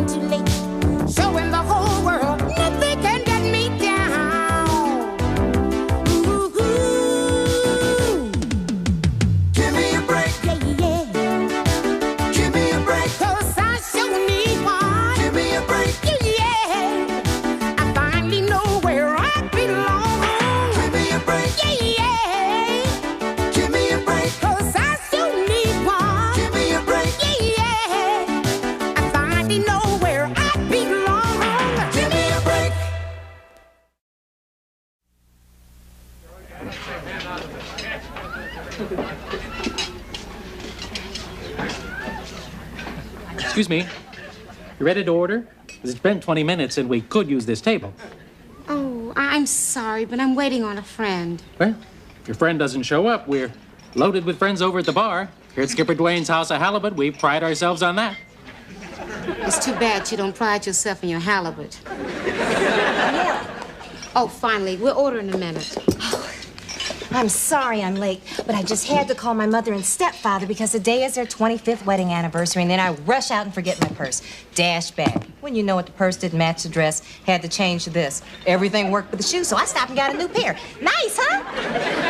too late. So in the whole world, nothing can get me down. Ooh, give me a break. Yeah, yeah. Give me a break. 'Cause I sure need one. Give me a break. Yeah. I finally know where I belong. Give me a break. Yeah, yeah. Give me a break. 'Cause I sure need one. Give me a break. Yeah. I finally know where I belong. Give me a break. Excuse me. You ready to order? 'Cause it's been 20 minutes and we could use this table. Oh, I'm sorry, but I'm waiting on a friend. Well, if your friend doesn't show up, we're loaded with friends over at the bar. Here at Skipper Dwayne's House of Halibut, we pride ourselves on that. It's too bad you don't pride yourself in your halibut. Oh, finally, we'll order in a minute. I'm sorry I'm late, but I just had to call my mother and stepfather because today is their 25th wedding anniversary, and then I rush out and forget my purse. Dash back. When you know what, the purse didn't match the dress, had to change to this. Everything worked with the shoes, so I stopped and got a new pair. Nice, huh?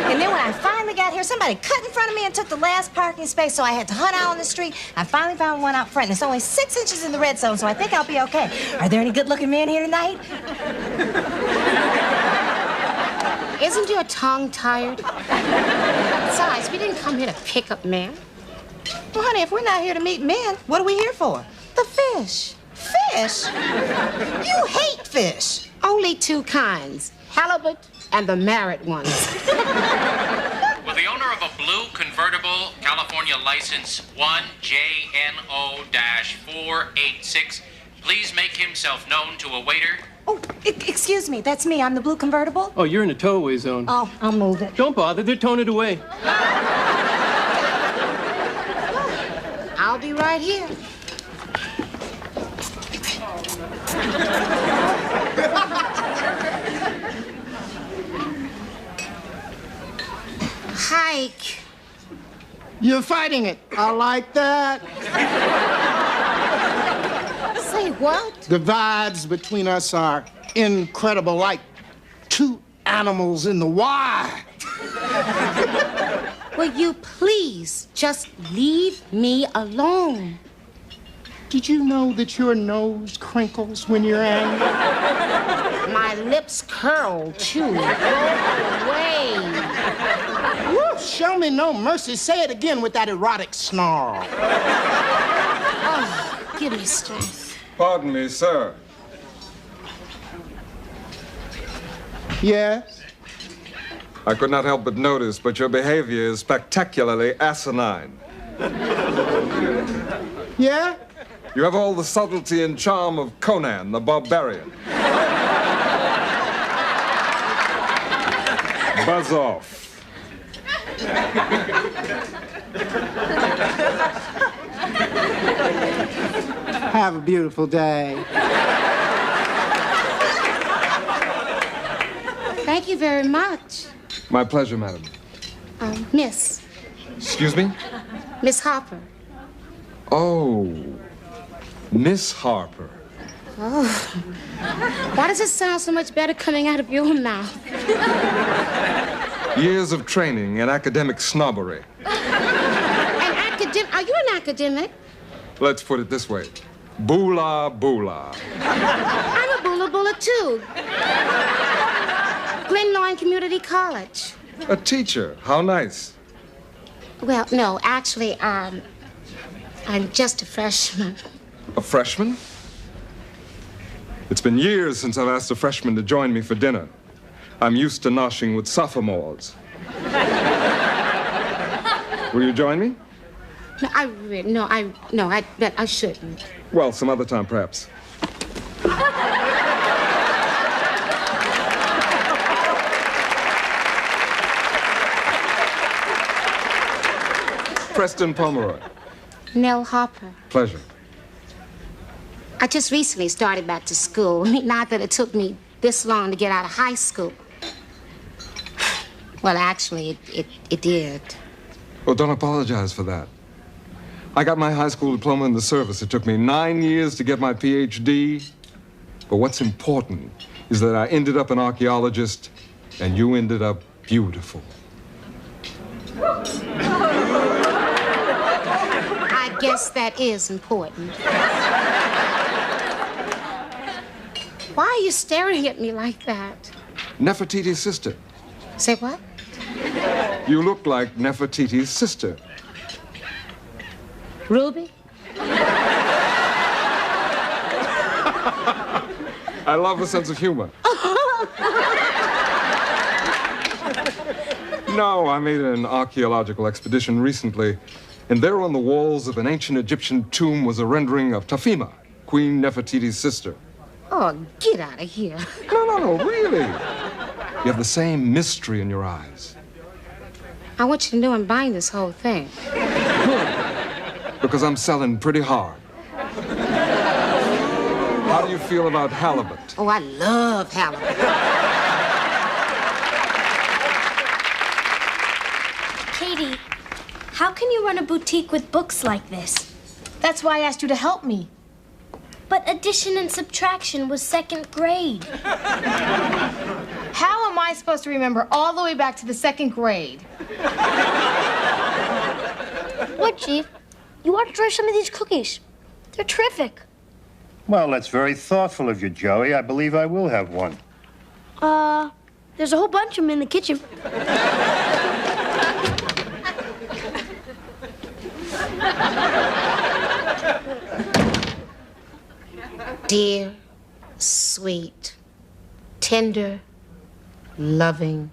And then when I finally got here, somebody cut in front of me and took the last parking space, so I had to hunt out on the street. I finally found one out front, and it's only 6 inches in the red zone, so I think I'll be okay. Are there any good-looking men here tonight? Isn't your tongue tired? Besides, we didn't come here to pick up men. Well, honey, if we're not here to meet men, what are we here for? The fish. Fish? You hate fish. Only two kinds, halibut and the married ones. Will the owner of a blue convertible California license 1JNO-486 please make himself known to a waiter? Oh, excuse me, that's me. I'm the blue convertible. Oh, you're in the towaway zone. Oh, I'll move it. Don't bother, they're towing it away. I'll be right here. Hike. You're fighting it. I like that. Say what? The vibes between us are incredible, like two animals in the wild. Will you please just leave me alone? Did you know that your nose crinkles when you're angry? My lips curl, too. Go away. Woo, show me no mercy. Say it again with that erotic snarl. Oh, give me strength. Pardon me, sir. Yes? I could not help but notice, but your behavior is spectacularly asinine. Yeah? You have all the subtlety and charm of Conan the Barbarian. Buzz off. Have a beautiful day. Thank you very much. My pleasure, madam. Miss. Excuse me? Miss Harper. Oh, Miss Harper. Oh. Why does it sound so much better coming out of your mouth? Years of training and academic snobbery. Are you an academic? Let's put it this way. Boola boola. I'm a bula bula, too. Glen Lyon Community College. A teacher. How nice. Well, no, actually, I'm just a freshman. A freshman? It's been years since I've asked a freshman to join me for dinner. I'm used to noshing with sophomores. Will you join me? No, I bet I shouldn't. Well, some other time, perhaps. Preston Pomeroy. Nell Harper. Pleasure. I just recently started back to school. Not that it took me this long to get out of high school. Well, actually, it did. Well, don't apologize for that. I got my high school diploma in the service. It took me 9 years to get my PhD. But what's important is that I ended up an archaeologist, and you ended up beautiful. I guess that is important. Why are you staring at me like that? Nefertiti's sister. Say what? You look like Nefertiti's sister. Ruby? I love a sense of humor. No, I made an archaeological expedition recently, and there on the walls of an ancient Egyptian tomb was a rendering of Tafima, Queen Nefertiti's sister. Oh, get out of here. No, really. You have the same mystery in your eyes. I want you to know I'm buying this whole thing. Because I'm selling pretty hard. How do you feel about halibut? Oh, I love halibut. Katie, how can you run a boutique with books like this? That's why I asked you to help me. But addition and subtraction was 2nd grade. How am I supposed to remember all the way back to the 2nd grade? What, Chief? You ought to try some of these cookies. They're terrific. Well, that's very thoughtful of you, Joey. I believe I will have one. There's a whole bunch of them in the kitchen. Dear, sweet, tender, loving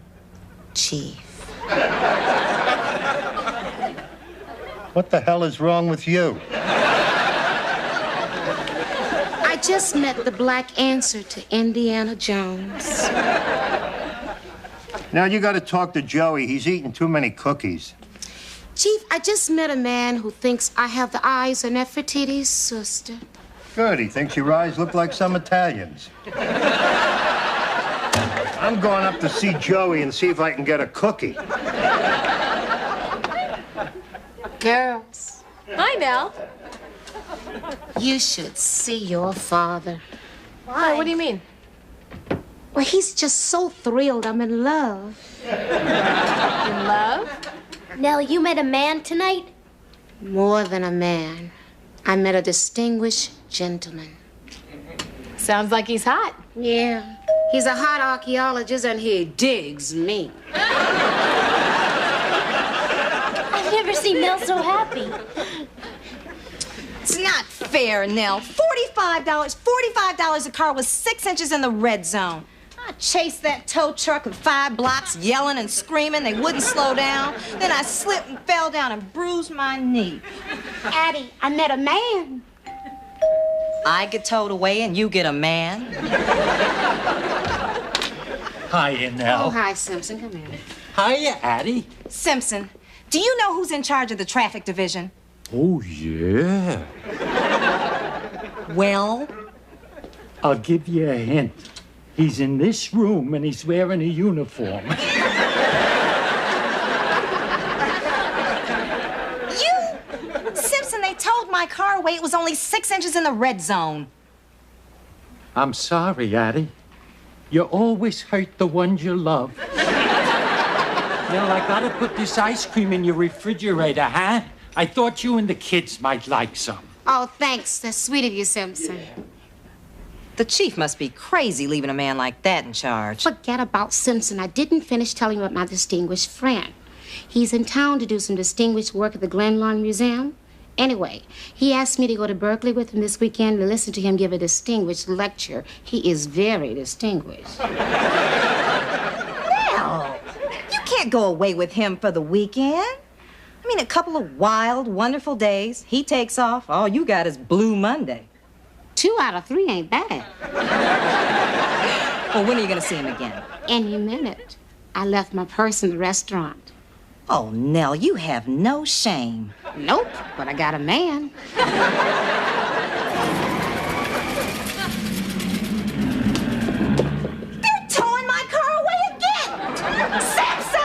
Chief. What the hell is wrong with you? I just met the black answer to Indiana Jones. Now you got to talk to Joey. He's eating too many cookies. Chief, I just met a man who thinks I have the eyes of Nefertiti's sister. Good. He thinks your eyes look like some Italians. I'm going up to see Joey and see if I can get a cookie. Girls, Hi, Nell. you should see your father. Why? What do you mean? Well, he's just so thrilled I'm in love. In love? Nell, you met a man tonight? More than a man. I met a distinguished gentleman. Sounds like he's hot. Yeah, he's a hot archaeologist and he digs me. I've never seen Nell so happy. It's not fair, Nell. $45 a car was 6 inches in the red zone. I chased that tow truck with 5 blocks, yelling and screaming. They wouldn't slow down. Then I slipped and fell down and bruised my knee. Addie, I met a man. I get towed away and you get a man. Hiya, Nell. Oh, hi, Simpson. Come here. Hiya, Addie. Simpson, do you know who's in charge of the traffic division? Oh, yeah. Well, I'll give you a hint. He's in this room and he's wearing a uniform. Simpson, they towed my car away. It was only 6 inches in the red zone. I'm sorry, Addie. You always hurt the ones you love. Nell, I gotta put this ice cream in your refrigerator, huh? I thought you and the kids might like some. Oh, thanks. That's sweet of you, Simpson. The chief must be crazy leaving a man like that in charge. Forget about Simpson. I didn't finish telling you about my distinguished friend. He's in town to do some distinguished work at the Glen Lawn Museum. Anyway, he asked me to go to Berkeley with him this weekend to listen to him give a distinguished lecture. He is very distinguished. Nell, you can't go away with him for the weekend. I mean, a couple of wild, wonderful days. He takes off. All you got is Blue Monday. 2 out of 3 ain't bad. Well, when are you going to see him again? Any minute. I left my purse in the restaurant. Oh, Nell, you have no shame. Nope, but I got a man. They're towing my car away again! Simpson!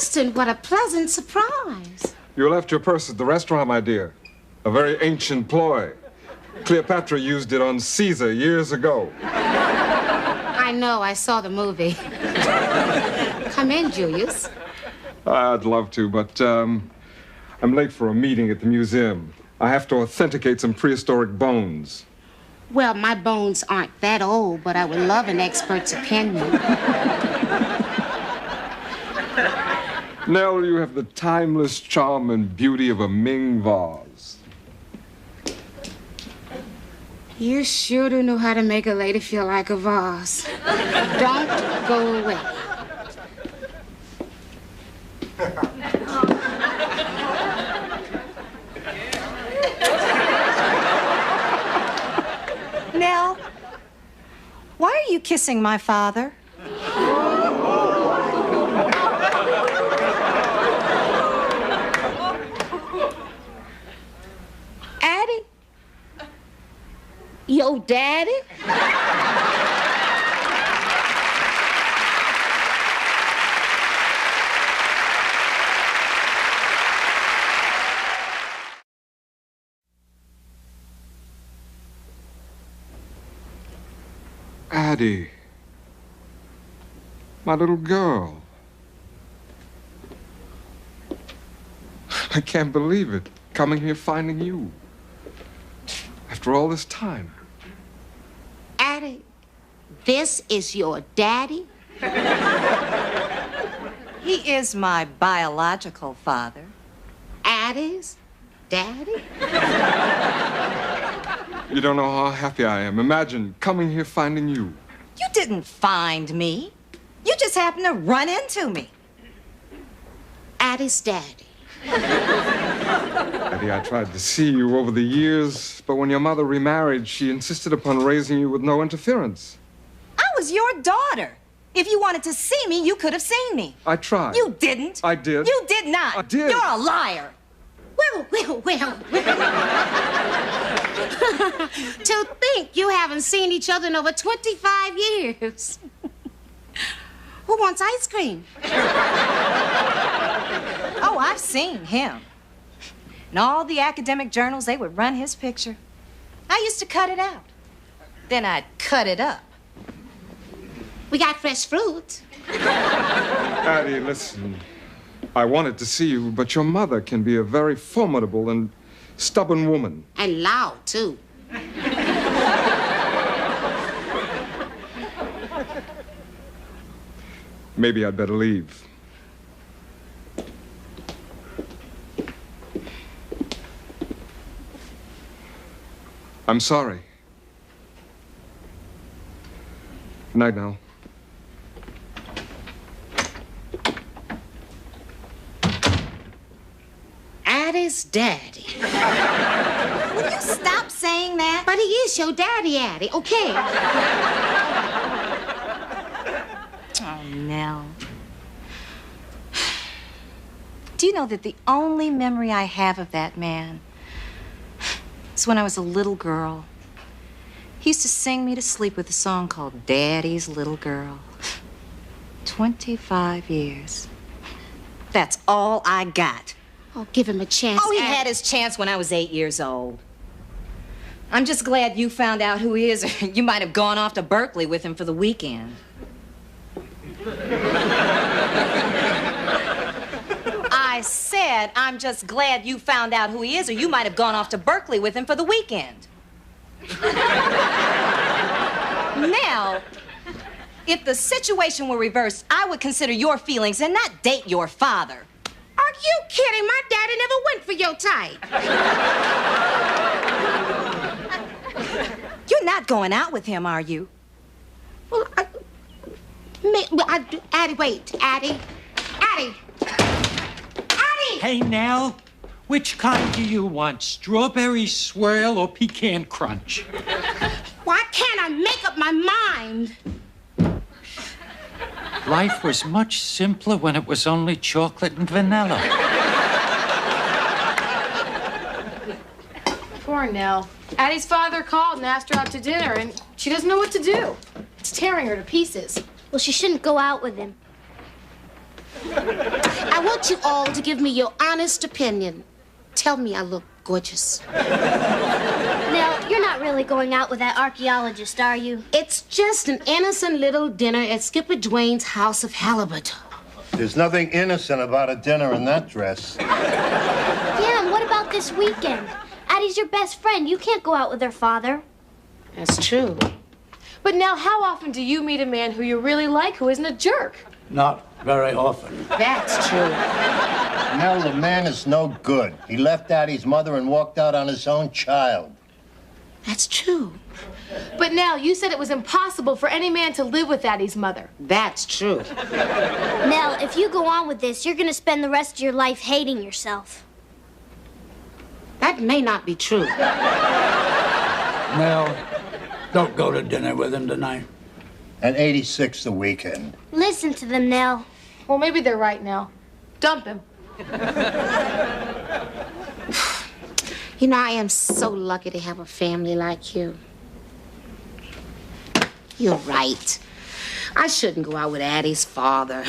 Preston, what a pleasant surprise. You left your purse at the restaurant, my dear. A very ancient ploy. Cleopatra used it on Caesar years ago. I know, I saw the movie. Come in, Julius. I'd love to, but I'm late for a meeting at the museum. I have to authenticate some prehistoric bones. Well, my bones aren't that old, but I would love an expert's opinion. Nell, you have the timeless charm and beauty of a Ming vase. You sure do know how to make a lady feel like a vase. Don't go away. Nell, why are you kissing my father? Addie? Yo, Daddy? Addie. My little girl. I can't believe it. Coming here finding you. After all this time. Addie, this is your daddy? He is my biological father. Addie's daddy? You don't know how happy I am. Imagine coming here finding you. You didn't find me. You just happened to run into me. Addie's daddy. Addie, I tried to see you over the years, but when your mother remarried, she insisted upon raising you with no interference. I was your daughter. If you wanted to see me, you could have seen me. I tried. You didn't. I did. You did not. I did. You're a liar. Well. To think you haven't seen each other in over 25 years. Who wants ice cream? Oh, I've seen him. In all the academic journals, they would run his picture. I used to cut it out. Then I'd cut it up. We got fresh fruit. Addie, listen. I wanted to see you, but your mother can be a very formidable and stubborn woman. And loud, too. Maybe I'd better leave. I'm sorry. Good night now. Addie's daddy. Will you stop saying that? But he is your daddy, Addie, okay? Oh, Nell. Do you know that the only memory I have of that man is when I was a little girl? He used to sing me to sleep with a song called Daddy's Little Girl. 25 years. That's all I got. Oh, give him a chance. Oh, he had his chance when I was 8 years old. I'm just glad you found out who he is. You might have gone off to Berkeley with him for the weekend. I said, I'm just glad you found out who he is, or you might have gone off to Berkeley with him for the weekend. Now, if the situation were reversed, I would consider your feelings and not date your father. Are you kidding? My daddy never went for your type. You're not going out with him, are you? Well, Addie, wait. Addie. Hey, Nell, which kind do you want? Strawberry swirl or pecan crunch? Why can't I make up my mind? Life was much simpler when it was only chocolate and vanilla. Poor Nell. Addie's father called and asked her out to dinner, and she doesn't know what to do. It's tearing her to pieces. Well, she shouldn't go out with him. I want you all to give me your honest opinion. Tell me I look gorgeous. Nell, you're not really going out with that archaeologist, are you? It's just an innocent little dinner at Skipper Dwayne's house of halibut. There's nothing innocent about a dinner in that dress. Yeah, and what about this weekend? Addie's your best friend. You can't go out with her father. That's true. But now, how often do you meet a man who you really like who isn't a jerk? Not very often. That's true. Nell, the man is no good. He left Addie's mother and walked out on his own child. That's true. But Nell, you said it was impossible for any man to live with Addie's mother. That's true. Nell, if you go on with this, you're gonna spend the rest of your life hating yourself. That may not be true. Nell, don't go to dinner with him tonight. And 86 the weekend. Listen to them, Nell. Well, maybe they're right, Nell. Dump him. You know, I am so lucky to have a family like you. You're right. I shouldn't go out with Addie's father.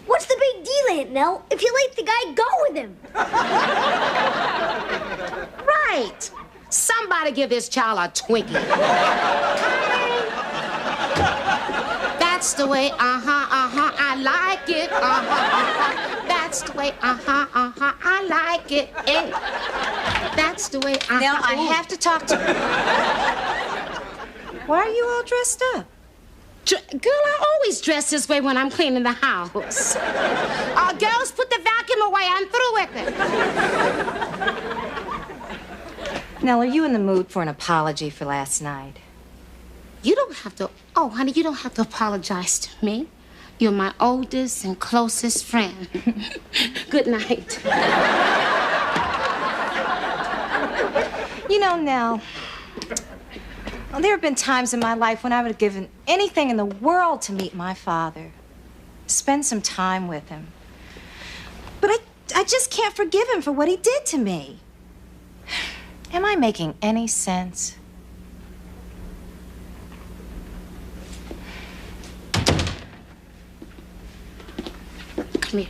What's the big deal, Aunt Nell? If you like the guy, go with him. Right. Somebody give this child a Twinkie. That's the way, I like it, That's the way, I like it, That's the way, Now, I have to talk to you. Why are you all dressed up? Girl, I always dress this way when I'm cleaning the house. Girls, put the vacuum away. I'm through with it. Nell, are you in the mood for an apology for last night? You don't have to... Oh, honey, you don't have to apologize to me. You're my oldest and closest friend. Good night. You know, Nell, well, there have been times in my life when I would have given anything in the world to meet my father, spend some time with him. But I just can't forgive him for what he did to me. Am I making any sense? Come here.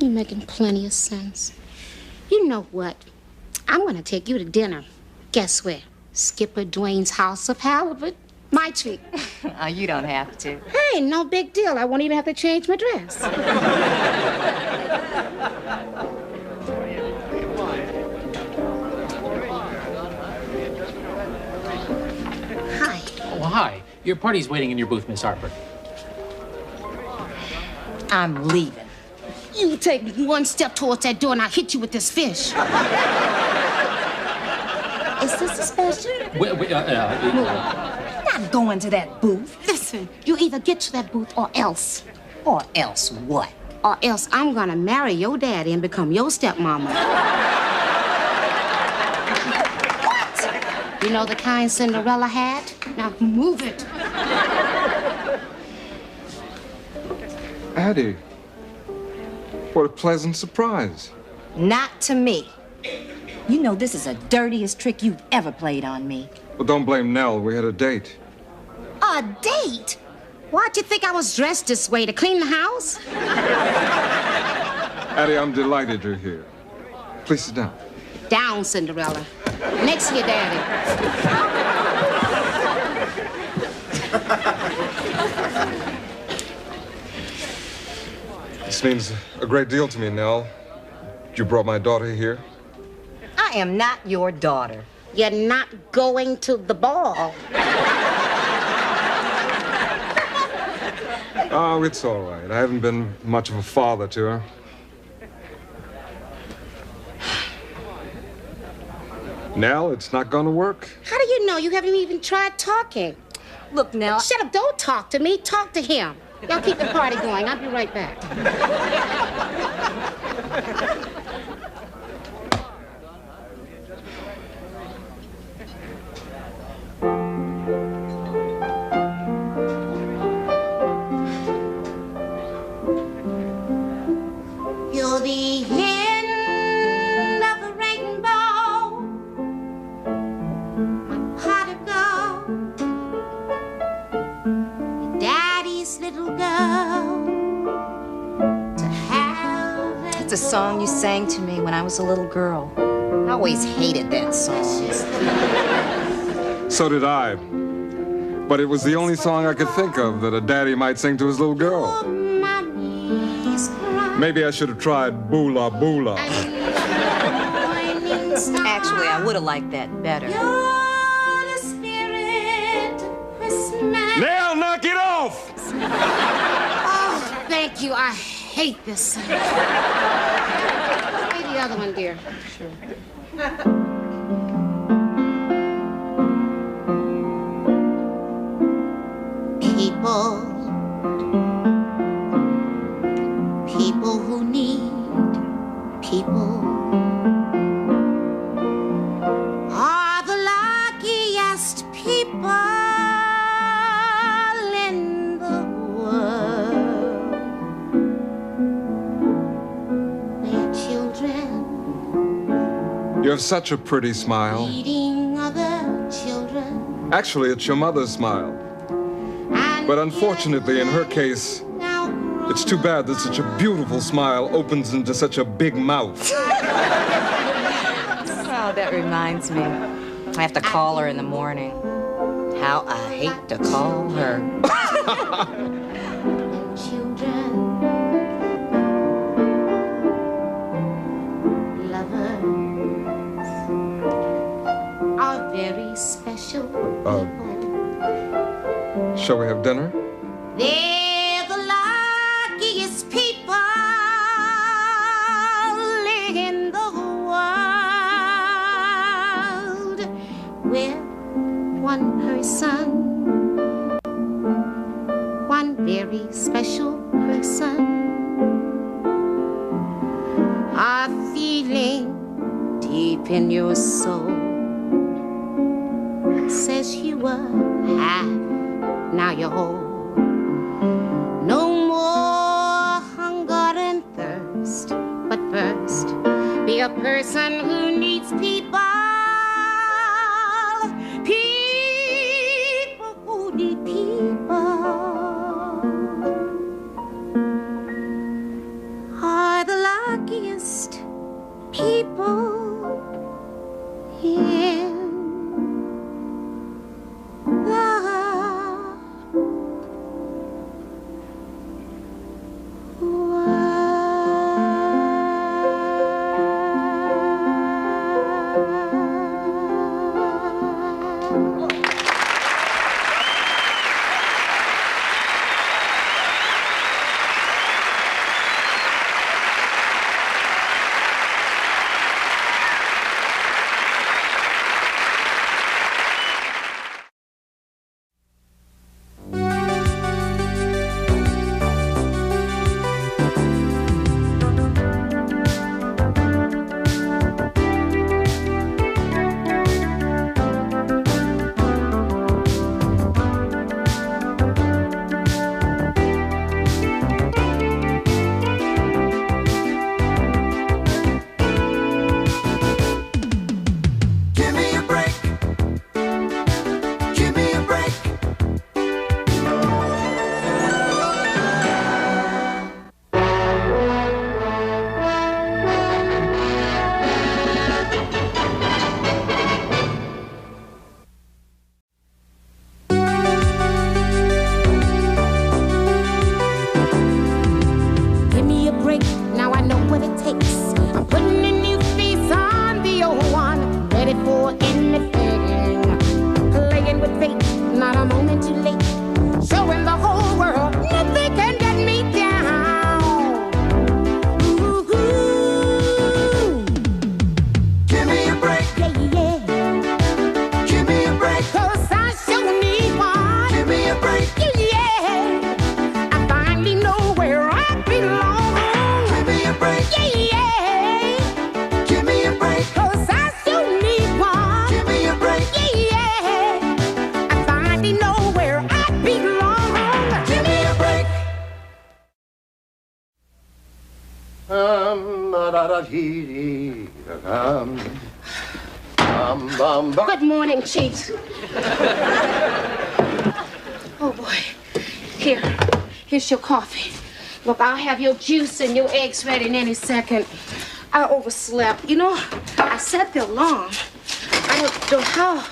You're making plenty of sense. You know what? I'm gonna take you to dinner. Guess where? Skipper Dwayne's house of halibut. My treat. Oh, you don't have to. Hey, no big deal. I won't even have to change my dress. Hi. Oh, hi. Your party's waiting in your booth, Miss Harper. I'm leaving. You take one step towards that door and I'll hit you with this fish. Is this a special? Not going to that booth. Listen, you either get to that booth or else. Or else what? Or else I'm gonna marry your daddy and become your stepmama. What? You know the kind Cinderella had? Now move it. Addie, what a pleasant surprise. Not to me. You know this is the dirtiest trick you've ever played on me. Well, don't blame Nell. We had a date. A date? Why'd you think I was dressed this way? To clean the house? Addie, I'm delighted you're here. Please sit down. Down, Cinderella. Next to your daddy. This means a great deal to me, Nell. You brought my daughter here. I am not your daughter. You're not going to the ball. Oh, it's all right. I haven't been much of a father to her. Nell, it's not gonna work. How do you know? You haven't even tried talking. Look, Nell. Shut up. Don't talk to me. Talk to him. Y'all keep the party going. I'll be right back. You're the end of the rainbow, my pot of gold, your daddy's little girl. the song you sang to me when I was a little girl. I always hated that song. So did I. But it was the only song I could think of that a daddy might sing to his little girl. Maybe I should have tried Boola Boola. Actually, I would have liked that better. Now knock it off! Oh, thank you. I hate this song. Play the other one, dear. Sure. People who need people are the luckiest people in the world. Their children You have such a pretty smile. leading other children. Actually, it's your mother's smile. But unfortunately, in her case, it's too bad that such a beautiful smile opens into such a big mouth. Oh, that reminds me. I have to call her in the morning. How I hate to call her. Children, lovers are very special people. Shall we have dinner? They're the luckiest people in the world. With one person, one very special person, a feeling deep in your soul says you were half, now you're whole. No more hunger and thirst, but first be a person who needs people. People who need people are the luckiest people in the Good morning, Chief. Oh, boy. Here's your coffee. Look, I'll have your juice and your eggs ready in any second. I overslept. You know, I set the alarm. I don't know how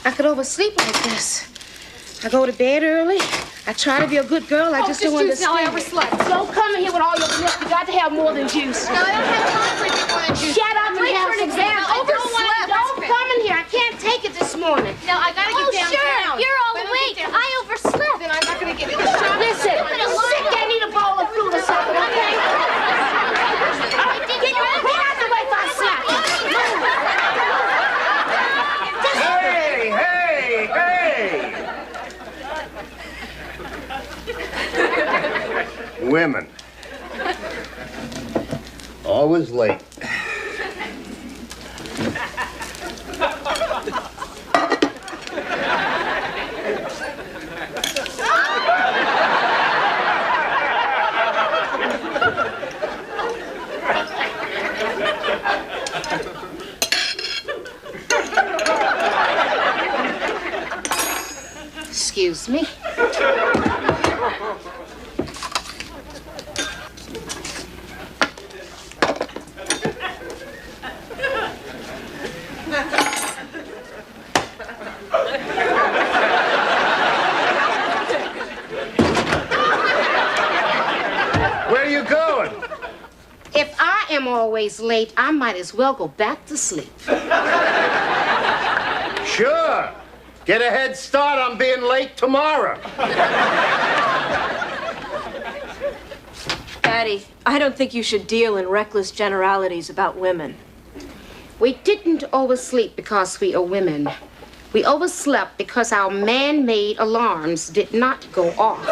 I could oversleep like this. I go to bed early. I try to be a good girl. I just don't understand. Now I overslept. Don't come in here with all your milk. You got to have more than juice. No, I don't have time for any more than juice. Shut up and have some exam. exam. Don't come in here. I can't take it this morning. No, I gotta get downtown. Sure, you're all awake. I overslept. Then I'm not gonna get in the shop. Listen, sick. I need a bowl of fruit or something, okay? Get out the way if I slap you. Hey! Women. Always late. Excuse me. Where are you going? If I am always late, I might as well go back to sleep. Sure. Get a head start on being late tomorrow. Daddy, I don't think you should deal in reckless generalities about women. We didn't oversleep because we are women. We overslept because our man-made alarms did not go off.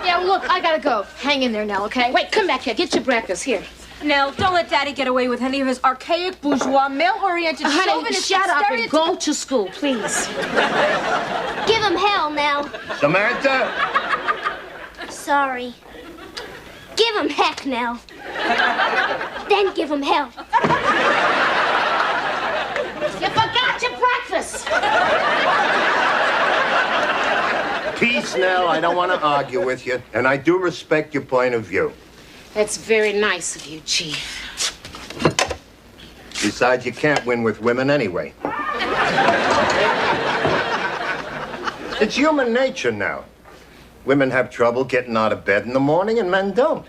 Yeah, look, I gotta go. Hang in there now, okay? Wait, come back here. Get your breakfast. Here. Nell, don't let Daddy get away with any of his archaic, bourgeois, male-oriented, Honey, chauvinist shut up and stereotypes. go to school, please. Give him hell now. Samantha? Sorry. Give him heck now. Then give him hell. You forgot your breakfast. Peace, Nell. I don't want to argue with you, and I do respect your point of view. That's very nice of you, Chief. Besides, you can't win with women anyway. It's human nature now. Women have trouble getting out of bed in the morning, and men don't.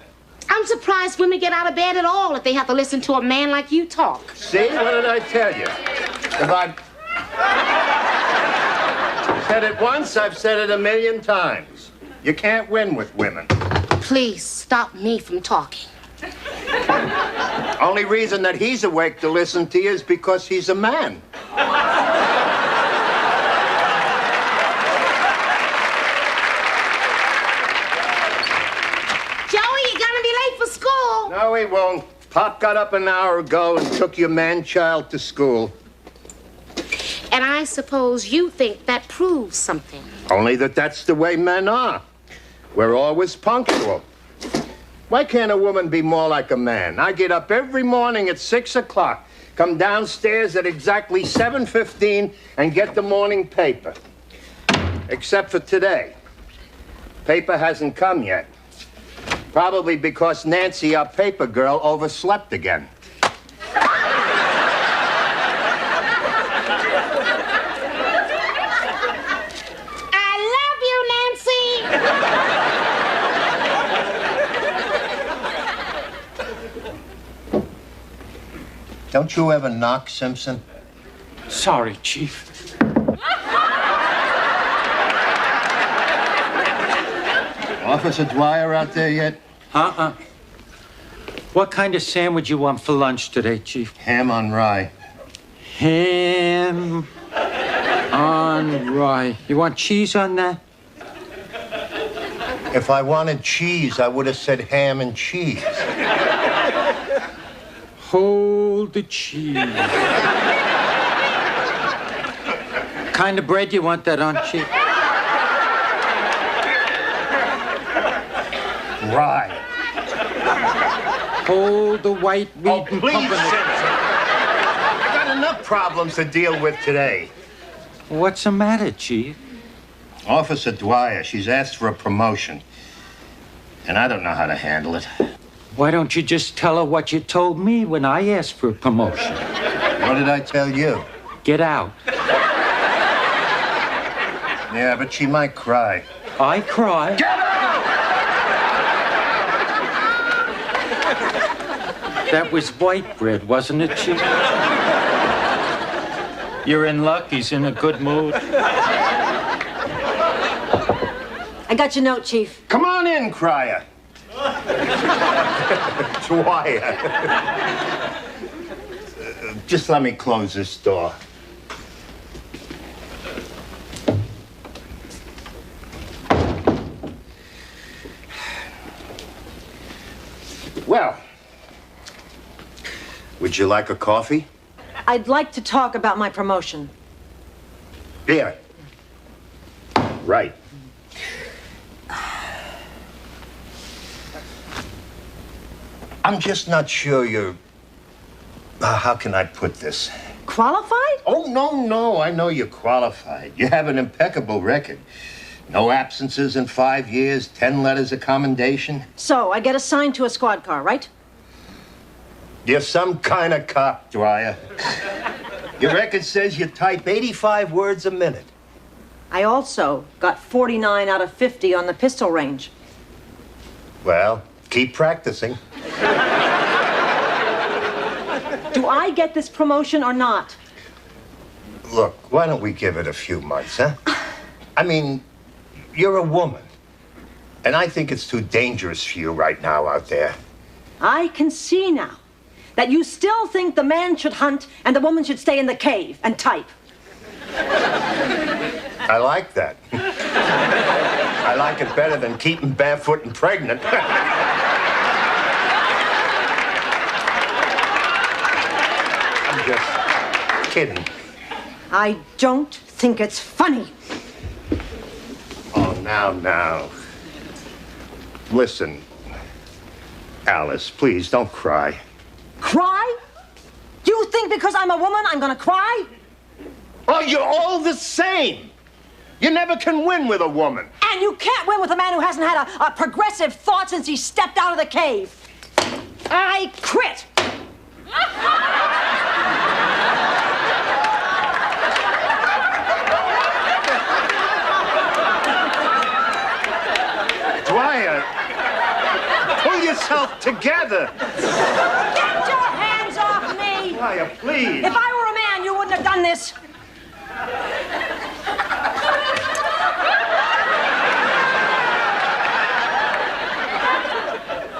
I'm surprised women get out of bed at all if they have to listen to a man like you talk. See? What did I tell you? If I've said it once, I've said it 1,000,000 times. You can't win with women. Please stop me from talking. Only reason that he's awake to listen to you is because he's a man. Joey, you're gonna be late for school. No, he won't. Pop got up an hour ago and took your man-child to school. And I suppose you think that proves something. Only that that's the way men are. We're always punctual. Why can't a woman be more like a man? I get up every morning at 6 o'clock, come downstairs at exactly 7:15, and get the morning paper. Except for today. Paper hasn't come yet. Probably because Nancy, our paper girl, overslept again. Don't you ever knock, Simpson? Sorry, Chief. Officer Dwyer out there yet? What kind of sandwich you want for lunch today, Chief? Ham on rye. Ham on rye. You want cheese on that? If I wanted cheese, I would have said ham and cheese. Hold the cheese. Kind of bread you want that on, Chief? Rye. Hold the white meat and Please, pumpernickel. Simpson. I got enough problems to deal with today. What's the matter, Chief? Officer Dwyer, she's asked for a promotion. And I don't know how to handle it. Why don't you just tell her what you told me when I asked for a promotion? What did I tell you? Get out. Yeah, but she might cry. I cry? Get out! That was white bread, wasn't it, Chief? You're in luck. He's in a good mood. I got your note, Chief. Come on in, Crier. Dwyer. Just let me close this door. Well, would you like a coffee? I'd like to talk about my promotion. Here. Right. I'm just not sure you're... how can I put this? Qualified? Oh, no. I know you're qualified. You have an impeccable record. No absences in 5 years, 10 letters of commendation. So, I get assigned to a squad car, right? You're some kind of cop, Dwyer. Your record says you type 85 words a minute. I also got 49 out of 50 on the pistol range. Well, keep practicing. Do I get this promotion or not? Look, why don't we give it a few months, huh? I mean, you're a woman. And I think it's too dangerous for you right now out there. I can see now that you still think the man should hunt and the woman should stay in the cave and type. I like that. I like it better than keeping barefoot and pregnant. I'm just kidding. I don't think it's funny. Oh, now. Listen, Alice, please don't cry. Cry? You think because I'm a woman I'm gonna cry? Oh, you're all the same. You never can win with a woman. And you can't win with a man who hasn't had a progressive thought since he stepped out of the cave. I quit. Dwyer, pull yourself together. Get your hands off me! Dwyer, please. If I were a man, you wouldn't have done this.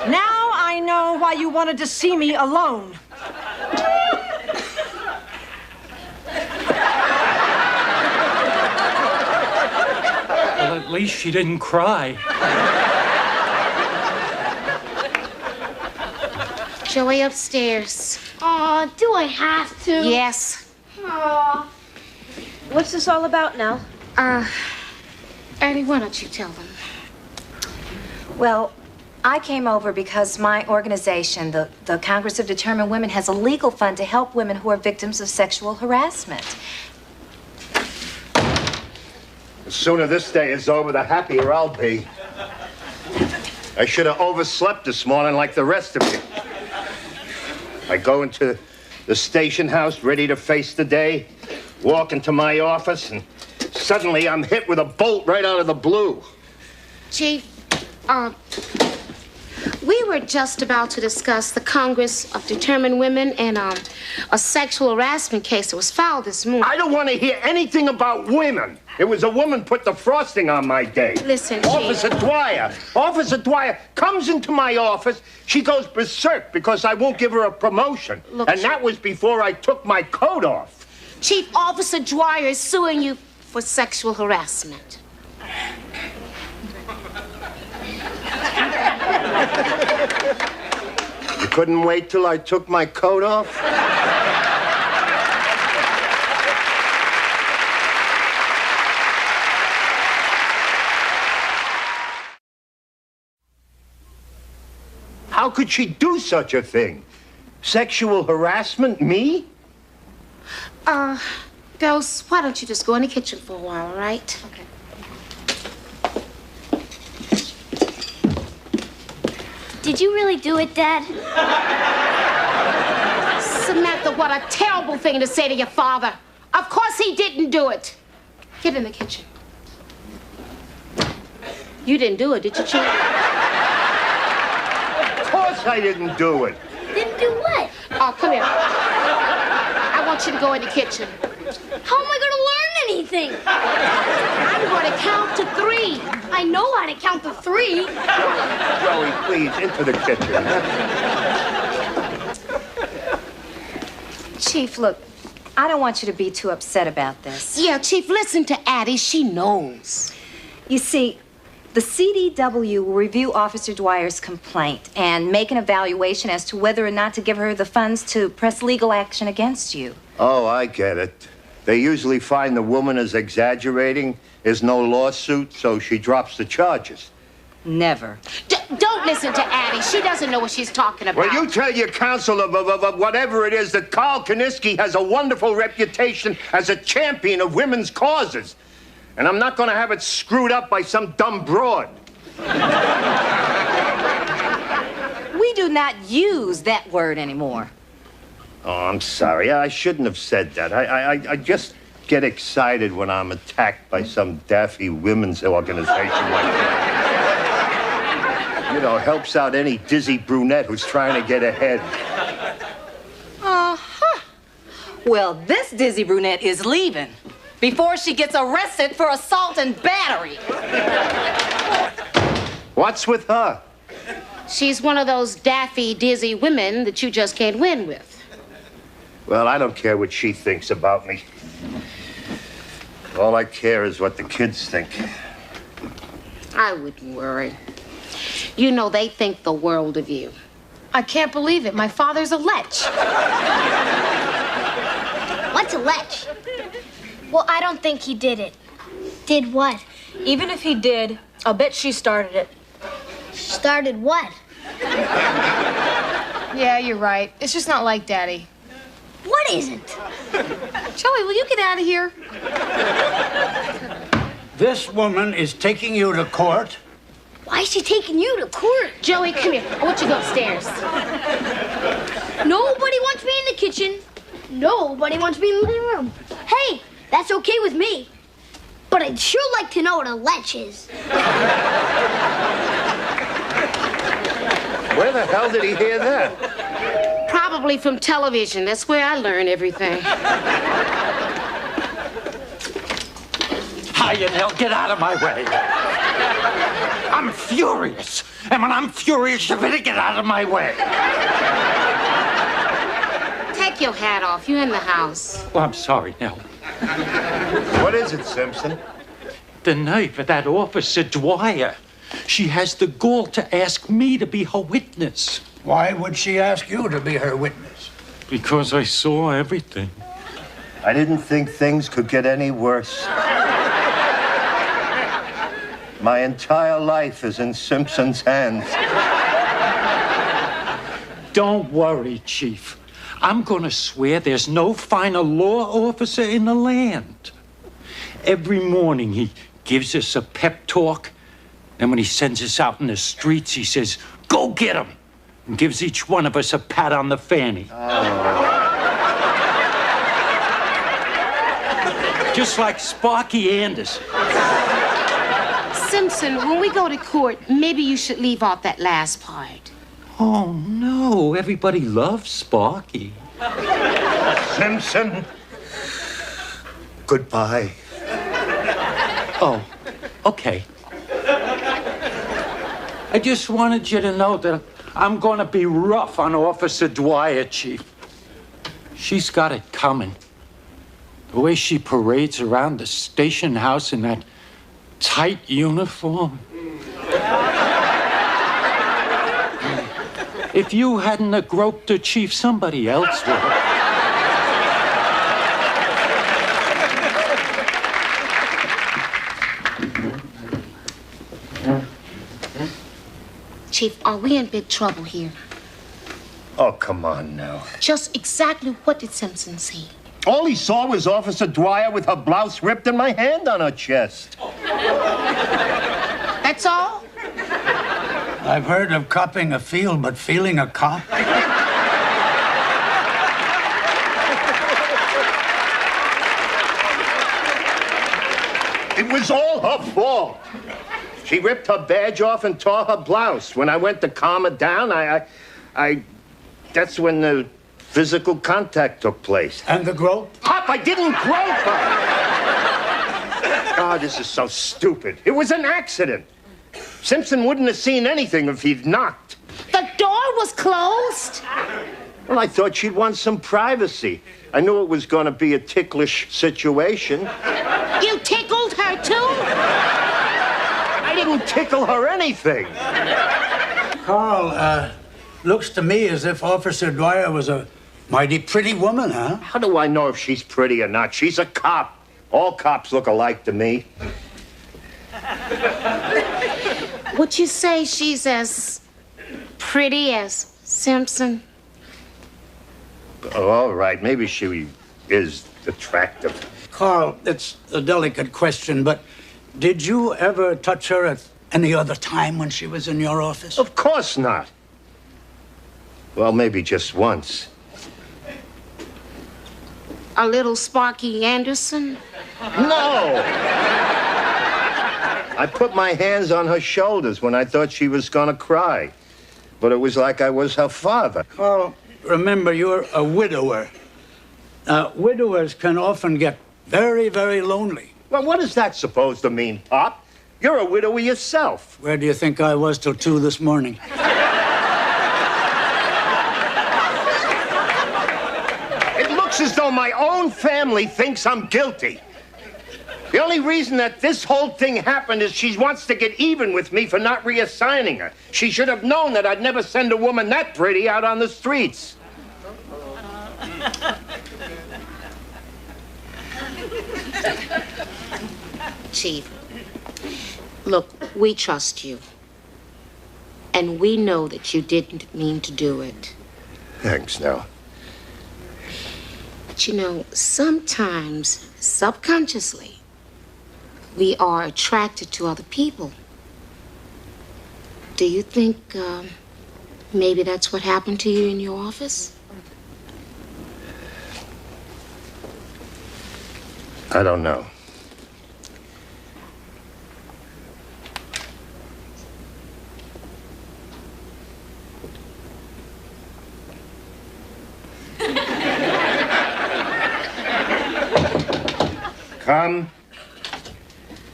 Now I know why you wanted to see me alone. Well, at least she didn't cry. Joey upstairs. Aw, do I have to? Yes. Aw. What's this all about now? Eddie, why don't you tell them? Well, I came over because my organization, the Congress of Determined Women, has a legal fund to help women who are victims of sexual harassment. The sooner this day is over, the happier I'll be. I should have overslept this morning like the rest of you. I go into the station house ready to face the day, walk into my office, and suddenly I'm hit with a bolt right out of the blue. Chief, we were just about to discuss the Congress of Determined Women and a sexual harassment case that was filed this morning. I don't want to hear anything about women. It was a woman put the frosting on my day. Listen, Chief. Officer Dwyer comes into my office. She goes berserk because I won't give her a promotion. Look, and that was before I took my coat off. Chief, Officer Dwyer is suing you for sexual harassment. You couldn't wait till I took my coat off? How could she do such a thing? Sexual harassment? Me? Girls, why don't you just go in the kitchen for a while, all right? Okay. Did you really do it, Dad? Samantha, what a terrible thing to say to your father. Of course he didn't do it. Get in the kitchen. You didn't do it, did you, Chief? Of course I didn't do it. Didn't do what? Oh, come here. I want you to go in the kitchen. How am I going to learn anything? I'm going to count to 3. I know how to count to 3. Joey, please, into the kitchen. Chief, look, I don't want you to be too upset about this. Yeah, Chief, listen to Addie. She knows. You see, the CDW will review Officer Dwyer's complaint and make an evaluation as to whether or not to give her the funds to press legal action against you. Oh, I get it. They usually find the woman is exaggerating. There's no lawsuit, so she drops the charges. Never. Don't listen to Addie. She doesn't know what she's talking about. Well, you tell your counsel of whatever it is that Carl Kaniski has a wonderful reputation as a champion of women's causes. And I'm not going to have it screwed up by some dumb broad. We do not use that word anymore. Oh, I'm sorry. I shouldn't have said that. I just get excited when I'm attacked by some daffy women's organization like that. You know, helps out any dizzy brunette who's trying to get ahead. Uh-huh. Well, this dizzy brunette is leaving before she gets arrested for assault and battery. What's with her? She's one of those daffy, dizzy women that you just can't win with. Well, I don't care what she thinks about me. All I care is what the kids think. I wouldn't worry. You know, they think the world of you. I can't believe it. My father's a lech. What's a lech? Well, I don't think he did it. Did what? Even if he did, I'll bet she started it. Started what? Yeah, you're right. It's just not like Daddy. What isn't? Joey, will you get out of here? This woman is taking you to court. Why is she taking you to court? Joey, come here. I want you to go upstairs. Nobody wants me in the kitchen. Nobody wants me in the living room. Hey, that's okay with me. But I'd sure like to know what a lech is. Where the hell did he hear that? Probably from television. That's where I learn everything. Hiya, Nell, get out of my way. I'm furious. And when I'm furious, you better get out of my way. Take your hat off. You're in the house. Oh, I'm sorry, Nell. What is it, Simpson? The nerve of that Officer Dwyer. She has the gall to ask me to be her witness. Why would she ask you to be her witness? Because I saw everything. I didn't think things could get any worse. My entire life is in Simpson's hands. Don't worry, Chief. I'm gonna swear there's no finer law officer in the land. Every morning he gives us a pep talk, and when he sends us out in the streets, he says, "Go get him," and gives each one of us a pat on the fanny. Just like Sparky Anderson. Simpson, when we go to court, maybe you should leave off that last part. Oh, no. Everybody loves Sparky. Simpson, goodbye. Oh, okay. I just wanted you to know that I'm going to be rough on Officer Dwyer, Chief. She's got it coming. The way she parades around the station house in that tight uniform. If you hadn't have groped her, Chief, somebody else would. Chief, are we in big trouble here? Oh, come on now. Just exactly what did Simpson see? All he saw was Officer Dwyer with her blouse ripped and my hand on her chest. That's all? I've heard of copping a feel, but feeling a cop? It was all her fault. She ripped her badge off and tore her blouse. When I went to calm her down, that's when the physical contact took place. And the grope? Pop, I didn't grope her. Oh, this is so stupid. It was an accident. Simpson wouldn't have seen anything if he'd knocked. The door was closed. Well, I thought she'd want some privacy. I knew it was going to be a ticklish situation. You tickled her, too? I didn't tickle her anything. Carl, looks to me as if Officer Dwyer was a mighty pretty woman, huh? How do I know if she's pretty or not? She's a cop. All cops look alike to me. Would you say she's as pretty as Simpson? Oh, all right, maybe she is attractive. Carl, it's a delicate question, but did you ever touch her at any other time when she was in your office? Of course not. Well, maybe just once. A little Sparky Anderson? No! I put my hands on her shoulders when I thought she was gonna cry. But it was like I was her father. Carl, remember, you're a widower. Widowers can often get very, very lonely. Well, what is that supposed to mean, Pop? You're a widower yourself. Where do you think I was till 2 this morning? It looks as though my own family thinks I'm guilty. The only reason that this whole thing happened is she wants to get even with me for not reassigning her. She should have known that I'd never send a woman that pretty out on the streets. Chief, look, we trust you. And we know that you didn't mean to do it. Thanks, Nell. But you know, sometimes, subconsciously, we are attracted to other people. Do you think maybe that's what happened to you in your office? I don't know. Come.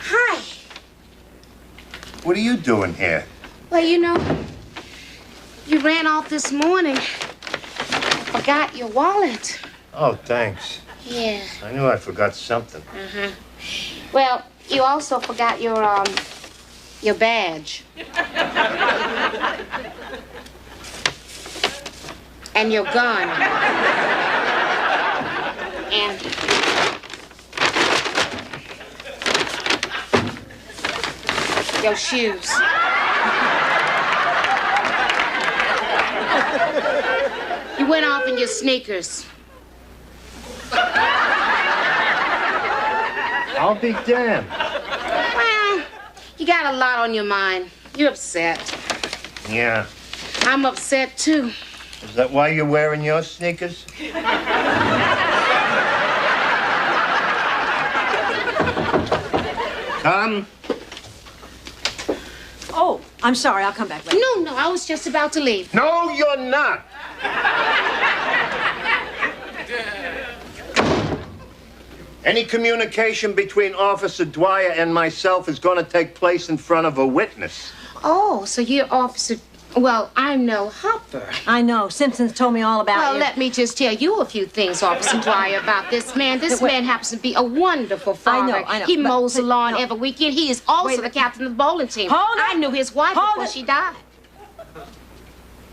Hi. What are you doing here? Well, you know, you ran off this morning. Forgot your wallet. Oh, thanks. Yeah. I knew I forgot something. Uh-huh. Well, you also forgot your badge. And your gun. And your shoes. You went off in your sneakers. I'll be damned. Well, you got a lot on your mind. You're upset. Yeah. I'm upset, too. Is that why you're wearing your sneakers? Come. Oh, I'm sorry. I'll come back later. No, I was just about to leave. No, you're not. Any communication between Officer Dwyer and myself is going to take place in front of a witness. Oh, so you're Officer... Well, I'm no Hopper. I know. Simpson's told me all about Well, you. let me just tell you a few things, Officer Dwyer, about this man. This man happens to be a wonderful father. I know. He mows the lawn no. every weekend. He is also the captain of the bowling team. Hold it. I knew his wife before she died.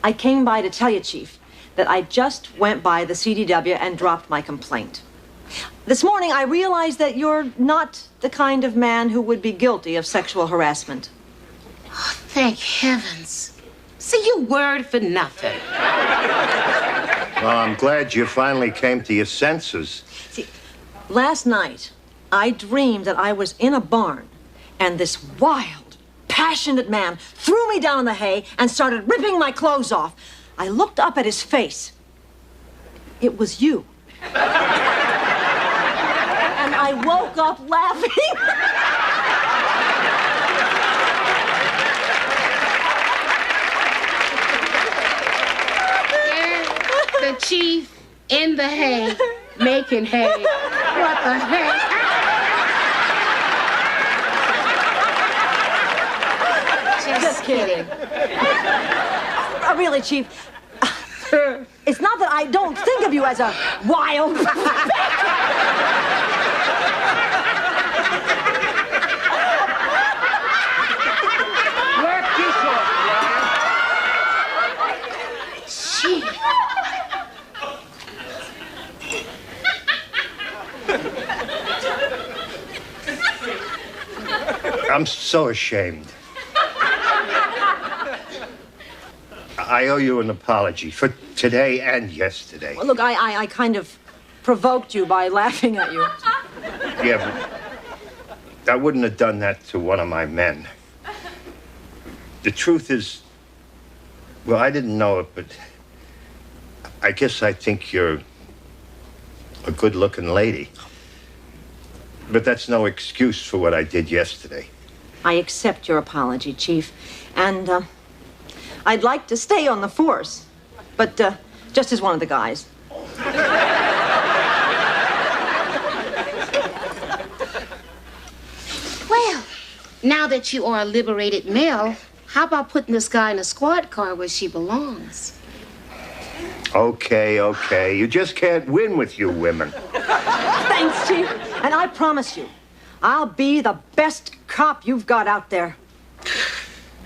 I came by to tell you, Chief, that I just went by the CDW and dropped my complaint. This morning, I realized that you're not the kind of man who would be guilty of sexual harassment. Oh, thank heavens. See, you worried for nothing. Well, I'm glad you finally came to your senses. See, last night, I dreamed that I was in a barn, and this wild, passionate man threw me down in the hay and started ripping my clothes off. I looked up at his face. It was you. And I woke up laughing. The chief in the hay, making hay. What the heck? Just kidding. Really, Chief, it's not that I don't think of you as a wild... I'm so ashamed. I owe you an apology for today and yesterday. Well, look, I kind of provoked you by laughing at you. Yeah, but I wouldn't have done that to one of my men. The truth is, well, I didn't know it, but I guess I think you're a good-looking lady. But that's no excuse for what I did yesterday. I accept your apology, Chief, and I'd like to stay on the force, but just as one of the guys. Well, now that you are a liberated male, how about putting this guy in a squad car where she belongs? Okay. You just can't win with you women. Thanks, Chief. And I promise you, I'll be the best cop you've got out there.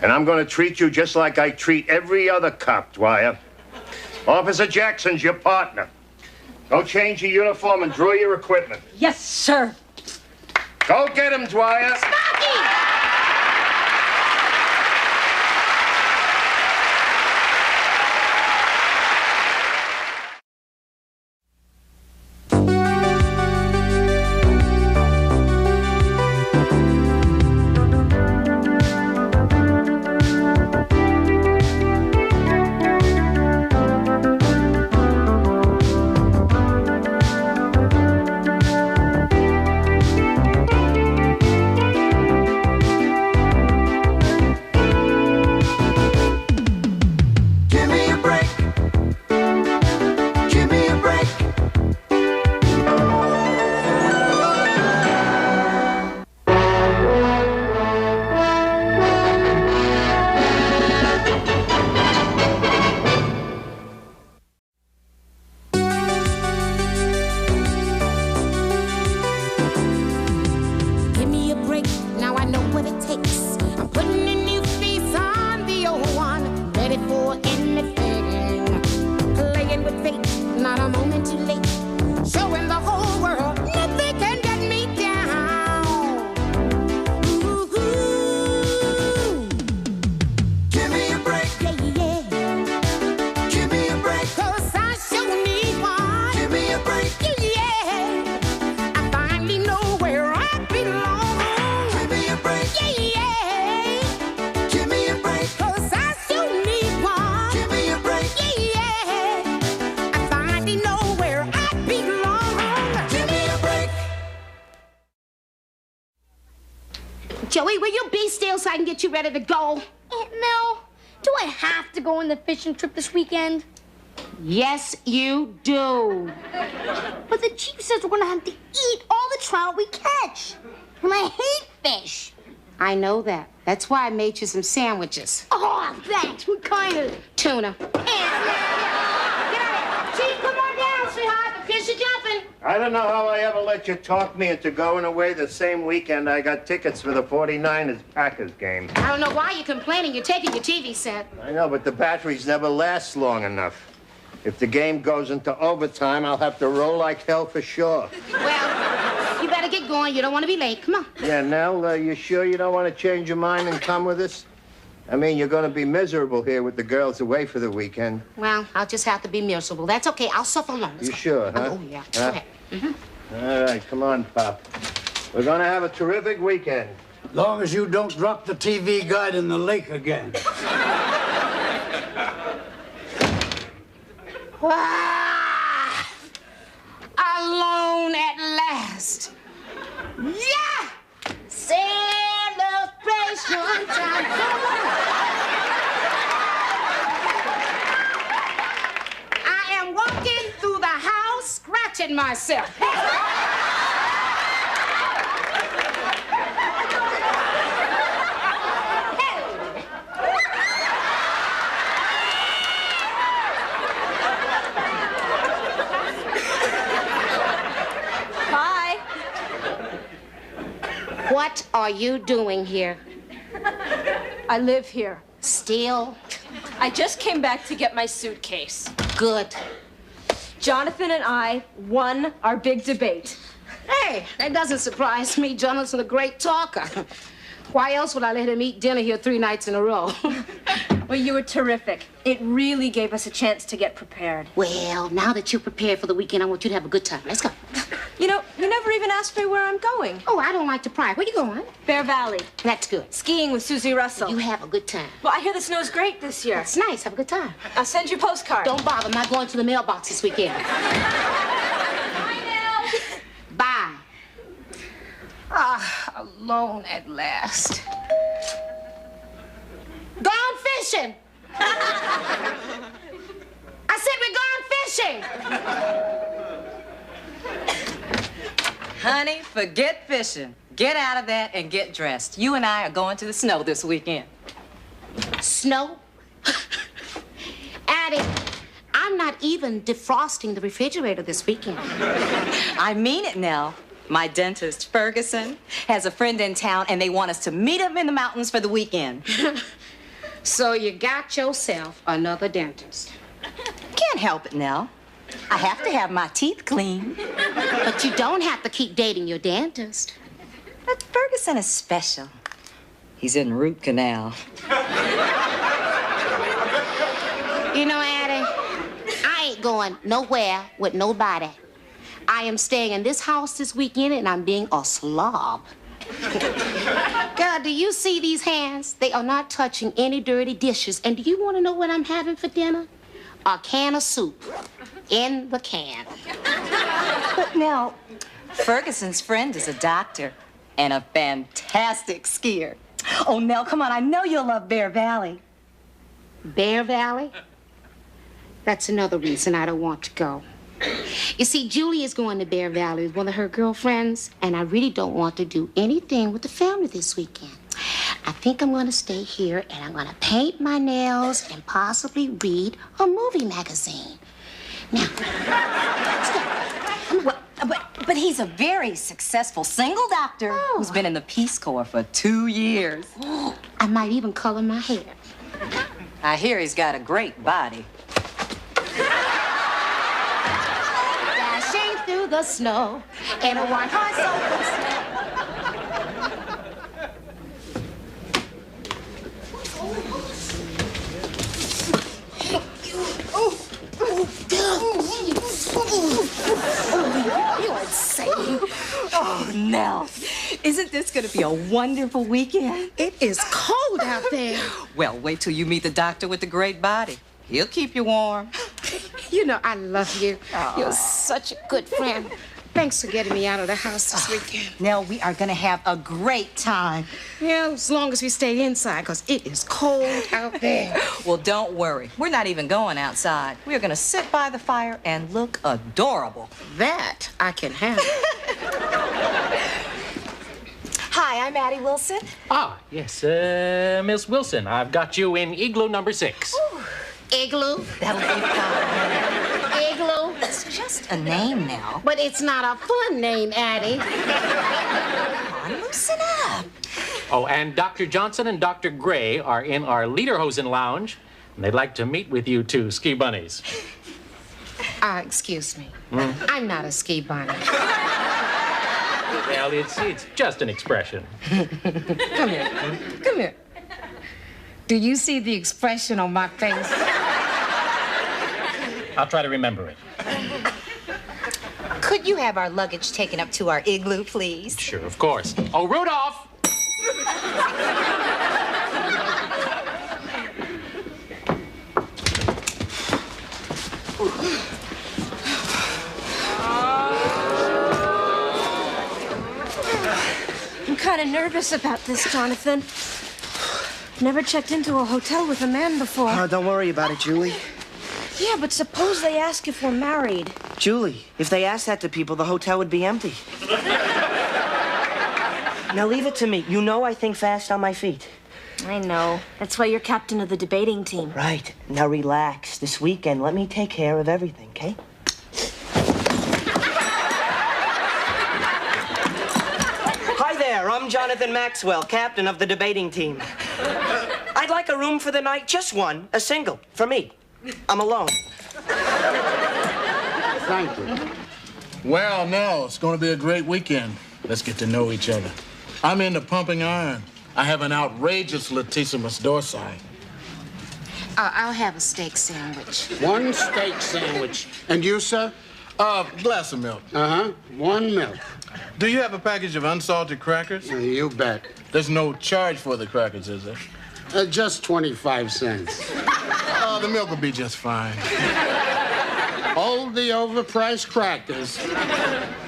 And I'm going to treat you just like I treat every other cop, Dwyer. Officer Jackson's your partner. Go change your uniform and draw your equipment. Yes, sir. Go get him, Dwyer. Sparky! Joey, will you be still so I can get you ready to go? Aunt Mel, do I have to go on the fishing trip this weekend? Yes, you do. But the chief says we're gonna have to eat all the trout we catch. And I hate fish. I know that. That's why I made you some sandwiches. Oh, thanks. What kind of? Tuna. Get out of here. Chief, come on down, sweetheart. The fish are jumping. I don't know how I ever let you talk me into going away the same weekend I got tickets for the 49ers-Packers game. I don't know why you're complaining. You're taking your TV set. I know, but the batteries never last long enough. If the game goes into overtime, I'll have to roll like hell for sure. Well, you better get going. You don't want to be late. Come on. Yeah, Nell, you sure you don't want to change your mind and come with us? I mean, you're going to be miserable here with the girls away for the weekend. Well, I'll just have to be miserable. That's okay. I'll suffer alone. You sure, huh? Oh, yeah. Go ahead. All right, come on, Pop. We're going to have a terrific weekend. Long as you don't drop the TV guide in the lake again. Alone at last. Yeah! Celebration time. I am walking through the house scratching myself. Hi. What are you doing here? I live here. Still? I just came back to get my suitcase. Good. Jonathan and I won our big debate. Hey, that doesn't surprise me. Jonathan's a great talker. Why else would I let him eat dinner here 3 nights in a row? Well, you were terrific. It really gave us a chance to get prepared. Well, now that you're prepared for the weekend, I want you to have a good time. Let's go. You know, you never even asked me where I'm going. Oh, I don't like to pry. Where you going? Bear Valley. That's good. Skiing with Susie Russell. You have a good time. Well, I hear the snow's great this year. It's nice. Have a good time. I'll send you a postcard. Don't bother. I'm not going to the mailbox this weekend. Bye now. Bye. Ah, alone at last. Gone fishing. I said we're gone fishing. Honey, forget fishing. Get out of that and get dressed. You and I are going to the snow this weekend. Snow? Addie, I'm not even defrosting the refrigerator this weekend. I mean it, Nell. My dentist, Ferguson, has a friend in town, and they want us to meet him in the mountains for the weekend. So you got yourself another dentist. Can't help it, Nell. I have to have my teeth clean. But you don't have to keep dating your dentist. But Ferguson is special. He's in root canal. You know, Addie, I ain't going nowhere with nobody. I am staying in this house this weekend, and I'm being a slob. Girl, do you see these hands? They are not touching any dirty dishes. And do you want to know what I'm having for dinner? A can of soup. In the can. But Nell, Ferguson's friend is a doctor and a fantastic skier. Oh, Nell, come on. I know you'll love Bear Valley. Bear Valley? That's another reason I don't want to go. You see, Julie is going to Bear Valley with one of her girlfriends, and I really don't want to do anything with the family this weekend. I think I'm going to stay here, and I'm going to paint my nails and possibly read a movie magazine. Now, But he's a very successful single doctor who's been in the Peace Corps for 2 years. I might even color my hair. I hear he's got a great body. Dashing through the snow in a one-horse open sleigh. You're insane. Oh, Nell, isn't this going to be a wonderful weekend? It is cold out there. Well, wait till you meet the doctor with the great body. He'll keep you warm. You know I love you. You're such a good friend. Thanks for getting me out of the house this weekend. Nell, we are going to have a great time. Yeah, as long as we stay inside, because it is cold out there. Well, don't worry. We're not even going outside. We're going to sit by the fire and look adorable. That I can handle. Hi, I'm Addie Wilson. Ah, yes, Miss Wilson, I've got you in igloo number 6. Ooh. Igloo? That'll be fine. Igloo? It's just a name now. But it's not a fun name, Addie. Come on, loosen up. Oh, and Dr. Johnson and Dr. Gray are in our Lederhosen lounge, and they'd like to meet with you two ski bunnies. Excuse me. I'm not a ski bunny. Well, it's just an expression. Come here. Come here. Do you see the expression on my face? I'll try to remember it. Could you have our luggage taken up to our igloo, please? Sure, of course. Oh, Rudolph! nervous about this, Jonathan. Never checked into a hotel with a man before. Oh, don't worry about it, Julie. Yeah, but suppose they ask if we're married. Julie, if they asked that to people, the hotel would be empty. Now leave it to me. You know I think fast on my feet. I know. That's why you're captain of the debating team. Right. Now relax. This weekend, let me take care of everything, okay? Hi there. I'm Jonathan Maxwell, captain of the debating team. I'd like a room for the night. Just one. A single. For me. I'm alone. Thank you. Well, no, it's going to be a great weekend. Let's get to know each other. I'm into pumping iron. I have an outrageous latissimus dorsi. I'll have a steak sandwich. One steak sandwich. And you, sir? Glass of milk. Uh-huh. One milk. Do you have a package of unsalted crackers? You bet. There's no charge for the crackers, is there? Just 25 cents. Oh, the milk will be just fine. All the overpriced crackers.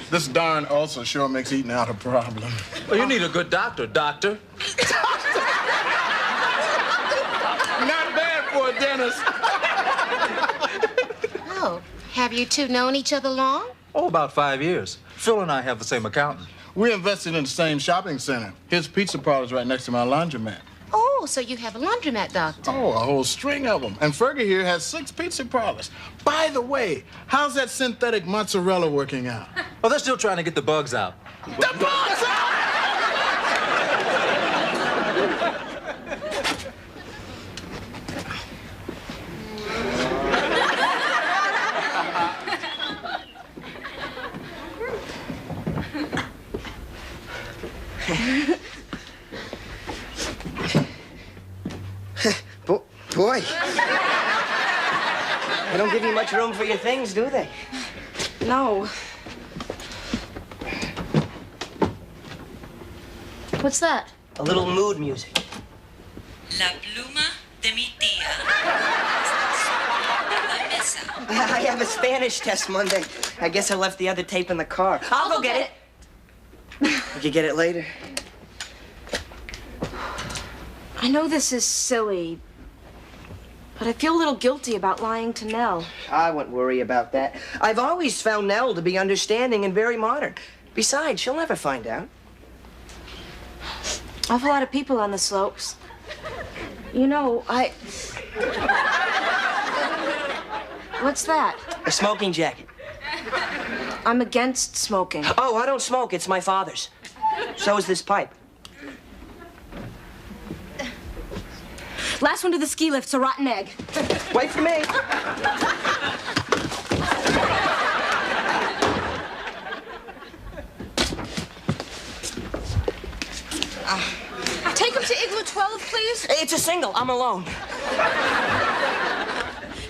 This darn ulcer sure makes eating out a problem. Well, you need a good doctor, doctor. Not bad for a dentist. Oh, have you two known each other long? Oh, about 5 years. Phil and I have the same accountant. We invested in the same shopping center. His pizza parlor's right next to my laundromat. Oh, so you have a laundromat, doctor. Oh, a whole string of them. And Fergie here has 6 pizza parlors. By the way, how's that synthetic mozzarella working out? Oh, they're still trying to get the bugs out. The bugs out! Boy. They don't give you much room for your things, do they? No. What's that? A little mood music. La pluma de mi tía. La mesa. I have a Spanish test Monday. I guess I left the other tape in the car. I'll go get it. We can get it later. I know this is silly, but I feel a little guilty about lying to Nell. I wouldn't worry about that. I've always found Nell to be understanding and very modern. Besides, she'll never find out. Awful lot of people on the slopes. You know, What's that? A smoking jacket. I'm against smoking. Oh, I don't smoke. It's my father's. So is this pipe. Last one to the ski lift's a rotten egg. Wait for me. Take him to Igloo 12, please. It's a single. I'm alone.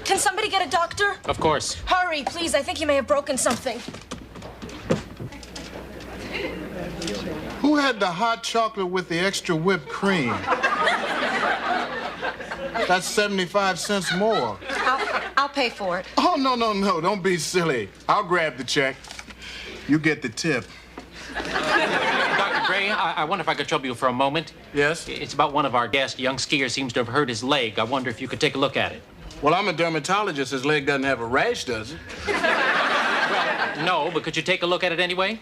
Can somebody get a doctor? Of course. Hurry, please. I think he may have broken something. Who had the hot chocolate with the extra whipped cream? That's 75 cents more. I'll pay for it. Oh, no, don't be silly. I'll grab the check. You get the tip. Dr. Gray, I wonder if I could trouble you for a moment. Yes? It's about one of our guests. A young skier seems to have hurt his leg. I wonder if you could take a look at it. Well, I'm a dermatologist. His leg doesn't have a rash, does it? Well, no, but could you take a look at it anyway?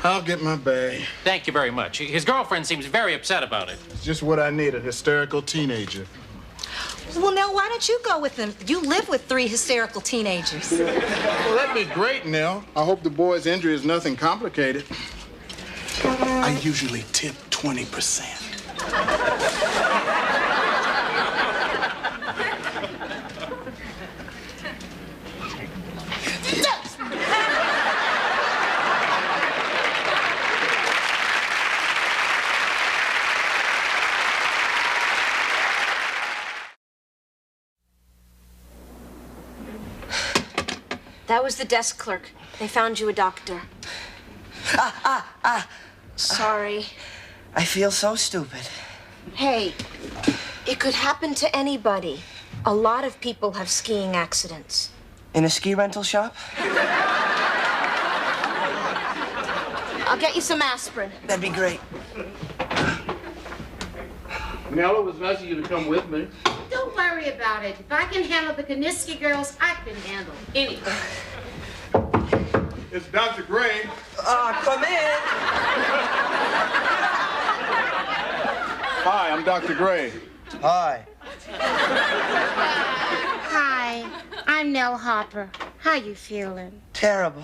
I'll get my bag. Thank you very much. His girlfriend seems very upset about it. It's just what I need, a hysterical teenager. Well, Nell, why don't you go with them? You live with 3 hysterical teenagers. Well, that'd be great, Nell. I hope the boy's injury is nothing complicated. I usually tip 20%. That was the desk clerk. They found you a doctor. Sorry. I feel so stupid. Hey, it could happen to anybody. A lot of people have skiing accidents. In a ski rental shop? I'll get you some aspirin. That'd be great. Nell, it was nice of you to come with me. Don't worry about it. If I can handle the Kaniski girls, I can handle anything. It's Dr. Gray. Come in. Hi, I'm Dr. Gray. Hi. Hi, I'm Nell Harper. How you feeling? Terrible.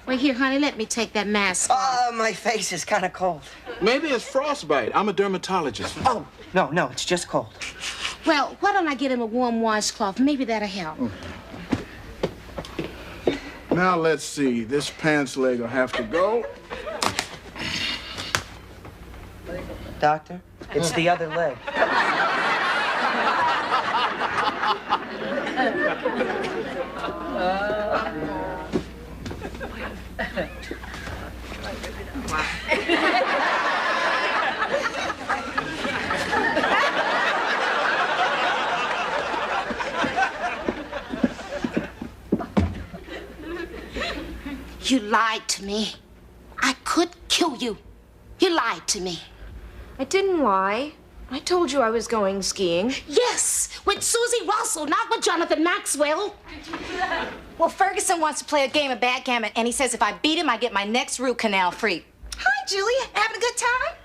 Well, here, honey, let me take that mask off. My face is kind of cold. Maybe it's frostbite. I'm a dermatologist. Oh, no, it's just cold. Well, why don't I get him a warm washcloth? Maybe that'll help. Now, let's see. This pants leg will have to go. Doctor, it's the other leg. You lied to me. I could kill you. You lied to me. I didn't lie. I told you I was going skiing. Yes, with Susie Russell, not with Jonathan Maxwell. Well, Ferguson wants to play a game of backgammon, and he says if I beat him, I get my next root canal free. Hi, Julie. Having a good time?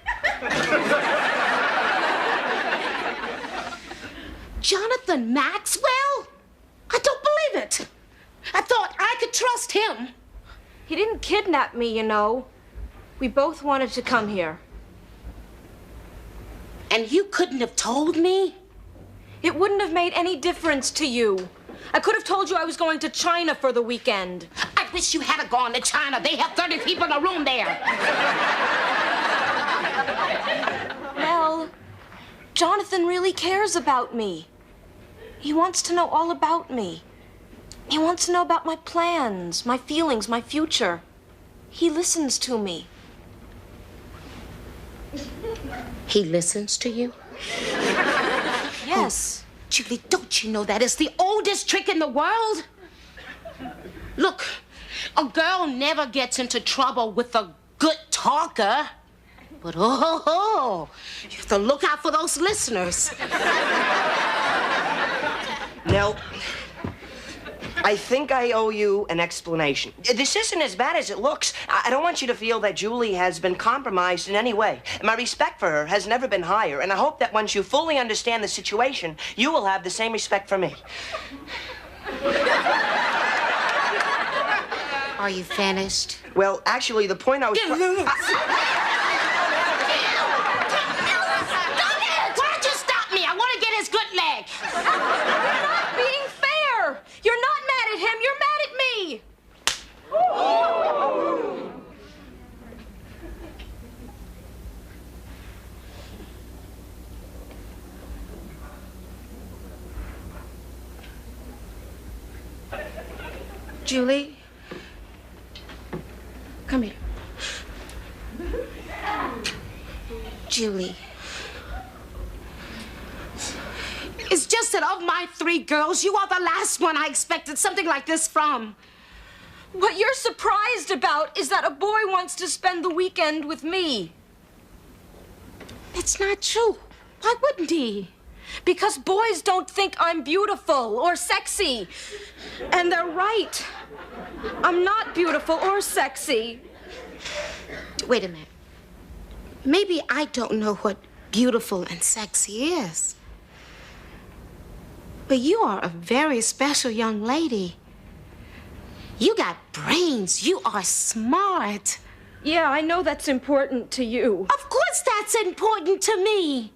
Jonathan Maxwell? I don't believe it. I thought I could trust him. He didn't kidnap me, you know. We both wanted to come here. And you couldn't have told me? It wouldn't have made any difference to you. I could have told you I was going to China for the weekend. I wish you had gone to China. They have 30 people in a room there. Well, Jonathan really cares about me. He wants to know all about me. He wants to know about my plans, my feelings, my future. He listens to me. He listens to you? Yes. Oh, Julie, don't you know that is the oldest trick in the world? Look, a girl never gets into trouble with a good talker. But you have to look out for those listeners. Nell, I think I owe you an explanation. This isn't as bad as it looks. I don't want you to feel that Julie has been compromised in any way. My respect for her has never been higher, and I hope that once you fully understand the situation, you will have the same respect for me. Are you finished? Well, actually, the point I was... Why don't you stop me? I want to get his good leg. You're not being fair. You're not mad at him. You're mad at me. Julie, come here. Julie. It's just that of my 3 girls, you are the last one I expected something like this from. What you're surprised about is that a boy wants to spend the weekend with me. It's not true. Why wouldn't he? Because boys don't think I'm beautiful or sexy. And they're right. I'm not beautiful or sexy. Wait a minute. Maybe I don't know what beautiful and sexy is. But you are a very special young lady. You got brains. You are smart. Yeah, I know that's important to you. Of course that's important to me.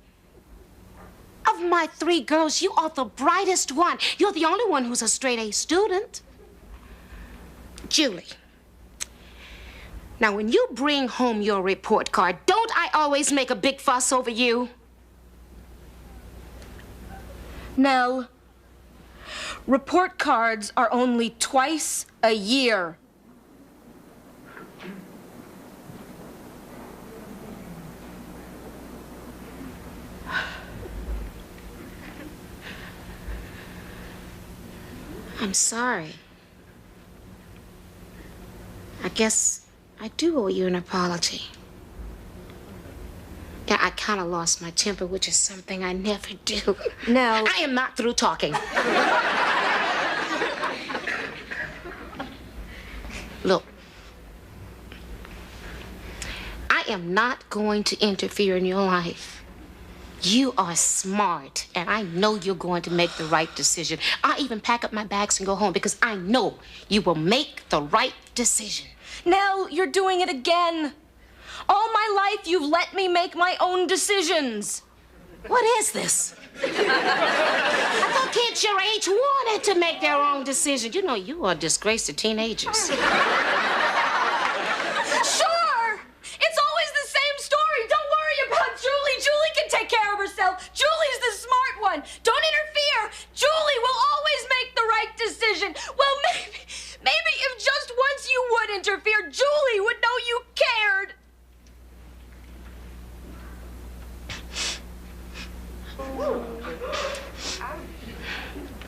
Of my 3 girls, you are the brightest one. You're the only one who's a straight-A student. Julie, now when you bring home your report card, don't I always make a big fuss over you? Nell, report cards are only twice a year. I'm sorry. I guess I do owe you an apology. Yeah, I kind of lost my temper, which is something I never do. Nell. I am not through talking. Look, I am not going to interfere in your life. You are smart, and I know you're going to make the right decision. I'll even pack up my bags and go home because I know you will make the right decision. Nell, you're doing it again. All my life, you've let me make my own decisions. What is this? I thought kids your age wanted to make their own decisions. You know, you are a disgrace to teenagers. Sure! It's always the same story. Don't worry about Julie. Julie can take care of herself. Julie's the smart one. Don't interfere. Julie will always make the right decision. Well, maybe if just once you would interfere, Julie would know you cared.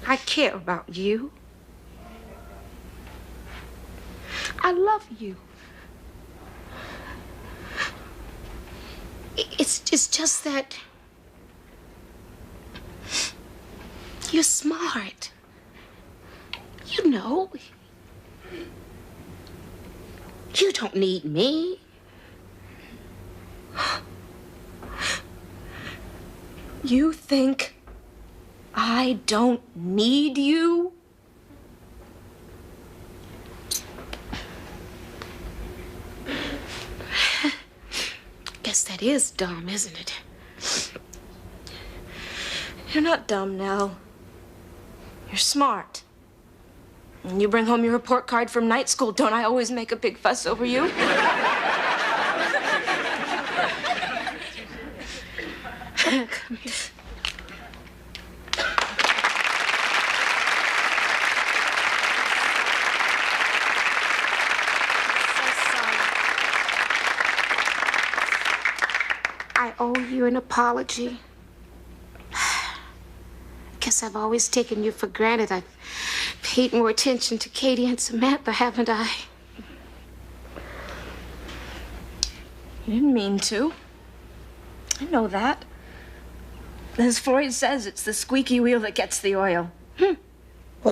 I care about you. I love you. It's just that you're smart. You know. You don't need me. You think I don't need you? Guess that is dumb, isn't it? You're not dumb, Nell. You're smart. When you bring home your report card from night school, don't I always make a big fuss over you? Come here. I owe you an apology. Guess I've always taken you for granted. I've paid more attention to Katie and Samantha, haven't I? You didn't mean to. I know that. As Freud says, it's the squeaky wheel that gets the oil. Well,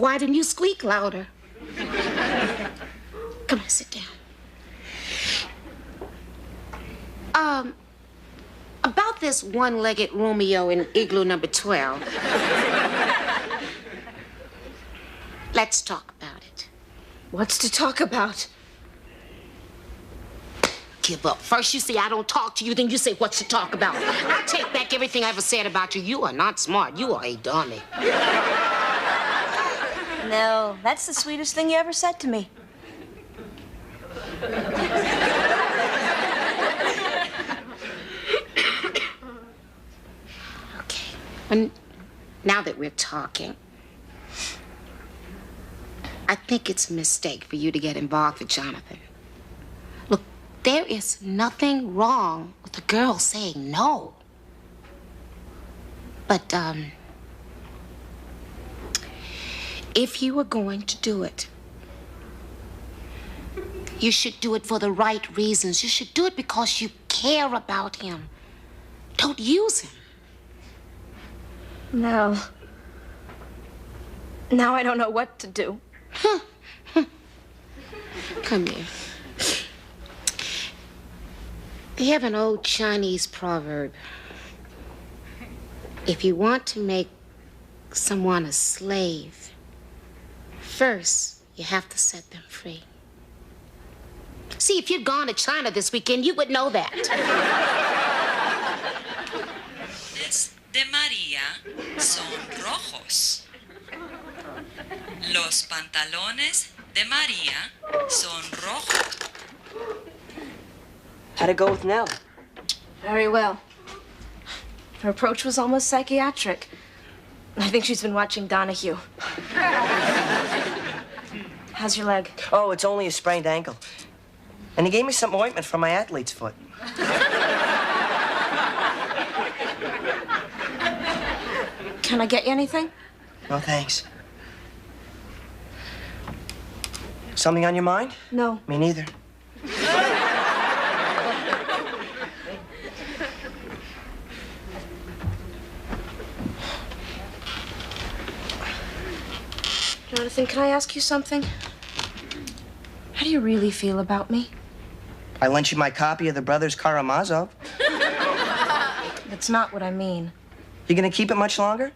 why didn't you squeak louder? Come on, sit down. About this one-legged Romeo in igloo number 12. Let's talk about it. What's to talk about? Give up. First you say I don't talk to you, then you say what's to talk about. I take back everything I ever said about you. You are not smart. You are a dummy. No, that's the sweetest thing you ever said to me. Okay. And now that we're talking, I think it's a mistake for you to get involved with Jonathan. Look, there is nothing wrong with a girl saying no. But, if you were going to do it, you should do it for the right reasons. You should do it because you care about him. Don't use him. No. Now I don't know what to do. Come here. They have an old Chinese proverb. If you want to make someone a slave, first you have to set them free. See, if you'd gone to China this weekend, you would know that. De María son rojos. Los pantalones de María son rojos. How'd it go with Nell? Very well. Her approach was almost psychiatric. I think she's been watching Donahue. How's your leg? Oh, it's only a sprained ankle. And he gave me some ointment for my athlete's foot. Can I get you anything? No, thanks. Something on your mind? No. Me neither. Jonathan, can I ask you something? How do you really feel about me? I lent you my copy of the Brothers Karamazov. That's not what I mean. You gonna keep it much longer?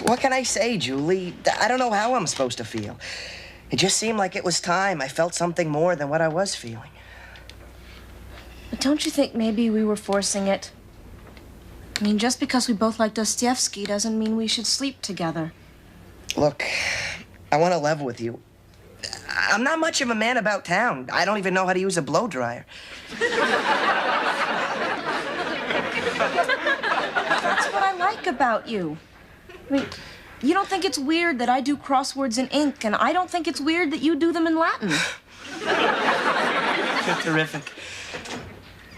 What can I say, Julie? I don't know how I'm supposed to feel. It just seemed like it was time. I felt something more than what I was feeling. But don't you think maybe we were forcing it? I mean, just because we both like Dostoevsky doesn't mean we should sleep together. Look, I want to level with you. I'm not much of a man about town. I don't even know how to use a blow dryer. That's what I like about you. I mean, you don't think it's weird that I do crosswords in ink, and I don't think it's weird that you do them in Latin. You're terrific.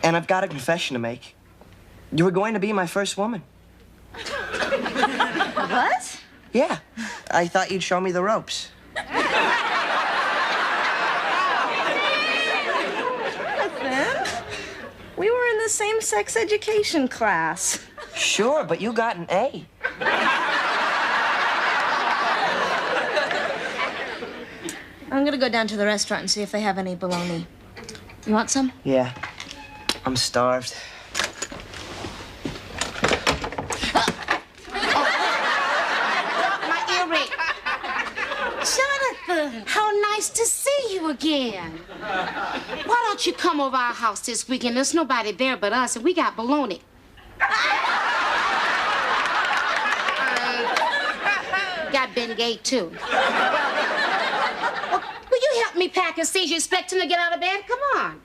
And I've got a confession to make. You were going to be my first woman. What? Yeah. I thought you'd show me the ropes. Jonathan, we were in the same sex education class. Sure, but you got an A. I'm gonna go down to the restaurant and see if they have any bologna. You want some? Yeah. I'm starved. My earring. Jonathan, how nice to see you again. Why don't you come over our house this weekend? There's nobody there but us, and we got bologna. Got Ben Gay, too. Will you help me pack and see you expect him to get out of bed? Come on.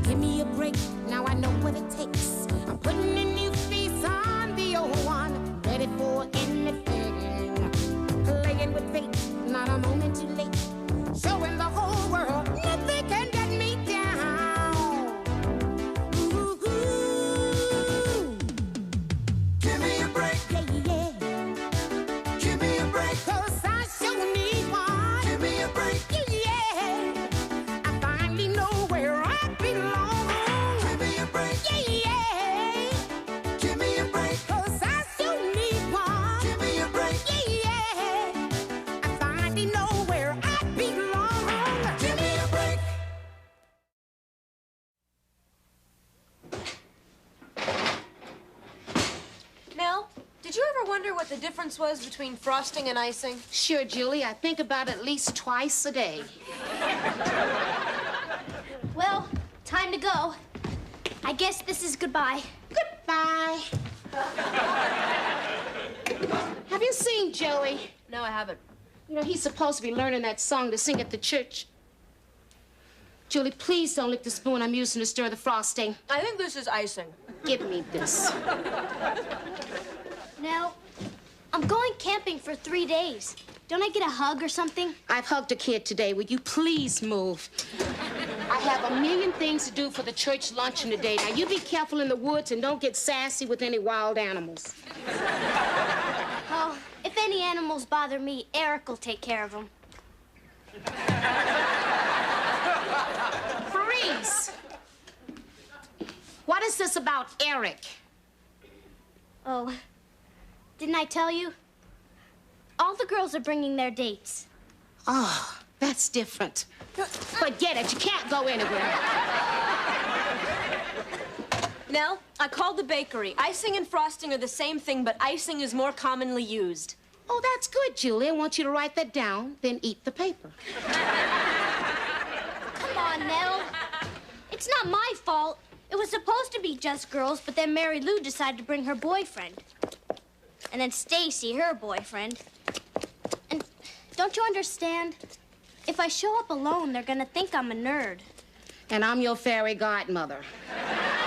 Give me a break, now I know what it takes. I'm putting a new face on the old one, ready for anything. Playing with fate, not a moment too late. Showing the whole world nothing can get me down. Ooh, ooh. Give me a break, yeah, yeah. Give me a break, 'cause I sure need one. Give me a break, yeah, yeah. I finally know where I belong. Give me a break, yeah, yeah. Give me a break, 'cause I sure need one. Give me a break, yeah, yeah. I finally know where I belong. Give me a break. Nell, did you ever wonder what the difference was between frosting and icing? Sure, Julie. I think about it at least twice a day. Well, time to go. I guess this is goodbye. Goodbye. Have you seen Joey? No, I haven't. You know, he's supposed to be learning that song to sing at the church. Julie, please don't lick the spoon I'm using to stir the frosting. I think this is icing. Give me this. Nell, I'm going camping for 3 days. Don't I get a hug or something? I've hugged a kid today. Will you please move? I have a million things to do for the church luncheon today. Now, you be careful in the woods and don't get sassy with any wild animals. Oh, if any animals bother me, Eric will take care of them. Freeze! What is this about Eric? Oh, didn't I tell you? All the girls are bringing their dates. Oh, that's different. Forget it. You can't go anywhere. Nell, I called the bakery. Icing and frosting are the same thing, but icing is more commonly used. Oh, that's good, Julie. I want you to write that down, then eat the paper. Come on, Nell. It's not my fault. It was supposed to be just girls, but then Mary Lou decided to bring her boyfriend. And then Stacy, her boyfriend. And don't you understand? If I show up alone, they're gonna think I'm a nerd. And I'm your fairy godmother.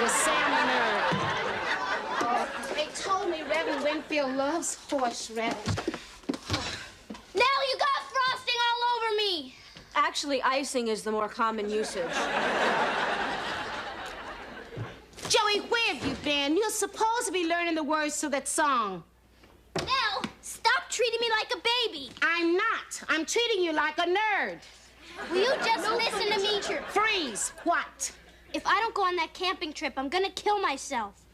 With Sam the nerd. They told me Reverend Winfield loves horseradish. Now you got frosting all over me! Actually, icing is the more common usage. Joey, where have you been? You're supposed to be learning the words to that song. Nell, stop treating me like a baby. I'm not. I'm treating you like a nerd. Will you just listen to me? Freeze. What? If I don't go on that camping trip, I'm gonna kill myself.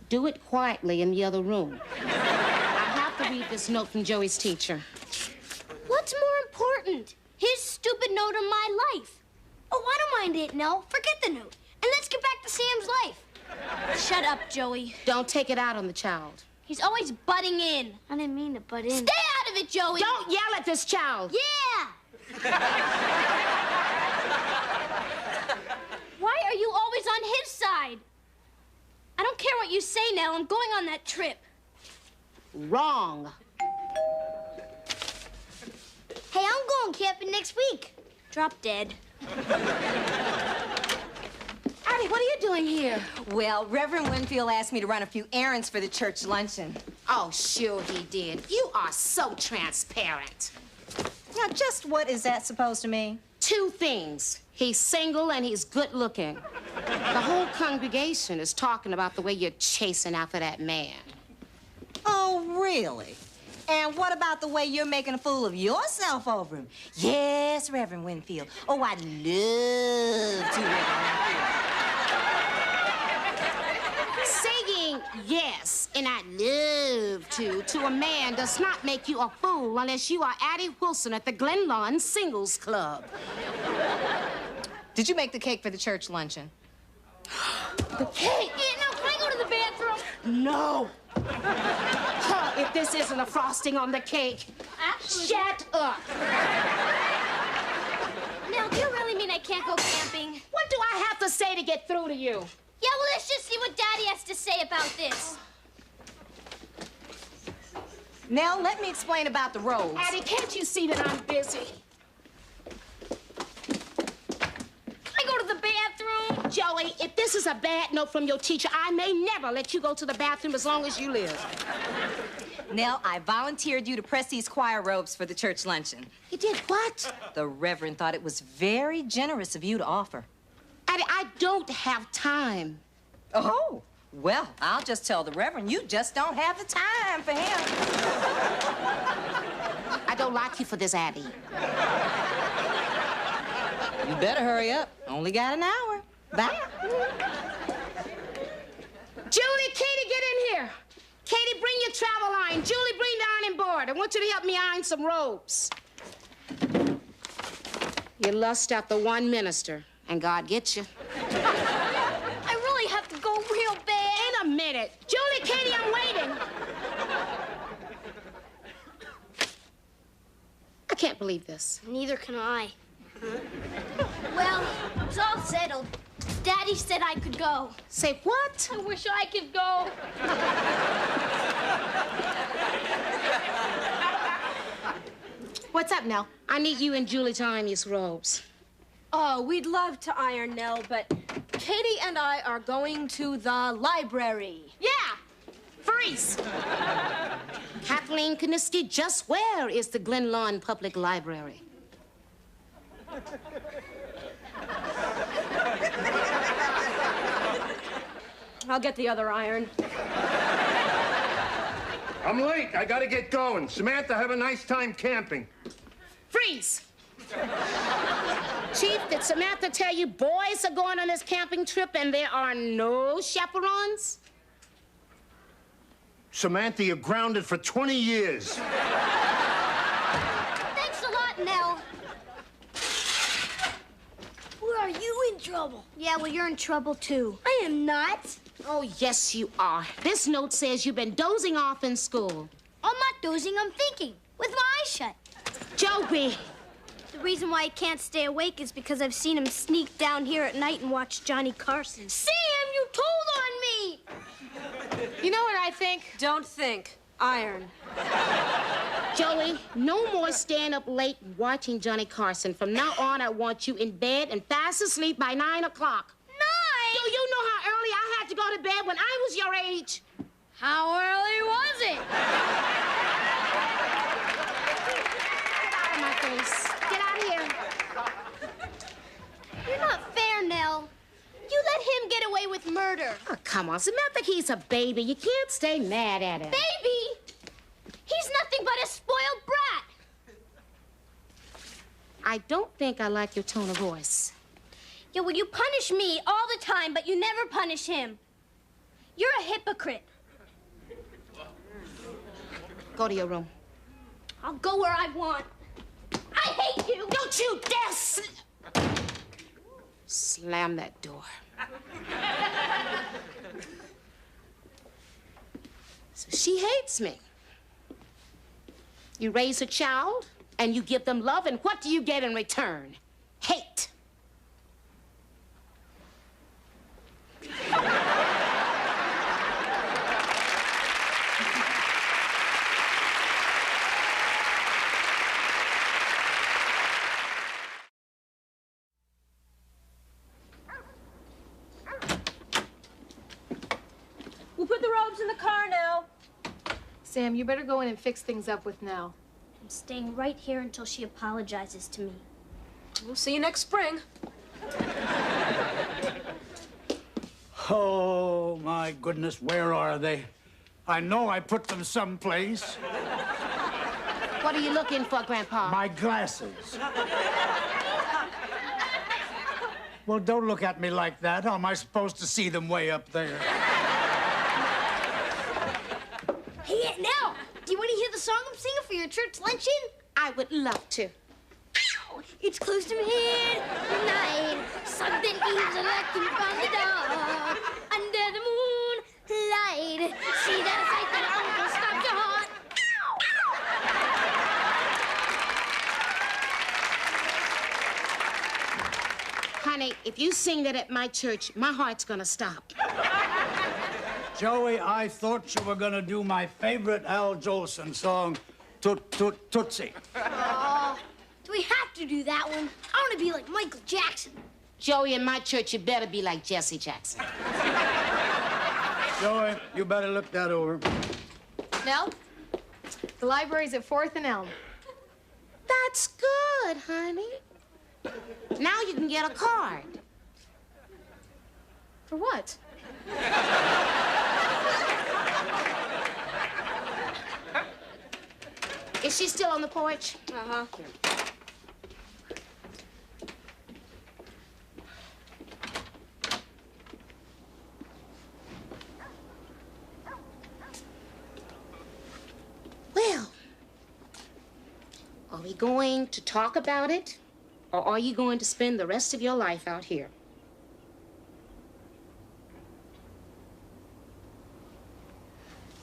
Do it quietly in the other room. I have to read this note from Joey's teacher. What's more important? His stupid note or my life? Oh, I don't mind it, Nell. Forget the note. And let's get back to Sam's life. Shut up, Joey. Don't take it out on the child. He's always butting in. I didn't mean to butt in. Stay out of it, Joey. Don't yell at this child. Yeah. Why are you always on his side? I don't care what you say, Nell. I'm going on that trip. Wrong. Hey, I'm going camping next week. Drop dead. Addie, what are you doing here? Well, Reverend Winfield asked me to run a few errands for the church luncheon. Oh, sure he did. You are so transparent. Now, just what is that supposed to mean? 2 things. He's single and he's good looking. The whole congregation is talking about the way you're chasing after that man. Oh, really? And what about the way you're making a fool of yourself over him? Yes, Reverend Winfield. Oh, I'd love to, Reverend Winfield. Saying yes, and I'd love to a man does not make you a fool unless you are Addie Wilson at the Glen Lawn Singles Club. Did you make the cake for the church luncheon? The cake? Yeah, no, can I go to the bathroom? No. If this isn't a frosting on the cake. Actually, shut up. Now, do you really mean I can't go camping? What do I have to say to get through to you? Yeah, well, let's just see what Daddy has to say about this. Nell, let me explain about the roads. Addie, can't you see that I'm busy? Can I go to the bathroom? Joey, if this is a bad note from your teacher, I may never let you go to the bathroom as long as you live. Nell, I volunteered you to press these choir robes for the church luncheon. You did what? The Reverend thought it was very generous of you to offer. Addie, I don't have time. Oh, well, I'll just tell the Reverend you just don't have the time for him. I don't like you for this, Addie. You better hurry up. Only got an hour. Bye. Julie, Katie, get in here. Katie, bring your travel iron. Julie, bring the ironing board. I want you to help me iron some robes. You lust after one minister, and God gets you. I really have to go real bad. In a minute. Julie, Katie, I'm waiting. I can't believe this. Neither can I. Well, it's all settled. Daddy said I could go. Say what? I wish I could go. What's up, Nell? I need you and Julie to iron these robes. Oh, we'd love to iron, Nell, but Katie and I are going to the library. Yeah! Freeze! Kathleen Kaniski, just where is the Glen Lawn Public Library? I'll get the other iron. I'm late. I gotta get going. Samantha, have a nice time camping. Freeze! Chief, did Samantha tell you boys are going on this camping trip and there are no chaperones? Samantha, you're grounded for 20 years. Thanks a lot, Nell. Where are you in trouble. Yeah, well, you're in trouble, too. I am not. Oh, yes, you are. This note says you've been dozing off in school. I'm not dozing, I'm thinking. With my eyes shut. Joby! The reason why I can't stay awake is because I've seen him sneak down here at night and watch Johnny Carson. Sam, you told on me! You know what I think? Don't think. Iron. Joey, no more staying up late watching Johnny Carson. From now on, I want you in bed and fast asleep by 9 o'clock. 9? Do you know how early I had to go to bed when I was your age? How early was it? Get out of my face. Get out of here. You're not fair, Nell. You let him get away with murder. Oh, come on, Samantha, he's a baby. You can't stay mad at him. Baby! He's nothing but a spoiled brat. I don't think I like your tone of voice. Yeah, well, you punish me all the time, but you never punish him. You're a hypocrite. Go to your room. I'll go where I want. I hate you. Don't you dare slam that door. So she hates me. You raise a child, and you give them love, and what do you get in return? Hate. We'll put the robes in the car now. Sam, you better go in and fix things up with Nell. I'm staying right here until she apologizes to me. We'll see you next spring. Oh, my goodness, where are they? I know I put them someplace. What are you looking for, Grandpa? My glasses. Well, don't look at me like that. How am I supposed to see them way up there? Hey, Aunt Nell, do you want to hear the song I'm singing for your church luncheon? I would love to. Ow! It's close to midnight. Something evil lurking from the dark. Under the moonlight. See that sight that almost stopped your heart. Honey, if you sing that at my church, my heart's gonna stop. Joey, I thought you were gonna do my favorite Al Jolson song, Toot Toot Tootsie. Oh, do we have to do that one? I want to be like Michael Jackson. Joey, in my church, you better be like Jesse Jackson. Joey, you better look that over. Nell, the library's at 4th and Elm. That's good, honey. Now you can get a card. For what? Is she still on the porch? Uh-huh. Well, are we going to talk about it, or are you going to spend the rest of your life out here?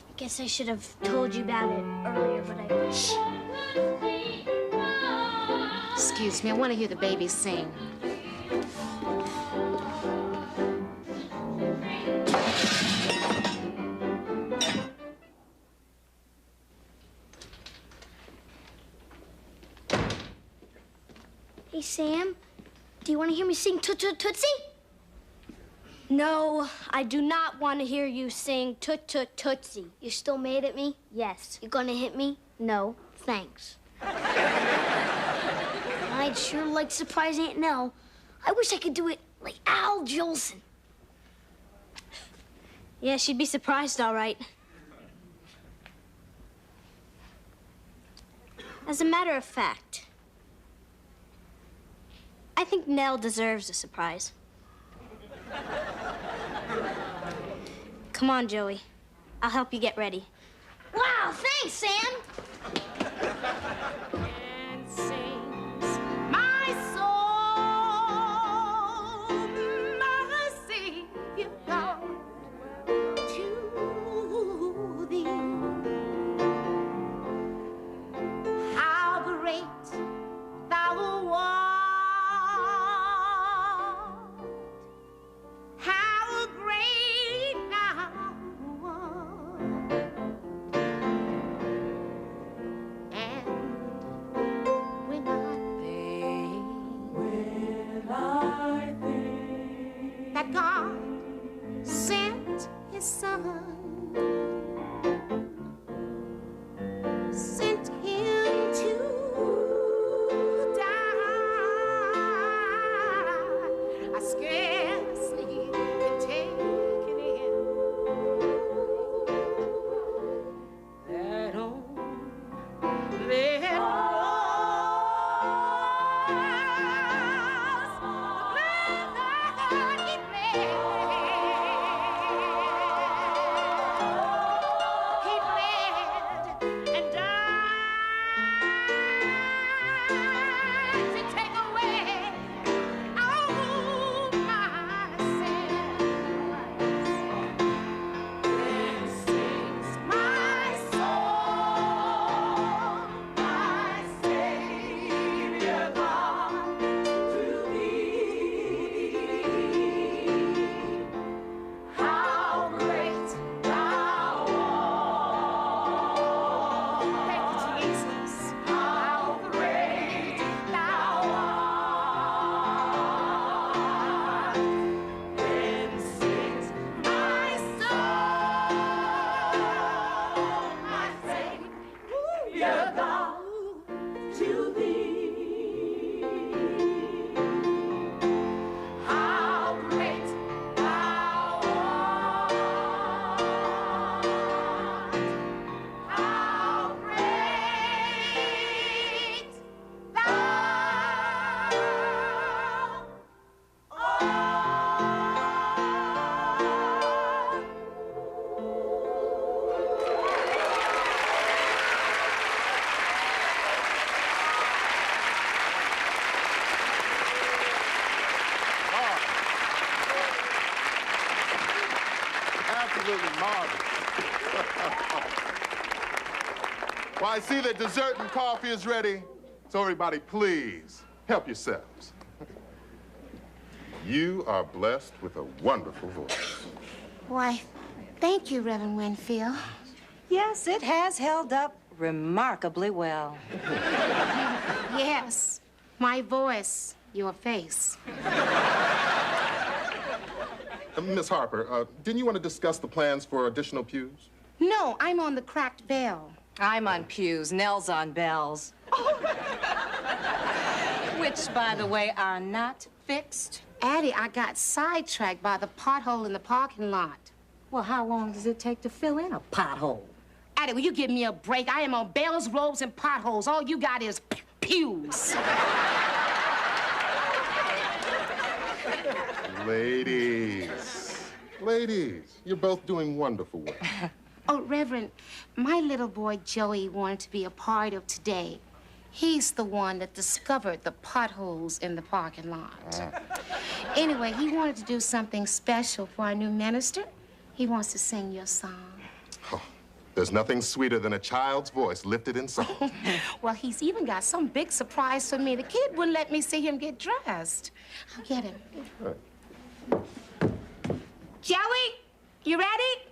I guess I should have told you about it earlier, but I... Shh. Excuse me, I want to hear the baby sing. Hey, Sam, do you want to hear me sing Toot Toot Tootsie? No, I do not want to hear you sing Toot Toot Tootsie. You still mad at me? Yes. You gonna hit me? No, thanks. I'd sure like to surprise Aunt Nell. I wish I could do it like Al Jolson. Yeah, she'd be surprised, all right. As a matter of fact, I think Nell deserves a surprise. Come on, Joey. I'll help you get ready. Wow, thanks, Sam! And sings my soul, sent his son, sent him to die. I scarcely can take it in. That old little Absolutely marvelous. Well, I see that dessert and coffee is ready. So everybody, please, help yourselves. You are blessed with a wonderful voice. Why, thank you, Reverend Winfield. Yes, it has held up remarkably well. Yes, my voice, your face. Miss Harper, didn't you want to discuss the plans for additional pews? No, I'm on the cracked bell. I'm on pews. Nell's on bells. Which, by the way, are not fixed. Addie, I got sidetracked by the pothole in the parking lot. Well, how long does it take to fill in a pothole? Addie, will you give me a break? I am on bells, robes, and potholes. All you got is pews. Ladies, you're both doing wonderful work. Oh, Reverend, my little boy Joey wanted to be a part of today. He's the one that discovered the potholes in the parking lot. Anyway, he wanted to do something special for our new minister. He wants to sing your song. Oh, there's nothing sweeter than a child's voice lifted in song. Well, he's even got some big surprise for me. The kid wouldn't let me see him get dressed. I'll get him. Right. Joey, you ready?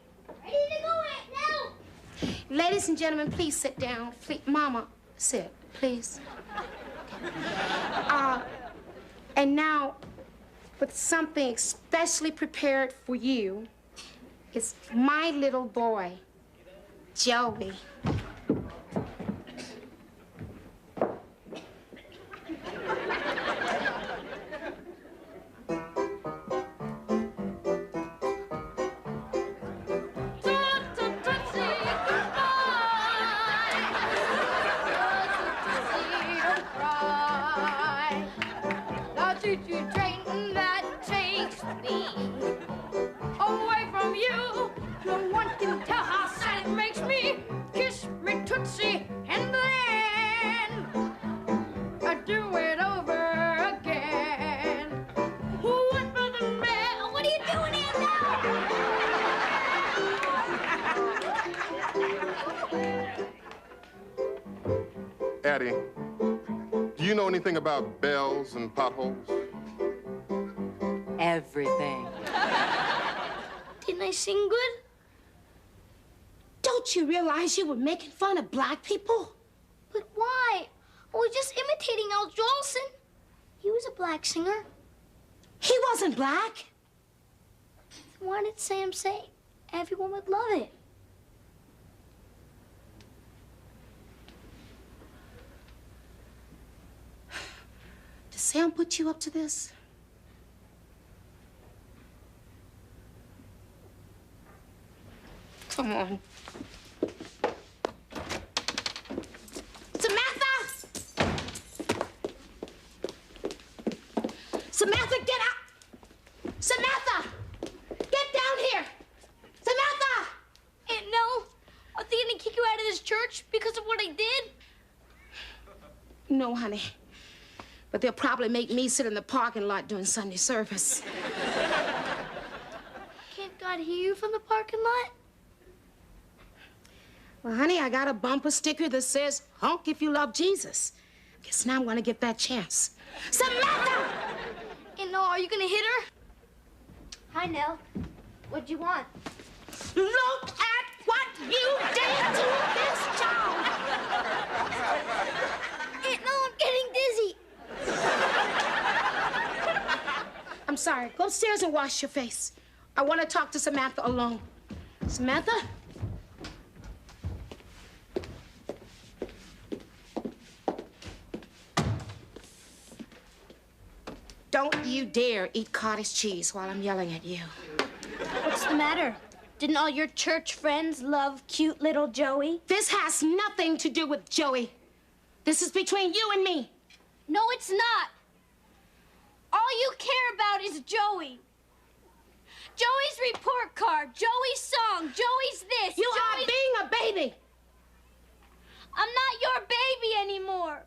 Ready to go now. Ladies and gentlemen, please sit down. Please, Mama, sit, please. Okay. And now, with something especially prepared for you, it's my little boy, Joey. Addie, do you know anything about bells and potholes? Everything. Didn't I sing good? Don't you realize you were making fun of black people? But why? I was just imitating Al Jolson. He was a black singer. He wasn't black. Why did Sam say everyone would love it? Did Sam put you up to this? Come on. Samantha! Samantha, get out! Samantha! Get down here! Samantha! Aunt Nell, are they gonna kick you out of this church because of what I did? No, honey. But they'll probably make me sit in the parking lot during Sunday service. Can't God hear you from the parking lot? Well, honey, I got a bumper sticker that says, honk if you love Jesus. Guess now I'm gonna get that chance. Samantha! Aunt Nell, are you gonna hit her? Hi, Nell. What'd you want? Look at what you did to this child! Aunt Nell, I'm getting dizzy. I'm sorry. Go upstairs and wash your face. I want to talk to Samantha alone. Samantha? Don't you dare eat cottage cheese while I'm yelling at you. What's the matter? Didn't all your church friends love cute little Joey? This has nothing to do with Joey. This is between you and me. No, it's not. All you care about is Joey. Joey's report card, Joey's song, Joey's this. You are being a baby. I'm not your baby anymore.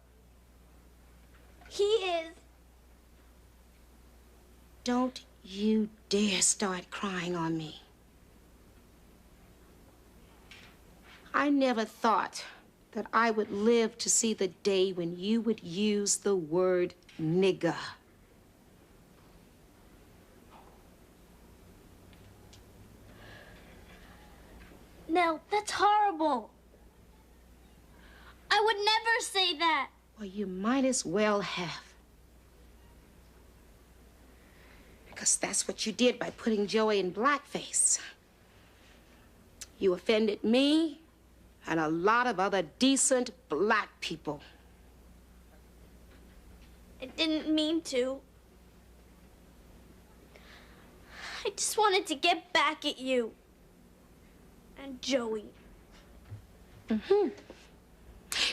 He is. Don't you dare start crying on me. I never thought that I would live to see the day when you would use the word nigger. Nell, that's horrible. I would never say that. Well, you might as well have. Because that's what you did by putting Joey in blackface. You offended me and a lot of other decent black people. I didn't mean to. I just wanted to get back at you. And Joey. Mm-hmm.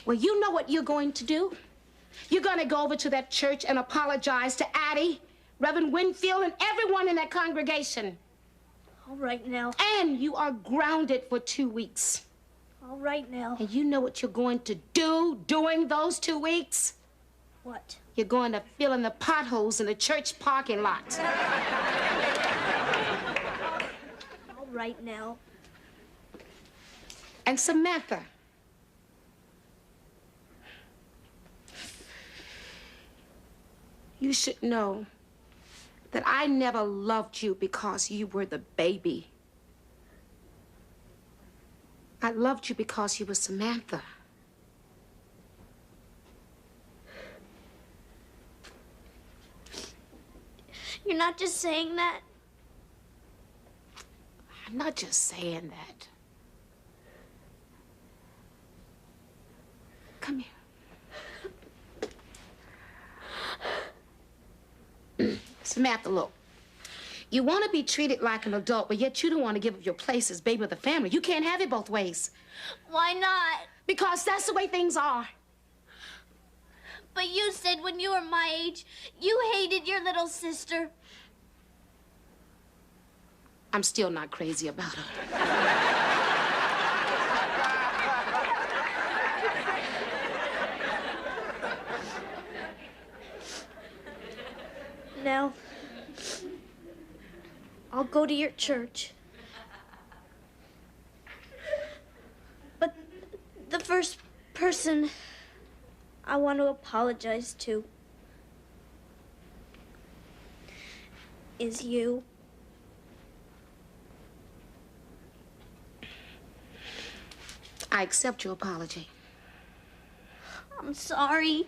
Well, you know what you're going to do? You're going to go over to that church and apologize to Addie, Reverend Winfield, and everyone in that congregation. All right, Nell. And you are grounded for 2 weeks. All right, Nell. And you know what you're going to do during those 2 weeks? What? You're going to fill in the potholes in the church parking lot. All right, Nell. And Samantha, you should know that I never loved you because you were the baby. I loved you because you were Samantha. You're not just saying that? I'm not just saying that. Come here. Samantha, look. You want to be treated like an adult, but yet you don't want to give up your place as baby of the family. You can't have it both ways. Why not? Because that's the way things are. But you said when you were my age, you hated your little sister. I'm still not crazy about her. Nell, I'll go to your church. But the first person I want to apologize to is you. I accept your apology. I'm sorry.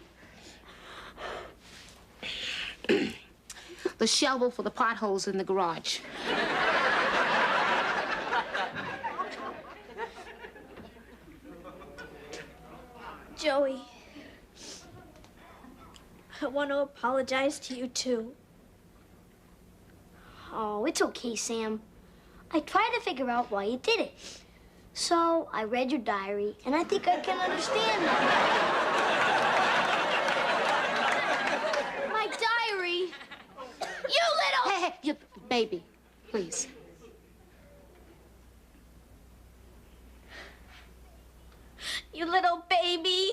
The shovel for the potholes in the garage. want to apologize to you, too. Oh, it's okay, Sam. I tried to figure out why you did it. So I read your diary, and I think I can understand that. My diary? You little... Hey, you baby, please. You little baby.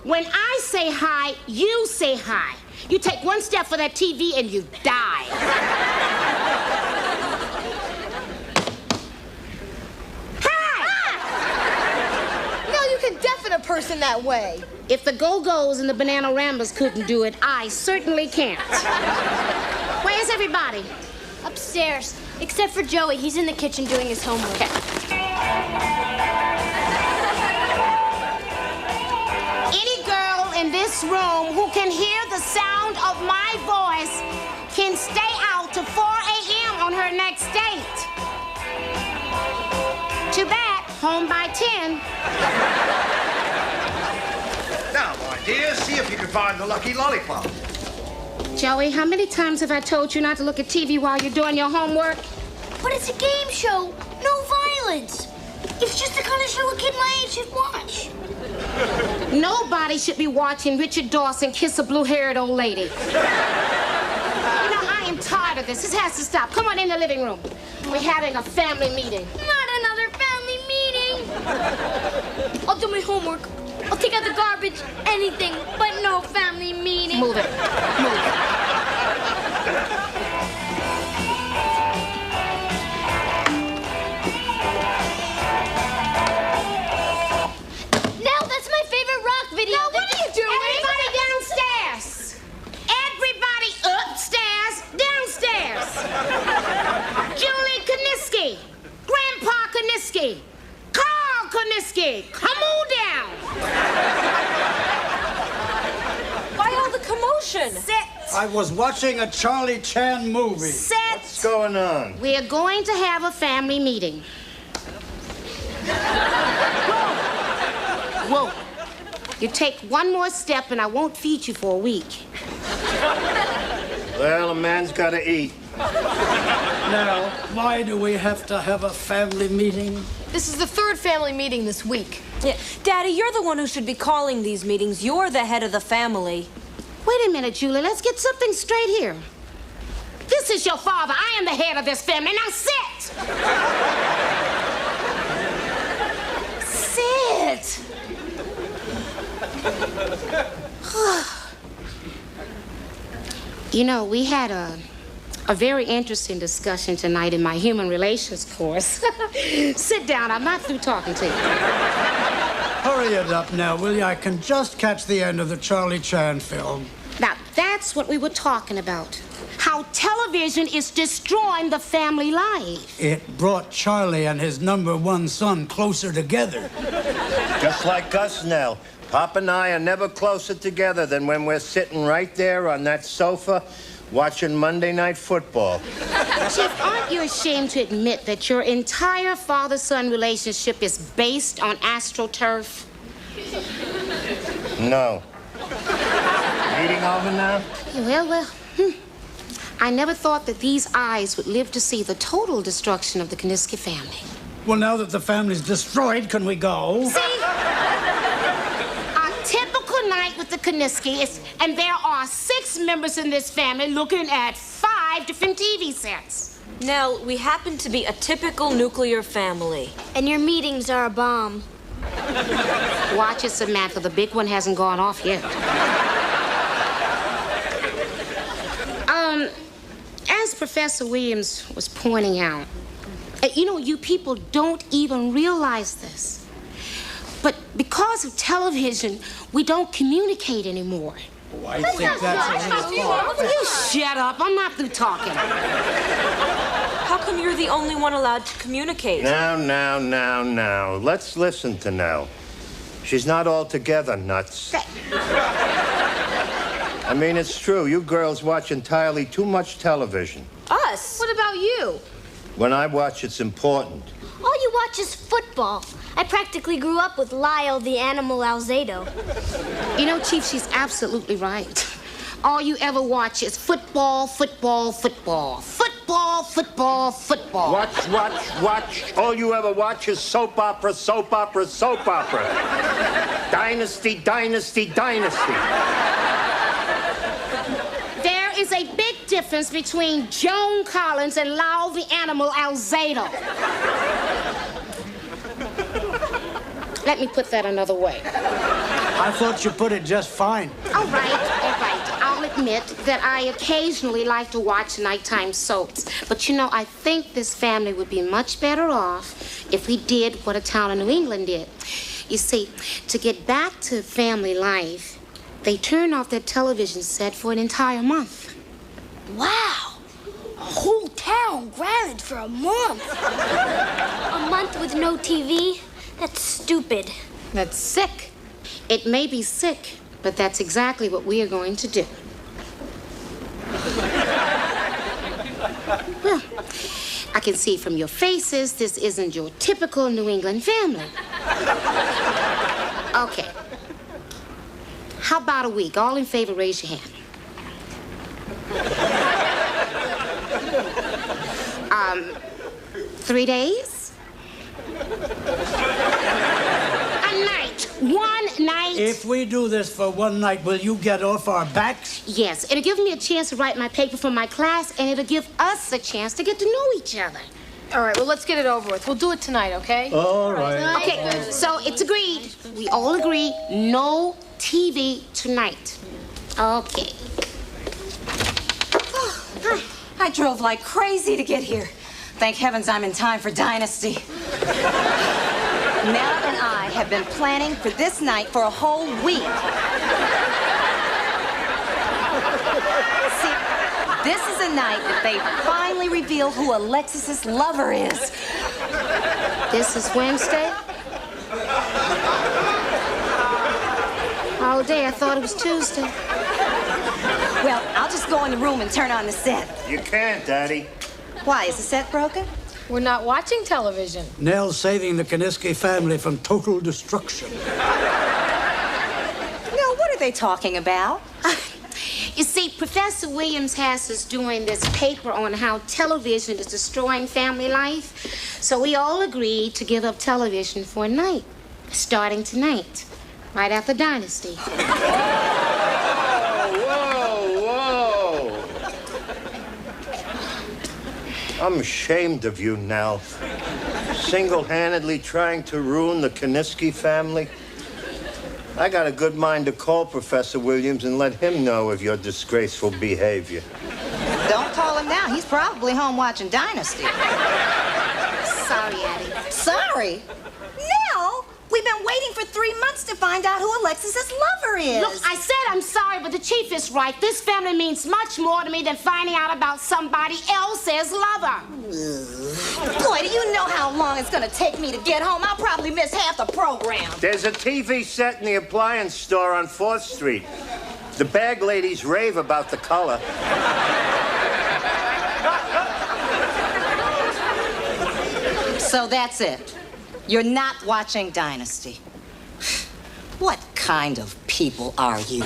When I say hi, you say hi. You take one step for that TV and you die. Hi! No, you can deafen a person that way. If the Go-Go's and the Banana Ramblers couldn't do it, I certainly can't. Where's everybody? Upstairs. Except for Joey. He's in the kitchen doing his homework. Okay. Any girl in this room who can hear the sound of my voice can stay out to 4 a.m. on her next date. Too bad, home by 10. Now, my dear, see if you can find the lucky lollipop. Joey, how many times have I told you not to look at TV while you're doing your homework? But it's a game show. No violence. It's just the kind of show a kid my age should watch. Nobody should be watching Richard Dawson kiss a blue-haired old lady. You know, I am tired of this. This has to stop. Come on in the living room. We're having a family meeting. Not another family meeting. I'll do my homework. I'll take out the garbage. Anything, but no family meeting. Move it. Move it. Video. Now, what are you doing? Everybody downstairs. Everybody upstairs, downstairs. Julie Koniski, Grandpa Koniski, Carl Koniski, come on down. Why all the commotion? Sit. I was watching a Charlie Chan movie. Sit. What's going on? We are going to have a family meeting. Whoa. You take one more step and I won't feed you for a week. Well, a man's got to eat. Now, why do we have to have a family meeting? This is the third family meeting this week. Yeah, Daddy, you're the one who should be calling these meetings. You're the head of the family. Wait a minute, Julie. Let's get something straight here. This is your father. I am the head of this family. Now sit! Sit! You know, we had a very interesting discussion tonight in my human relations course. Sit down. I'm not through talking to you. Hurry it up now, will you? I can just catch the end of the Charlie Chan film. Now, that's what we were talking about. How television is destroying the family life. It brought Charlie and his #1 son closer together. Just like us, Nell. Pop and I are never closer together than when we're sitting right there on that sofa watching Monday Night Football. Chief, aren't you ashamed to admit that your entire father-son relationship is based on AstroTurf? No. Eating over now? Well. I never thought that these eyes would live to see the total destruction of the Kaniski family. Well, now that the family's destroyed, can we go? See? A typical night with the Kaniskis, and there are 6 members in this family looking at 5 different TV sets. Nell, we happen to be a typical nuclear family. And your meetings are a bomb. Watch it, Samantha. The big one hasn't gone off yet. As Professor Williams was pointing out, you know, you people don't even realize this. But because of television, we don't communicate anymore. Oh, I think that's a little far. You shut up. I'm not through talking. How come you're the only one allowed to communicate? Now. Let's listen to Nell. She's not altogether nuts. I mean, it's true. You girls watch entirely too much television. Us? What about you? When I watch, it's important. All you watch is football. I practically grew up with Lyle the Animal Alzado. You know, Chief, she's absolutely right. All you ever watch is football, football, football. Football, football, football. Watch. All you ever watch is soap opera, soap opera, soap opera. Dynasty. There is a big difference between Joan Collins and Lyle the Animal Alzado. Let me put that another way. I thought you put it just fine. All right. I'll admit that I occasionally like to watch nighttime soaps. But you know, I think this family would be much better off if we did what a town in New England did. You see, to get back to family life, they turn off their television set for an entire month. Wow. A whole town grounded for a month. A month with no TV? That's stupid. That's sick. It may be sick, but that's exactly what we are going to do. Well, I can see from your faces this isn't your typical New England family. Okay. How about a week? All in favor, raise your hand. 3 days? A night. 1 night. If we do this for 1 night, will you get off our backs? Yes, it'll give me a chance to write my paper for my class, and it'll give us a chance to get to know each other. All right, well, let's get it over with. We'll do it tonight, okay? All right. Okay, so it's agreed. We all agree, no TV tonight. Okay. I drove like crazy to get here. Thank heavens I'm in time for Dynasty. Nell and I have been planning for this night for a whole week. See, this is a night that they finally reveal who Alexis's lover is. This is Wednesday? All day, I thought it was Tuesday. Well, I'll just go in the room and turn on the set. You can't, Daddy. Why, is the set broken? We're not watching television. Nell's saving the Kaniski family from total destruction. No, what are they talking about? You see, Professor Williams has us doing this paper on how television is destroying family life. So we all agreed to give up television for a night, starting tonight, right after Dynasty. Whoa. I'm ashamed of you, Nell. Single-handedly trying to ruin the Kaniski family. I got a good mind to call Professor Williams and let him know of your disgraceful behavior. Don't call him now. He's probably home watching Dynasty. Sorry, Addie. Sorry? Nell, we've been waiting for 3 months to find out who Alexis's lover is. Look, I said I'm sorry, but the chief is right. This family means much more to me than finding out about somebody else's lover. Boy, do you know how long it's gonna take me to get home? I'll probably miss half the program. There's a TV set in the appliance store on 4th Street. The bag ladies rave about the color. So that's it. You're not watching Dynasty. What kind of people are you?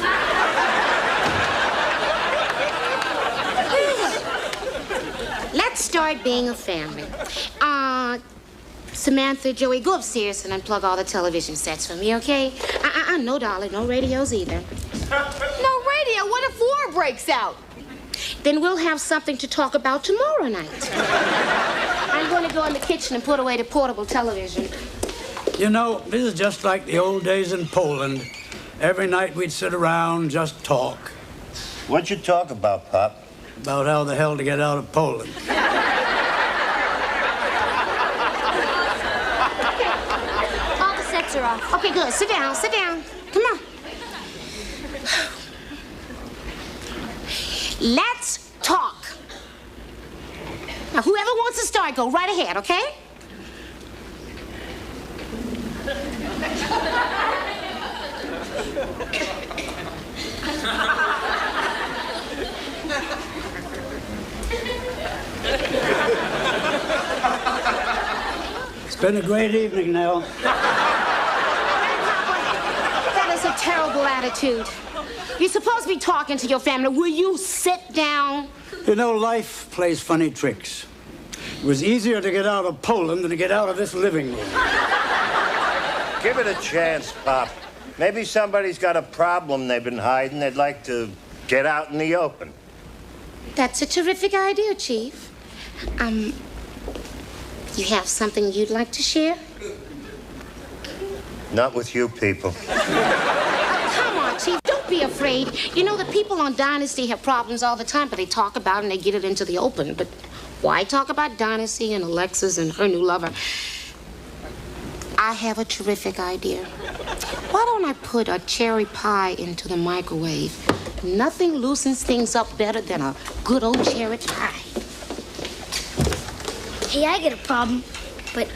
Let's start being a family. Samantha, Joey, go upstairs and unplug all the television sets for me, okay? No, darling, no radios either. No radio? What if war breaks out? Then we'll have something to talk about tomorrow night. I'm going to go in the kitchen and put away the portable television. You know, this is just like the old days in Poland. Every night we'd sit around, just talk. What'd you talk about, Pop? About how the hell to get out of Poland. All the sets are off. Okay, good. Sit down, sit down. Come on. Let's talk. Now, whoever wants to start, go right ahead, okay? It's been a great evening, Nell. That is a terrible attitude. You're supposed to be talking to your family. Will you sit down? You know, life plays funny tricks. It was easier to get out of Poland than to get out of this living room. Give it a chance, Pop. Maybe somebody's got a problem they've been hiding. They'd like to get out in the open. That's a terrific idea, Chief. You have something you'd like to share? Not with you people. Come on, Chief, don't be afraid. You know, the people on Dynasty have problems all the time, but they talk about it and they get it into the open. But why talk about Dynasty and Alexis and her new lover? I have a terrific idea. Why don't I put a cherry pie into the microwave? Nothing loosens things up better than a good old cherry pie. Hey, I get a problem, but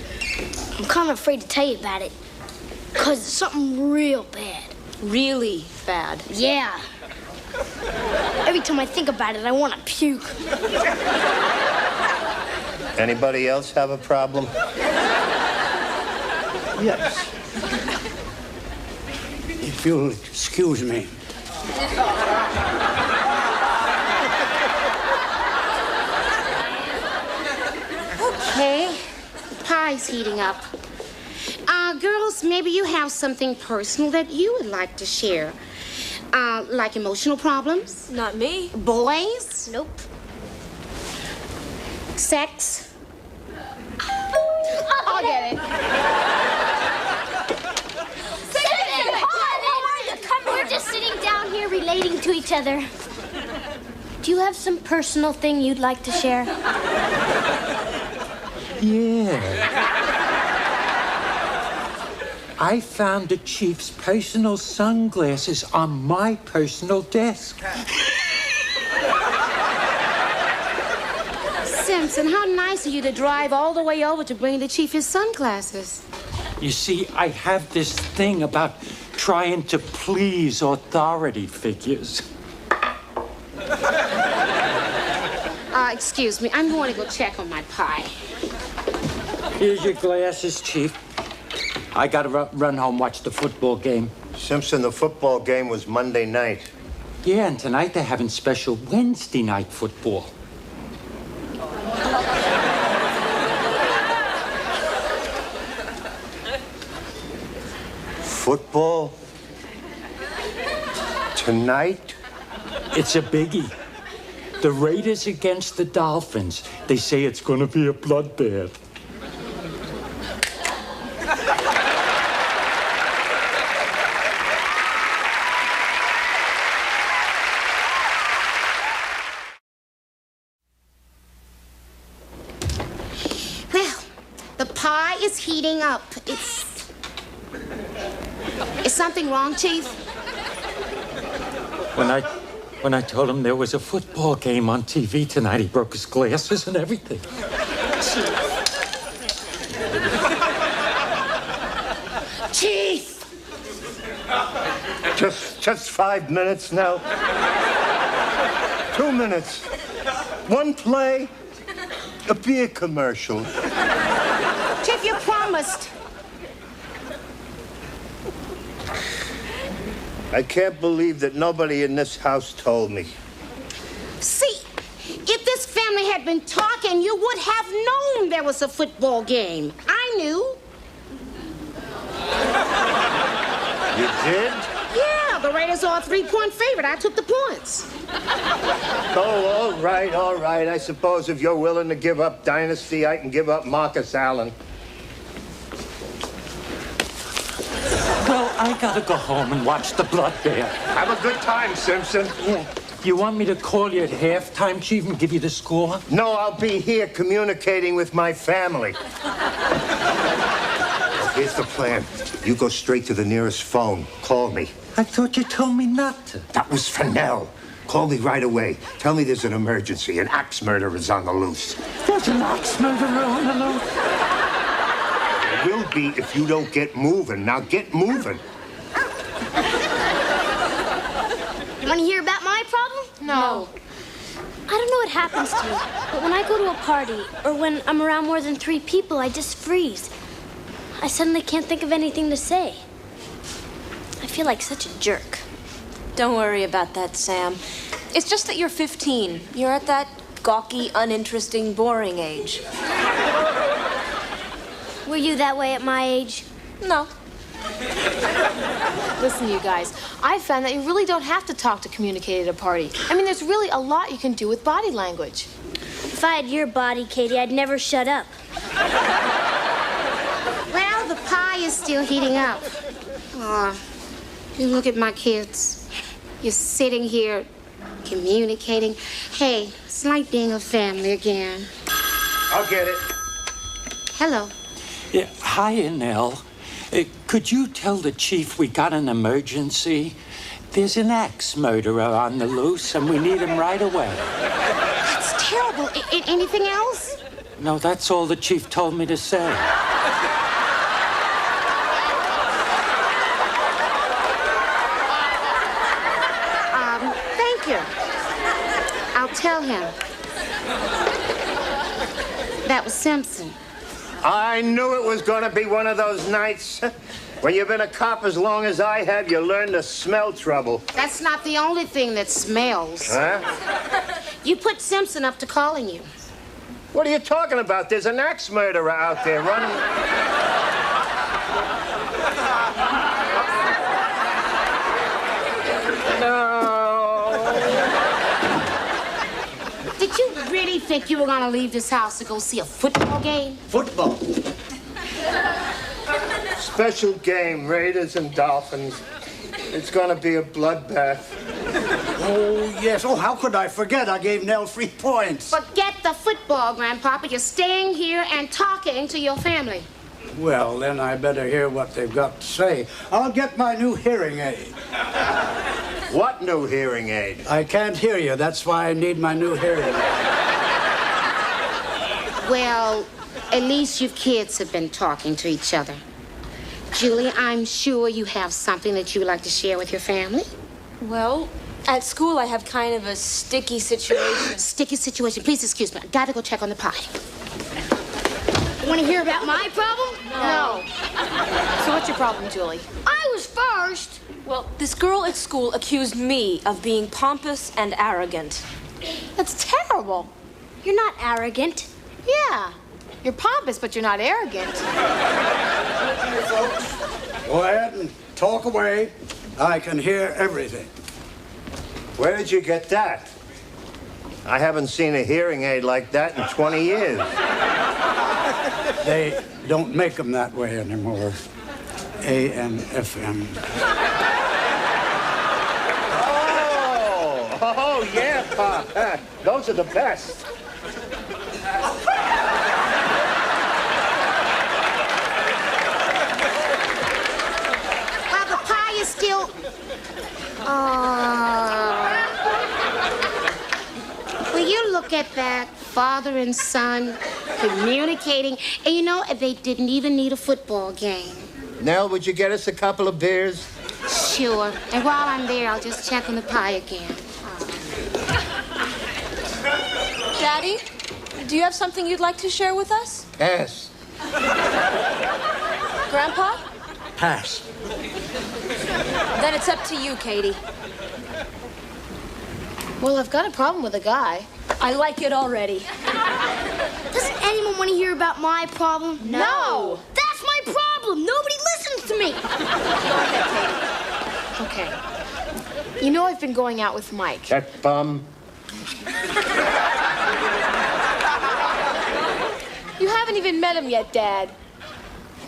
I'm kind of afraid to tell you about it. Because it's something real bad. Really bad? Yeah. Every time I think about it, I want to puke. Anybody else have a problem? Yes. If you'll excuse me. Okay, the pie's heating up. Girls, maybe you have something personal that you would like to share. Like emotional problems? Not me. Boys? Nope. Sex? I'll get it. We're just sitting down here relating to each other. Do you have some personal thing you'd like to share? Yeah. I found the chief's personal sunglasses on my personal desk. Simpson, how nice of you to drive all the way over to bring the chief his sunglasses. You see, I have this thing about trying to please authority figures. Excuse me, I'm going to go check on my pie. Here's your glasses, Chief. I gotta run home, watch the football game. Simpson, the football game was Monday night. Yeah, and tonight they're having special Wednesday night football. Football? Tonight? It's a biggie. The Raiders against the Dolphins. They say it's going to be a bloodbath. Well, the pie is heating up. Is something wrong, Chief? When I told him there was a football game on TV tonight, he broke his glasses and everything. Chief! Just 5 minutes now. 2 minutes. One play, a beer commercial. Chief, you promised. I can't believe that nobody in this house told me. See, if this family had been talking, you would have known there was a football game. I knew. You did? Yeah, the Raiders are a 3-point favorite. I took the points. Oh, all right. I suppose if you're willing to give up Dynasty, I can give up Marcus Allen. Well, I gotta go home and watch the bloodbath. Have a good time, Simpson. Yeah. You want me to call you at halftime, Chief, and give you the score? No, I'll be here communicating with my family. Here's the plan. You go straight to the nearest phone. Call me. I thought you told me not to. That was Fennell. Call me right away. Tell me there's an emergency. An axe murderer is on the loose. There's an axe murderer on the loose? There will be if you don't get moving. Now get moving. You want to hear about my problem? No. I don't know what happens to me, but when I go to a party or when I'm around more than 3 people, I just freeze. I suddenly can't think of anything to say. I feel like such a jerk. Don't worry about that, Sam. It's just that you're 15. You're at that gawky, uninteresting, boring age. Were you that way at my age? No. Listen, you guys, I found that you really don't have to talk to communicate at a party. I mean, there's really a lot you can do with body language. If I had your body, Katie, I'd never shut up. Well, the pie is still heating up. Aw, you look at my kids. You're sitting here communicating. Hey, it's like being a family again. I'll get it. Hello. Yeah, hi, Nell. Could you tell the chief we got an emergency? There's an axe murderer on the loose, and we need him right away. That's terrible. Anything else? No, that's all the chief told me to say. Thank you. I'll tell him. That was Simpson. I knew it was going to be one of those nights. When you've been a cop as long as I have, you learn to smell trouble. That's not the only thing that smells. Huh? You put Simpson up to calling you. What are you talking about? There's an axe murderer out there running. Did you really think you were going to leave this house to go see a football game? Football. Special game, Raiders and Dolphins. It's gonna be a bloodbath. Oh, yes. Oh, how could I forget? I gave Nell 3 points. Forget the football, Grandpapa. You're staying here and talking to your family. Well, then I better hear what they've got to say. I'll get my new hearing aid. What new hearing aid? I can't hear you. That's why I need my new hearing aid. Well, at least you kids have been talking to each other. Julie, I'm sure you have something that you would like to share with your family. Well, at school I have kind of a sticky situation. Sticky situation. Please excuse me. I gotta go check on the pie. You want to hear about my problem? No. So what's your problem, Julie? I was first. Well, this girl at school accused me of being pompous and arrogant. That's terrible. You're not arrogant. Yeah. You're pompous, but you're not arrogant. Okay, folks. Go ahead and talk away. I can hear everything. Where did you get that? I haven't seen a hearing aid like that in 20 years. They don't make them that way anymore. AM, FM. Oh, yeah, Pop. Those are the best. Well, the pie is still... Will you look at that? Father and son communicating. And you know, they didn't even need a football game. Nell, would you get us a couple of beers? Sure. And while I'm there, I'll just check on the pie again. Daddy, do you have something you'd like to share with us? Yes. Grandpa? Pass. Then it's up to you, Katie. Well, I've got a problem with a guy. I like it already. Doesn't anyone want to hear about my problem? No. That's my problem. Nobody listens to me. Okay. You know I've been going out with Mike. That bum. You haven't even met him yet, Dad.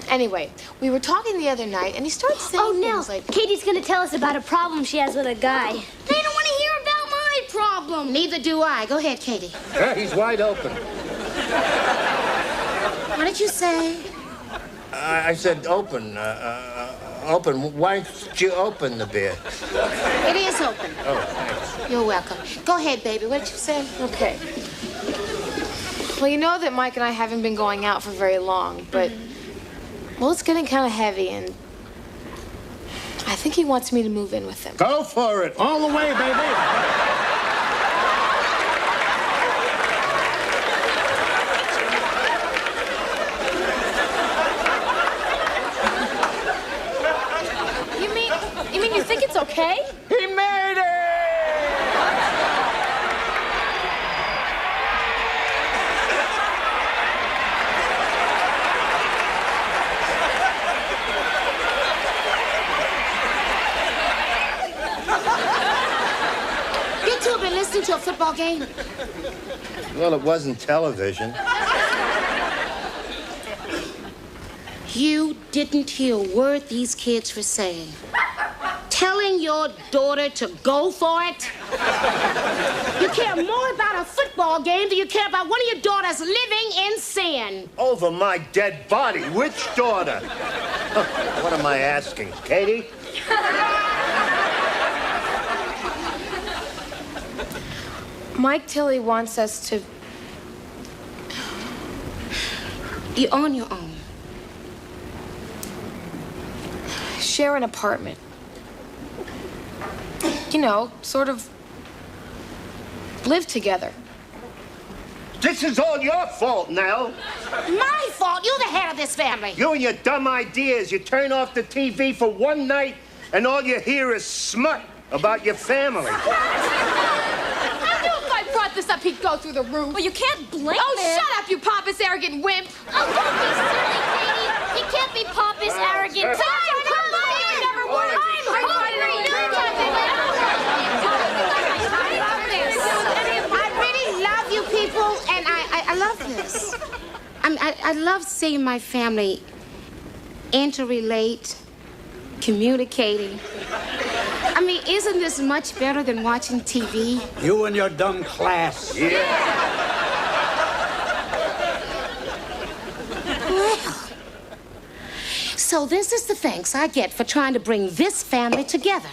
Anyway, we were talking the other night, and he started saying things like... Katie's going to tell us about a problem she has with a guy. They don't want to hear about my problem. Neither do I. Go ahead, Katie. He's wide open. What did you say? I said open. Open. Why don't you open the beer? It is open. Oh, thanks. You're welcome. Go ahead, baby. What did you say? Okay. Well, you know that Mike and I haven't been going out for very long, but... Well, it's getting kind of heavy, and... I think he wants me to move in with him. Go for it. All the way, baby. You mean you think it's okay? He made it! You two have been listening to a football game? Well, it wasn't television. You didn't hear a word these kids were saying. Telling your daughter to go for it? You care more about a football game than you care about one of your daughters living in sin. Over my dead body. Which daughter? What am I asking? Katie? Mike Tilley wants us to... You're on your own. Share an apartment. You know, sort of live together. This is all your fault, Nell. My fault. You're the head of this family. You and your dumb ideas. You turn off the TV for one night, and all you hear is smut about your family. I knew if I brought this up, he'd go through the roof. Well, you can't blame Oh, him. shut up, you pompous, arrogant wimp. Oh, don't be silly, Katie. He can't be pompous, arrogant. I love this. I love seeing my family interrelate, communicating. I mean, isn't this much better than watching TV? You and your dumb class. Well, so this is the thanks I get for trying to bring this family together.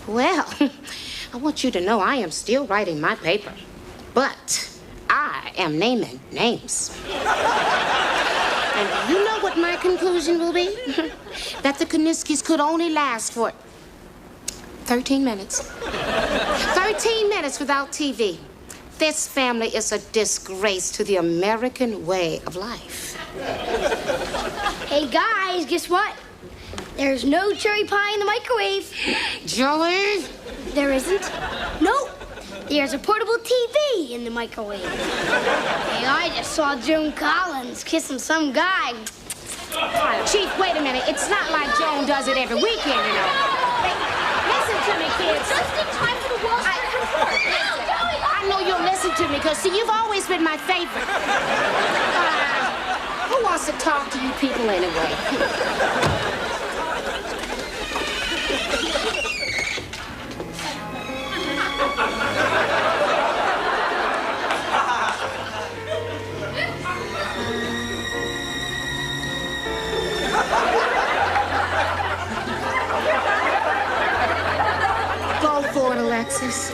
Well, I want you to know I am still writing my paper, but I am naming names. And you know what my conclusion will be? That the Koniskis could only last for 13 minutes. 13 minutes without TV. This family is a disgrace to the American way of life. Hey, guys, guess what? There's no cherry pie in the microwave. Joey? There isn't? Nope. There's a portable TV in the microwave. Hey, I just saw Joan Collins kissing some guy. Chief, wait a minute. It's not like Joan does it every weekend, you know. Hey, listen to me, kids. Just in time for the Wall Street report. I know you'll listen to me, because, see, you've always been my favorite. Who wants to talk to you people anyway? Go for it, Alexis.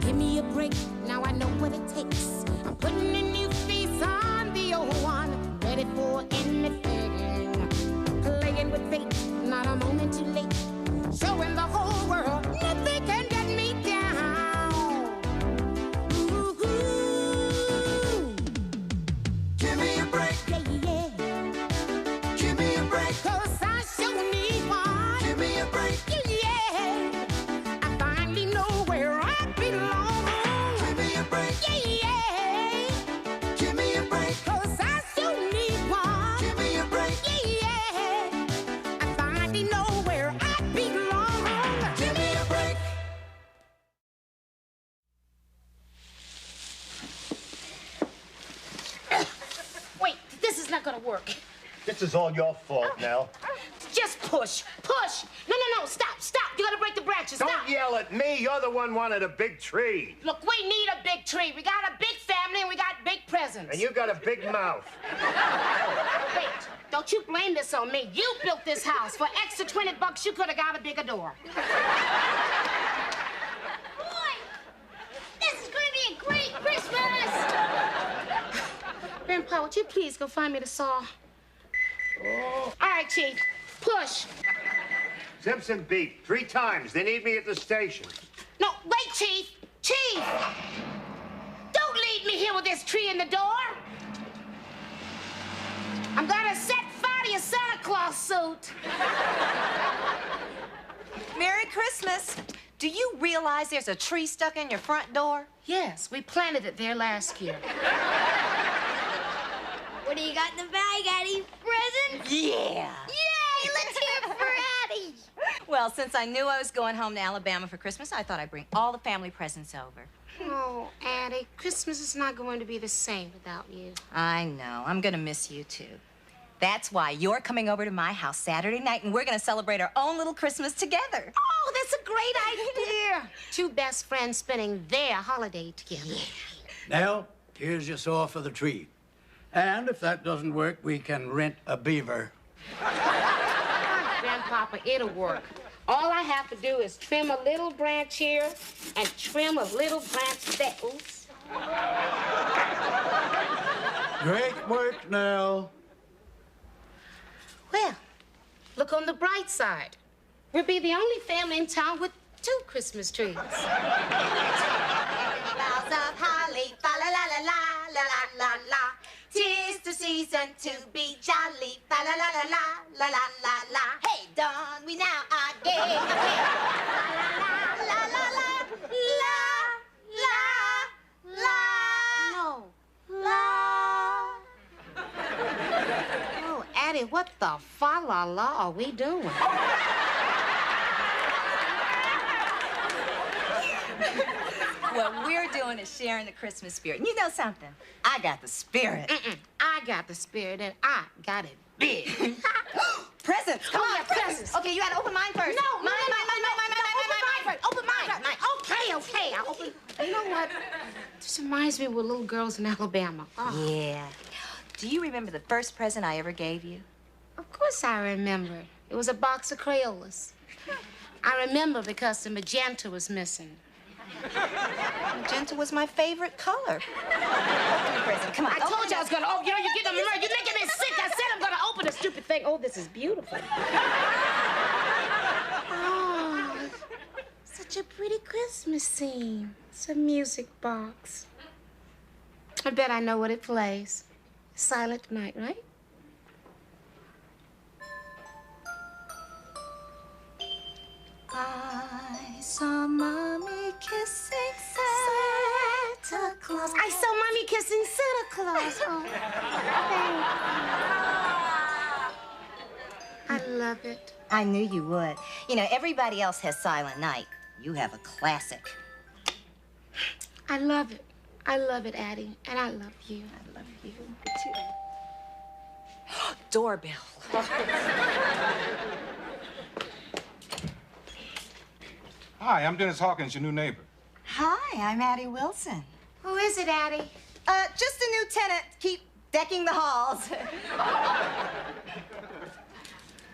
Give me a break, now I know what it takes. I'm putting a new face on the old one, ready for anything. Playing with fate, not a moment too late. Showing the whole world nothing can get me down. Ooh, give me a break, yeah. Give me a break, 'cause I sure need one. Give me a break, yeah. I finally know where I belong. Give me a break, yeah. Give me a break, 'cause I sure need one. Give me a break, yeah. I finally know where I belong. Give me a break. Wait, this is not gonna work. This is all your fault, Nell. Just push, push. No, stop. You gotta break the branches. Stop. Don't yell at me. You're the one wanted a big tree. Look, we need a big tree. We got a big family and we got big presents. And you got a big mouth. Wait, don't you blame this on me. You built this house. For extra $20, you could have got a bigger door. Boy, this is going to be a great Christmas. Grandpa, would you please go find me the saw? All right, Chief. Push. Simpson beep 3 times. They need me at the station. No, wait, Chief. Chief! Don't leave me here with this tree in the door. I'm gonna set fire to your Santa Claus suit. Merry Christmas. Do you realize there's a tree stuck in your front door? Yes, we planted it there last year. What do you got in the bag, Addie? Presents? Yeah. Yay! Let's hear it for Addie. Well, since I knew I was going home to Alabama for Christmas, I thought I'd bring all the family presents over. Oh, Addie, Christmas is not going to be the same without you. I know. I'm going to miss you, too. That's why you're coming over to my house Saturday night, and we're going to celebrate our own little Christmas together. Oh, that's a great idea. 2 best friends spending their holiday together. Now, here's your saw for the tree. And if that doesn't work, we can rent a beaver. Grandpapa, it'll work. All I have to do is trim a little branch here and trim a little branch there. Oops. Great work, Nell. Well, look on the bright side. We'll be the only family in town with 2 Christmas trees. Boughs of holly, fa la la la la la la la la. 'Tis the season to be jolly, fa la la la la la la la la. Hey, Dawn, we now are gay. La la la la la la la. No. La. Oh, Addie, what the fa-la-la are we doing? What we're doing is sharing the Christmas spirit. And you know something? I got the spirit. I got the spirit, and I got it big. Presents. Come on, presents. Okay, you gotta open mine first. No, mine first. Open mine. Okay. I'll open. You know what? This reminds me of little girls in Alabama. Oh. Yeah. Do you remember the first present I ever gave you? Of course I remember. It was a box of Crayolas. I remember because the magenta was missing. Magenta was my favorite color. Open the present. Come on. I told you I was gonna. Oh, you're getting on my nerve. You're making me sick. I said I'm gonna open the stupid thing. Oh, this is beautiful. Oh, such a pretty Christmas scene. It's a music box. I bet I know what it plays. Silent Night, right? I saw Mommy kissing Santa Claus. I saw Mommy kissing Santa Claus. Oh, thank you. I love it. I knew you would. You know, everybody else has Silent Night. You have a classic. I love it. I love it, Addie. And I love you. I love you, too. Doorbell. Hi, I'm Dennis Hawkins, your new neighbor. Hi, I'm Addie Wilson. Who is it, Addie? Just a new tenant. Keep decking the halls.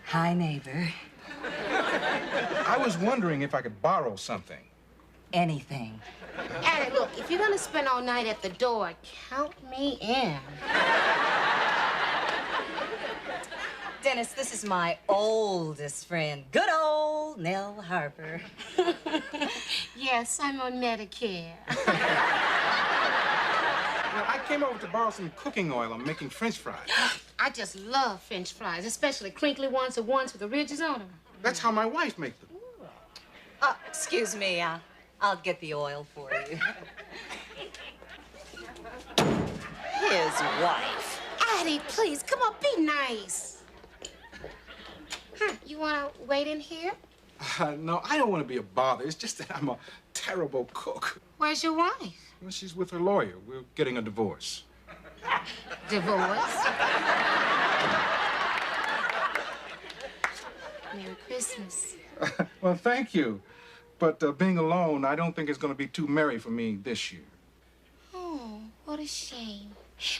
Hi, neighbor. I was wondering if I could borrow something. Anything. Addie, look, if you're gonna spend all night at the door, count me in. Dennis, this is my oldest friend. Good old Nell Harper. Yes, I'm on Medicare. Well, I came over to borrow some cooking oil. I'm making French fries. I just love French fries, especially crinkly ones, the ones with the ridges on them. That's how my wife makes them. Excuse me. I'll get the oil for you. His wife. Addie, please, come on, be nice. You want to wait in here? No, I don't want to be a bother. It's just that I'm a terrible cook. Where's your wife? Well, she's with her lawyer. We're getting a divorce. Divorce? Merry Christmas. Well, thank you. But being alone, I don't think it's going to be too merry for me this year. Oh, what a shame.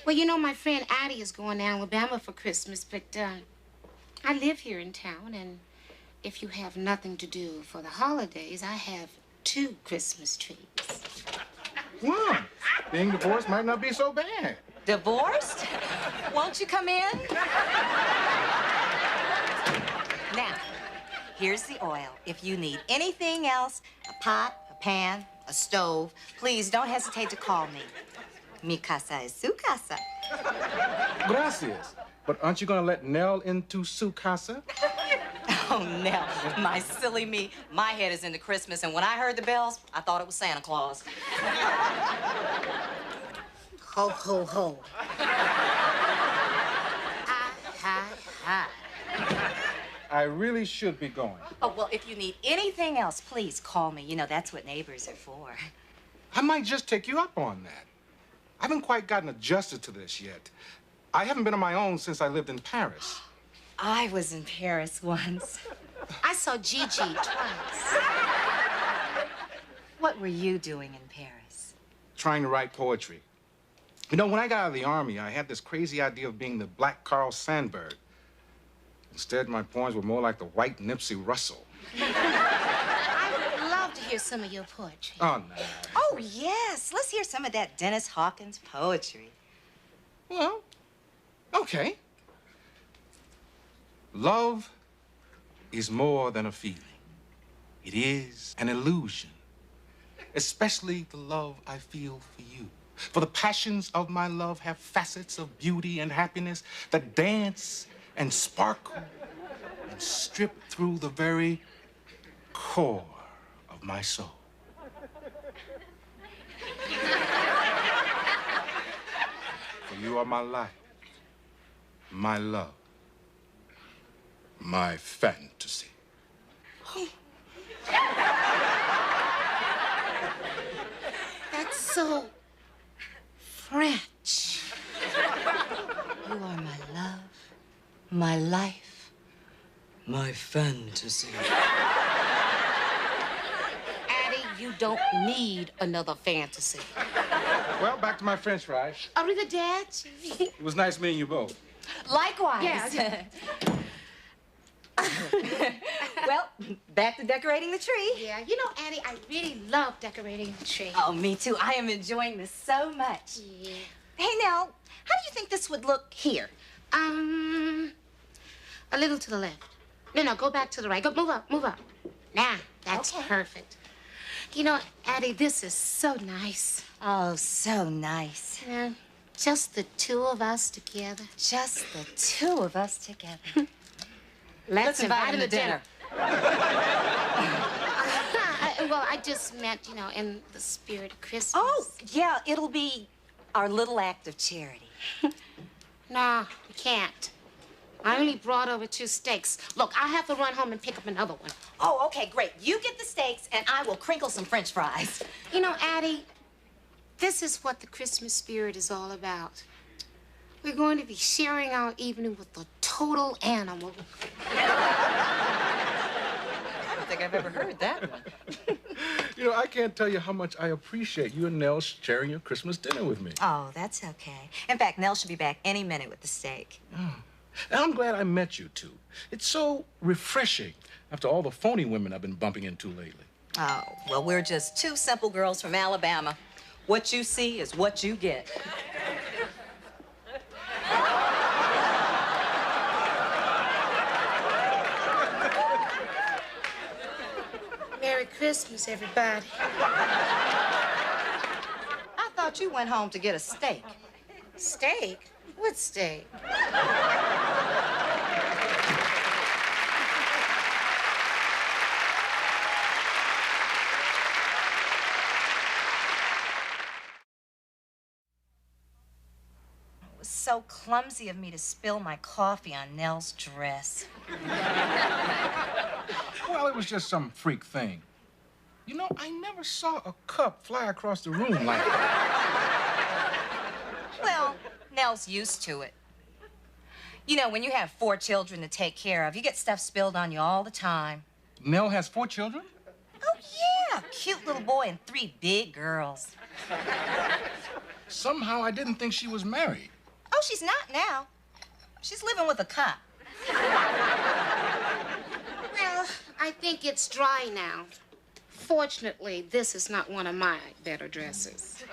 Well, you know, my friend Addie is going to Alabama for Christmas, but I live here in town, and if you have nothing to do for the holidays, I have 2 Christmas trees. Well, being divorced might not be so bad. Divorced? Won't you come in? Now, here's the oil. If you need anything else, a pot, a pan, a stove, please don't hesitate to call me. Mi casa es su casa. Gracias. But aren't you going to let Nell into su casa? Oh, Nell, my silly me. My head is into Christmas, and when I heard the bells, I thought it was Santa Claus. Ho, ho, ho. Hi. I really should be going. Oh, well, if you need anything else, please call me. You know, that's what neighbors are for. I might just take you up on that. I haven't quite gotten adjusted to this yet. I haven't been on my own since I lived in Paris. I was in Paris once. I saw Gigi twice. What were you doing in Paris? Trying to write poetry. You know, when I got out of the army, I had this crazy idea of being the black Carl Sandburg. Instead, my poems were more like the white Nipsey Russell. I would love to hear some of your poetry. Oh, no. Oh, yes. Let's hear some of that Dennis Hawkins poetry. Well, okay. Love is more than a feeling. It is an illusion. Especially the love I feel for you. For the passions of my love have facets of beauty and happiness that dance and sparkle and strip through the very core of my soul. For you are my life, my love, my fantasy. so French. You are my love, my life, my fantasy. Addie, you don't need another fantasy. Well, back to my French fries. Arrivederci. It was nice meeting you both. Likewise. Yeah. Well, back to decorating the tree. Yeah, you know, Addie, I really love decorating the tree. Oh, me too. I am enjoying this so much. Yeah. Hey, Nell, how do you think this would look here? A little to the left. No, go back to the right. Go, move up. Now, that's Okay. perfect. You know, Addie, this is so nice. Oh, so nice. Yeah, just the two of us together. Just the two of us together. Let's invite him to dinner. Well, I just meant, you know, in the spirit of Christmas. Oh, yeah, it'll be our little act of charity. No, you can't. I only brought over 2 steaks. Look, I have to run home and pick up another one. Oh, okay, great. You get the steaks, and I will crinkle some French fries. You know, Addie, this is what the Christmas spirit is all about. We're going to be sharing our evening with a total animal. I don't think I've ever heard that one. You know, I can't tell you how much I appreciate you and Nell sharing your Christmas dinner with me. Oh, that's okay. In fact, Nell should be back any minute with the steak. And I'm glad I met you two. It's so refreshing after all the phony women I've been bumping into lately. Oh, well, we're just 2 simple girls from Alabama. What you see is what you get. Merry Christmas, everybody. I thought you went home to get a steak. Steak? What steak? It was so clumsy of me to spill my coffee on Nell's dress. Well, it was just some freak thing. You know, I never saw a cup fly across the room like that. Well, Nell's used to it. You know, when you have 4 children to take care of, you get stuff spilled on you all the time. Nell has 4 children? Oh, yeah. Cute little boy and 3 big girls. Somehow I didn't think she was married. Oh, she's not now. She's living with a cop. Well, I think it's dry now. Fortunately, this is not one of my better dresses.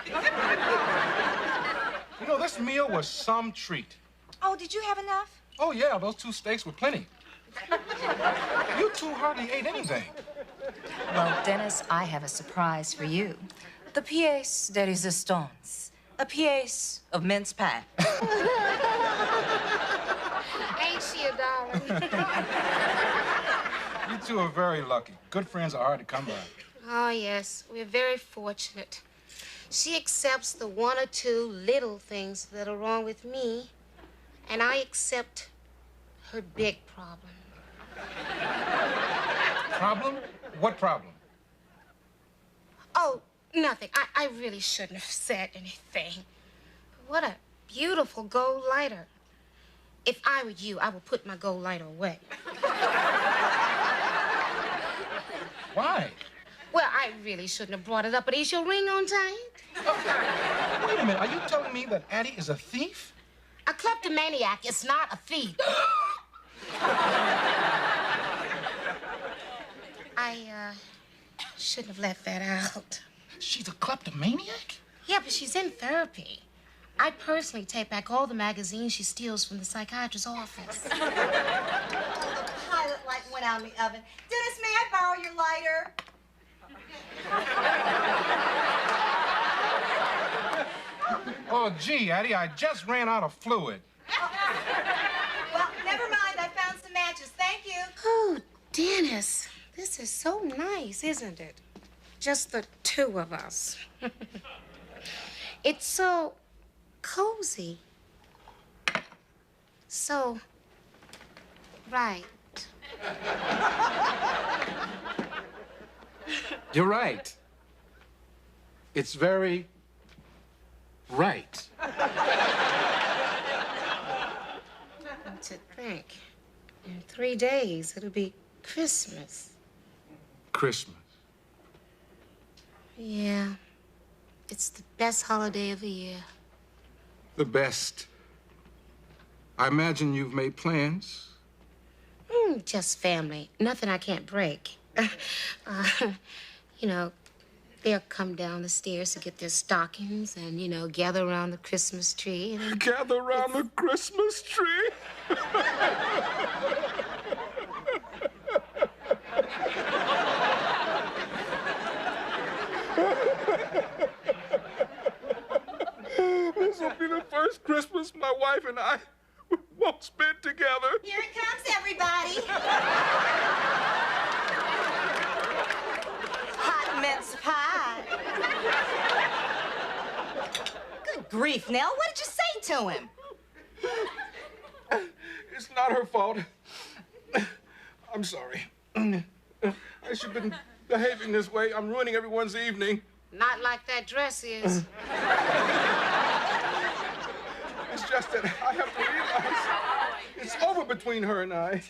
You know, this meal was some treat. Oh, did you have enough? Oh, yeah, those 2 steaks were plenty. You two hardly ate anything. Well, Dennis, I have a surprise for you. The pièce de résistance. A pièce of mince pie. Ain't she a darling? You two are very lucky. Good friends are hard to come by. Oh, yes, we're very fortunate. She accepts the 1 or 2 little things that are wrong with me, and I accept her big problem. Problem? What problem? Oh, nothing. I really shouldn't have said anything. What a beautiful gold lighter. If I were you, I would put my gold lighter away. Why? Well, I really shouldn't have brought it up, but is your ring on tight? Wait a minute, are you telling me that Addie is a thief? A kleptomaniac is not a thief. I shouldn't have left that out. She's a kleptomaniac? Yeah, but she's in therapy. I personally take back all the magazines she steals from the psychiatrist's office. The pilot light went out in the oven. Dennis, may I borrow your lighter? Oh, gee, Addie, I just ran out of fluid. Well, never mind. I found some matches. Thank you. Oh, Dennis, this is so nice, isn't it? Just the 2 of us. It's so cozy. So right. You're right. It's very Right. To think, in 3 days, it'll be Christmas. Christmas. Yeah, it's the best holiday of the year. The best. I imagine you've made plans. Just family, nothing I can't break. You know, they'll come down the stairs to get their stockings and, you know, gather around the Christmas tree. And gather around the Christmas tree? This will be the first Christmas my wife and I won't spend together. Here it comes, everybody. Hot mince pie. Good grief, Nell. What did you say to him? It's not her fault. I'm sorry. I should have been behaving this way. I'm ruining everyone's evening. not like that dress is. It's just that I have to realize it's over between her and I.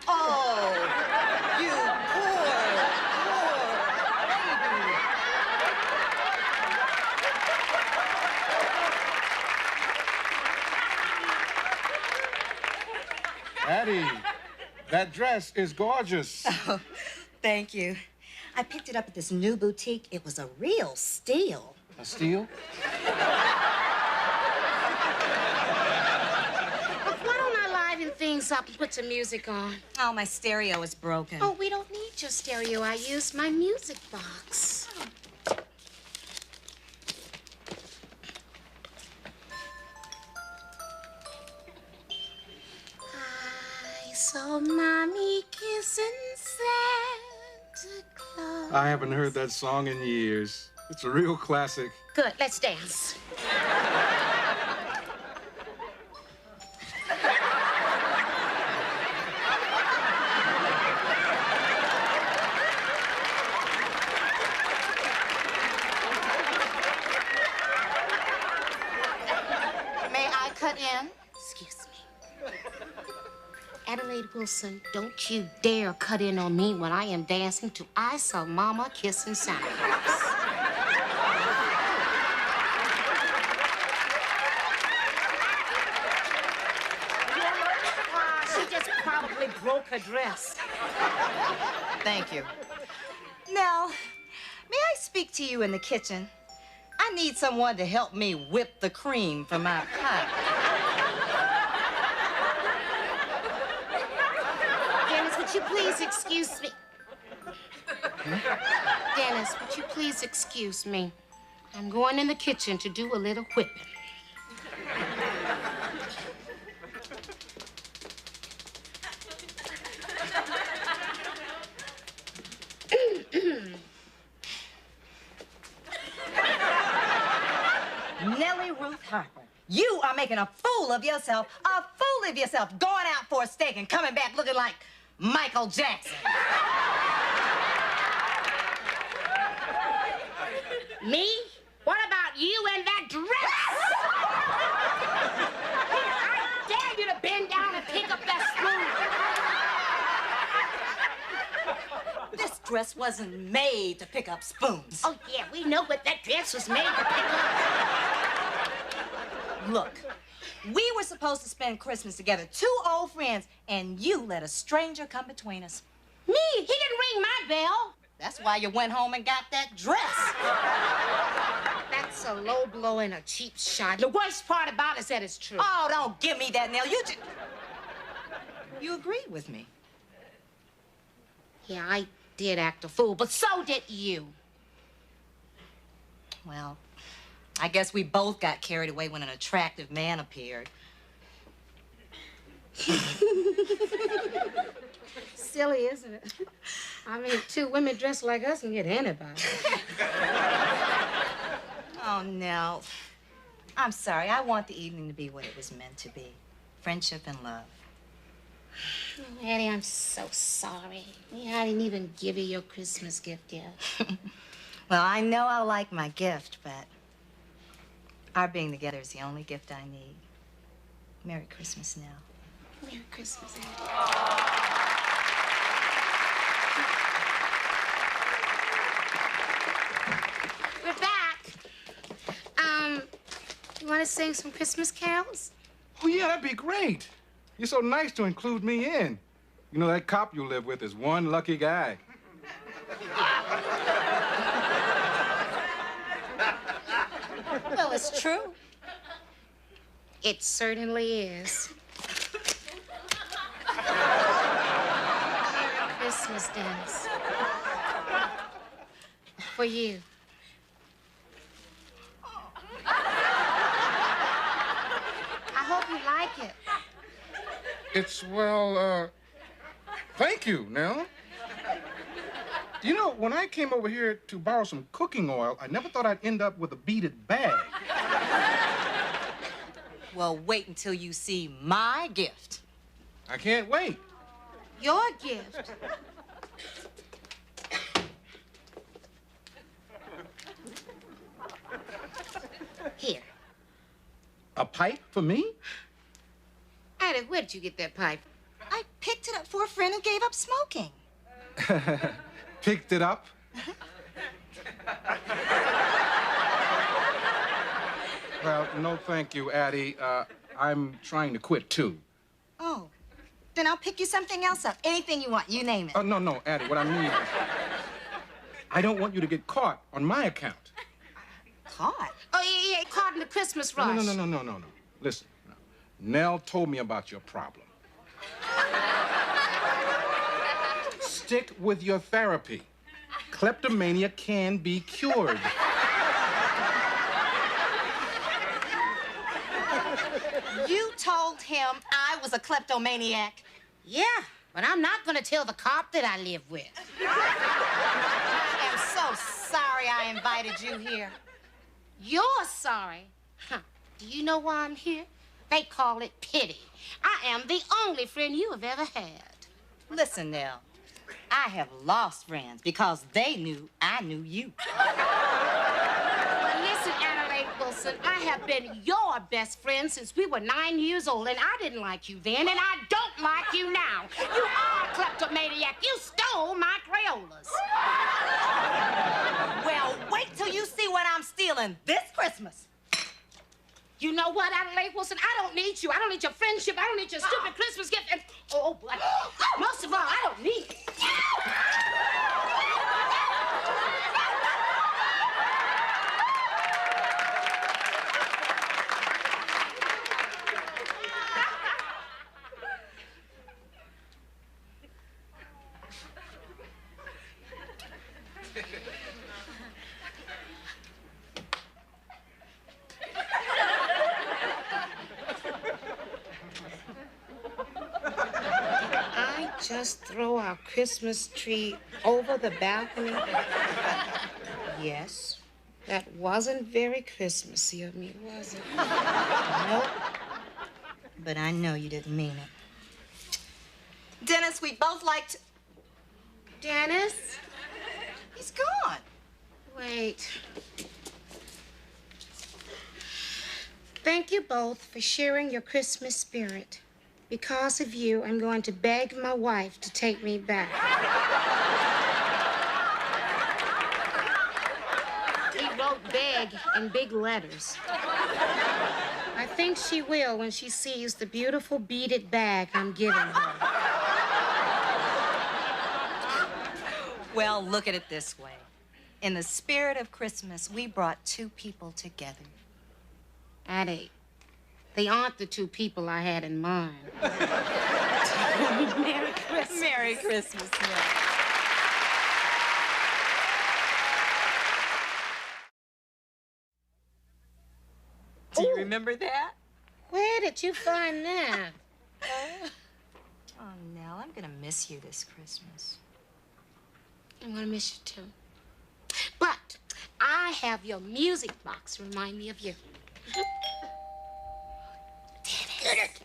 Oh, you poor Addie, that dress is gorgeous. Oh, thank you. I picked it up at this new boutique. It was a real steal. A steal? Why don't I liven things up and put some music on? Oh, my stereo is broken. Oh, we don't need your stereo. I used my music box. I saw Mommy kissing Santa Claus. I haven't heard that song in years. It's a real classic. Good, let's dance. May I cut in? Excuse me. Adelaide Wilson, don't you dare cut in on me when I am dancing to I Saw Mama Kissing Santa Claus. She just probably broke her dress. Thank you. Now, may I speak to you in the kitchen? I need someone to help me whip the cream for my pie. Dennis, would you please excuse me? Dennis, would you please excuse me? I'm going in the kitchen to do a little whipping. Nellie Ruth Harper, you are making a fool of yourself, going out for a steak and coming back looking like Michael Jackson. Me? What about you and that dress? I dare you to bend down and pick up that spoon. This dress wasn't made to pick up spoons. Oh, yeah, we know what that dress was made to pick up. Look, we were supposed to spend Christmas together, two old friends, and you let a stranger come between us. Me? He didn't ring my bell. That's why you went home and got that dress. That's a low blow and a cheap shot. The worst part about it is that it's true. Oh, don't give me that, Nell. You agreed with me. Yeah, I did act a fool, but so did you. Well, I guess we both got carried away when an attractive man appeared. Silly, isn't it? I mean, two women dressed like us can get anybody. Oh, no. I'm sorry. I want the evening to be what it was meant to be. Friendship and love. Oh, Eddie, I'm so sorry. Yeah, I didn't even give you your Christmas gift yet. Well, I know I like my gift, but Our being together is the only gift I need. Merry Christmas now. Merry Christmas, Andy. We're back. You want to sing some Christmas carols? Oh, yeah, that'd be great. You're so nice to include me in. You know, that cop you live with is one lucky guy. Well, it's true. It certainly is. Merry Christmas, Dennis. For you. I hope you like it. It's, well, thank you, Nell. You know, when I came over here to borrow some cooking oil, I never thought I'd end up with a beaded bag. Well, wait until you see my gift. I can't wait. Your gift. Here. A pipe for me? Addie, where did you get that pipe? I picked it up for a friend who gave up smoking. Picked it up? Well, no thank you, Addie. I'm trying to quit, too. Oh, then I'll pick you something else up. Anything you want, you name it. Oh, no, Addie, what I mean is, I don't want you to get caught on my account. Caught? Oh, yeah, caught in the Christmas rush. No. Listen, Nell told me about your problem. Stick with your therapy. Kleptomania can be cured. You told him I was a kleptomaniac. Yeah, but I'm not gonna tell the cop that I live with. I am so sorry I invited you here. You're sorry? Huh. Do you know why I'm here? They call it pity. I am the only friend you have ever had. Listen, Nell. I have lost friends because they knew I knew you. Well, listen, Adelaide Wilson, I have been your best friend since we were 9 years old, and I didn't like you then, and I don't like you now. You are a kleptomaniac. You stole my Crayolas. Well, wait till you see what I'm stealing this Christmas. You know what, Adelaide Wilson? I don't need you. I don't need your friendship. I don't need your stupid Christmas gift. And, but most of all, I don't need it. Just throw our Christmas tree over the balcony? Yes. That wasn't very Christmassy of me, was it? Nope. But I know you didn't mean it. Dennis, we both liked... Dennis? He's gone. Wait. Thank you both for sharing your Christmas spirit. Because of you, I'm going to beg my wife to take me back. He wrote beg in big letters. I think she will when she sees the beautiful beaded bag I'm giving her. Well, look at it this way. In the spirit of Christmas, we brought two people together. Addie, they aren't the two people I had in mind. Merry Christmas. Merry Christmas, Nell. Do you remember that? Where did you find that? Oh, Nell, I'm gonna miss you this Christmas. I'm gonna miss you too. But I have your music box to remind me of you. Get it.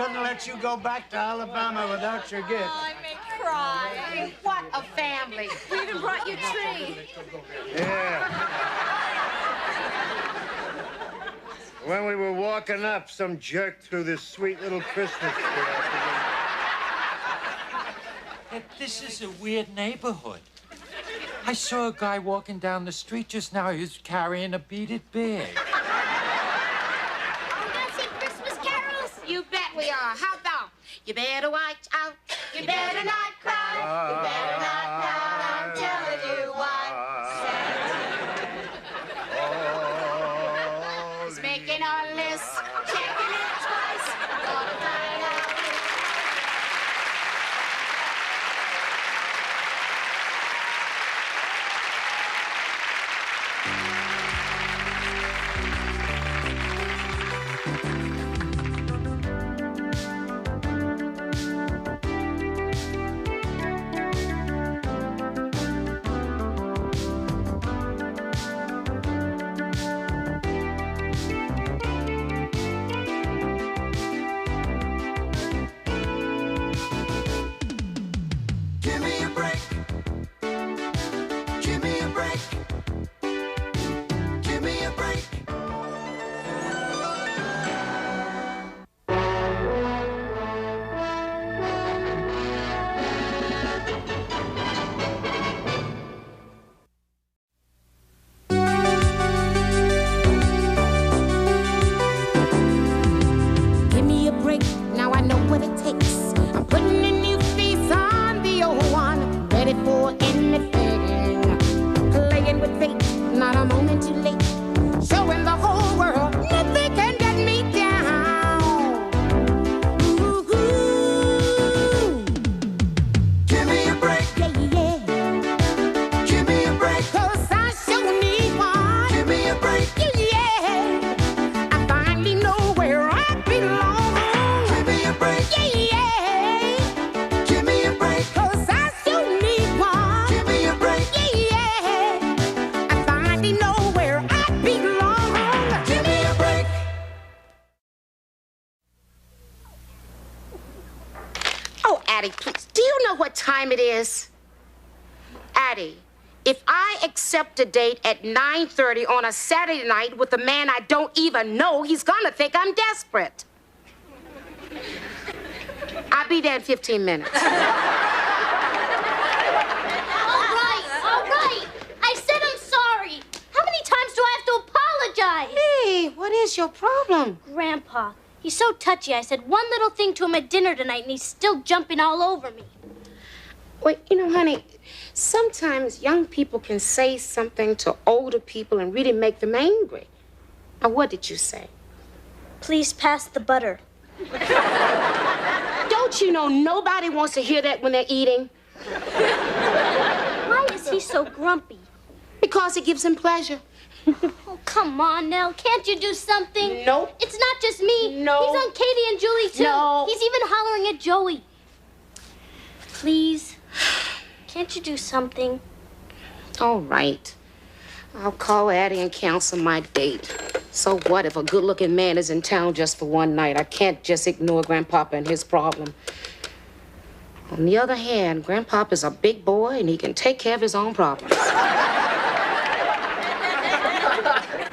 couldn't let you go back to Alabama without your gift. Oh, I may cry. What a family. We even brought you tree. Yeah. When we were walking up, some jerk threw this sweet little Christmas tree. This is a weird neighborhood. I saw a guy walking down the street just now. He was carrying a beaded bag. You bet we are. How about? You better watch out. You better not cry. You better not pout. I'm telling you why. Santa is making our list, checking it twice. Gonna find out. It is. Addie, if I accept a date at 9:30 on a Saturday night with a man I don't even know, he's gonna think I'm desperate. I'll be there in 15 minutes. All right. I said I'm sorry. How many times do I have to apologize? Hey, what is your problem? Grandpa, he's so touchy. I said one little thing to him at dinner tonight, and he's still jumping all over me. Well, you know, honey, sometimes young people can say something to older people and really make them angry. Now, what did you say? Please pass the butter. Don't you know nobody wants to hear that when they're eating? Why is he so grumpy? Because it gives him pleasure. Oh, come on, Nell. Can't you do something? Nope. It's not just me. No. He's on Katie and Julie, too. No. He's even hollering at Joey. Please. Can't you do something? All right. I'll call Addie and cancel my date. So what if a good-looking man is in town just for one night? I can't just ignore Grandpapa and his problem. On the other hand, Grandpapa's a big boy and he can take care of his own problems.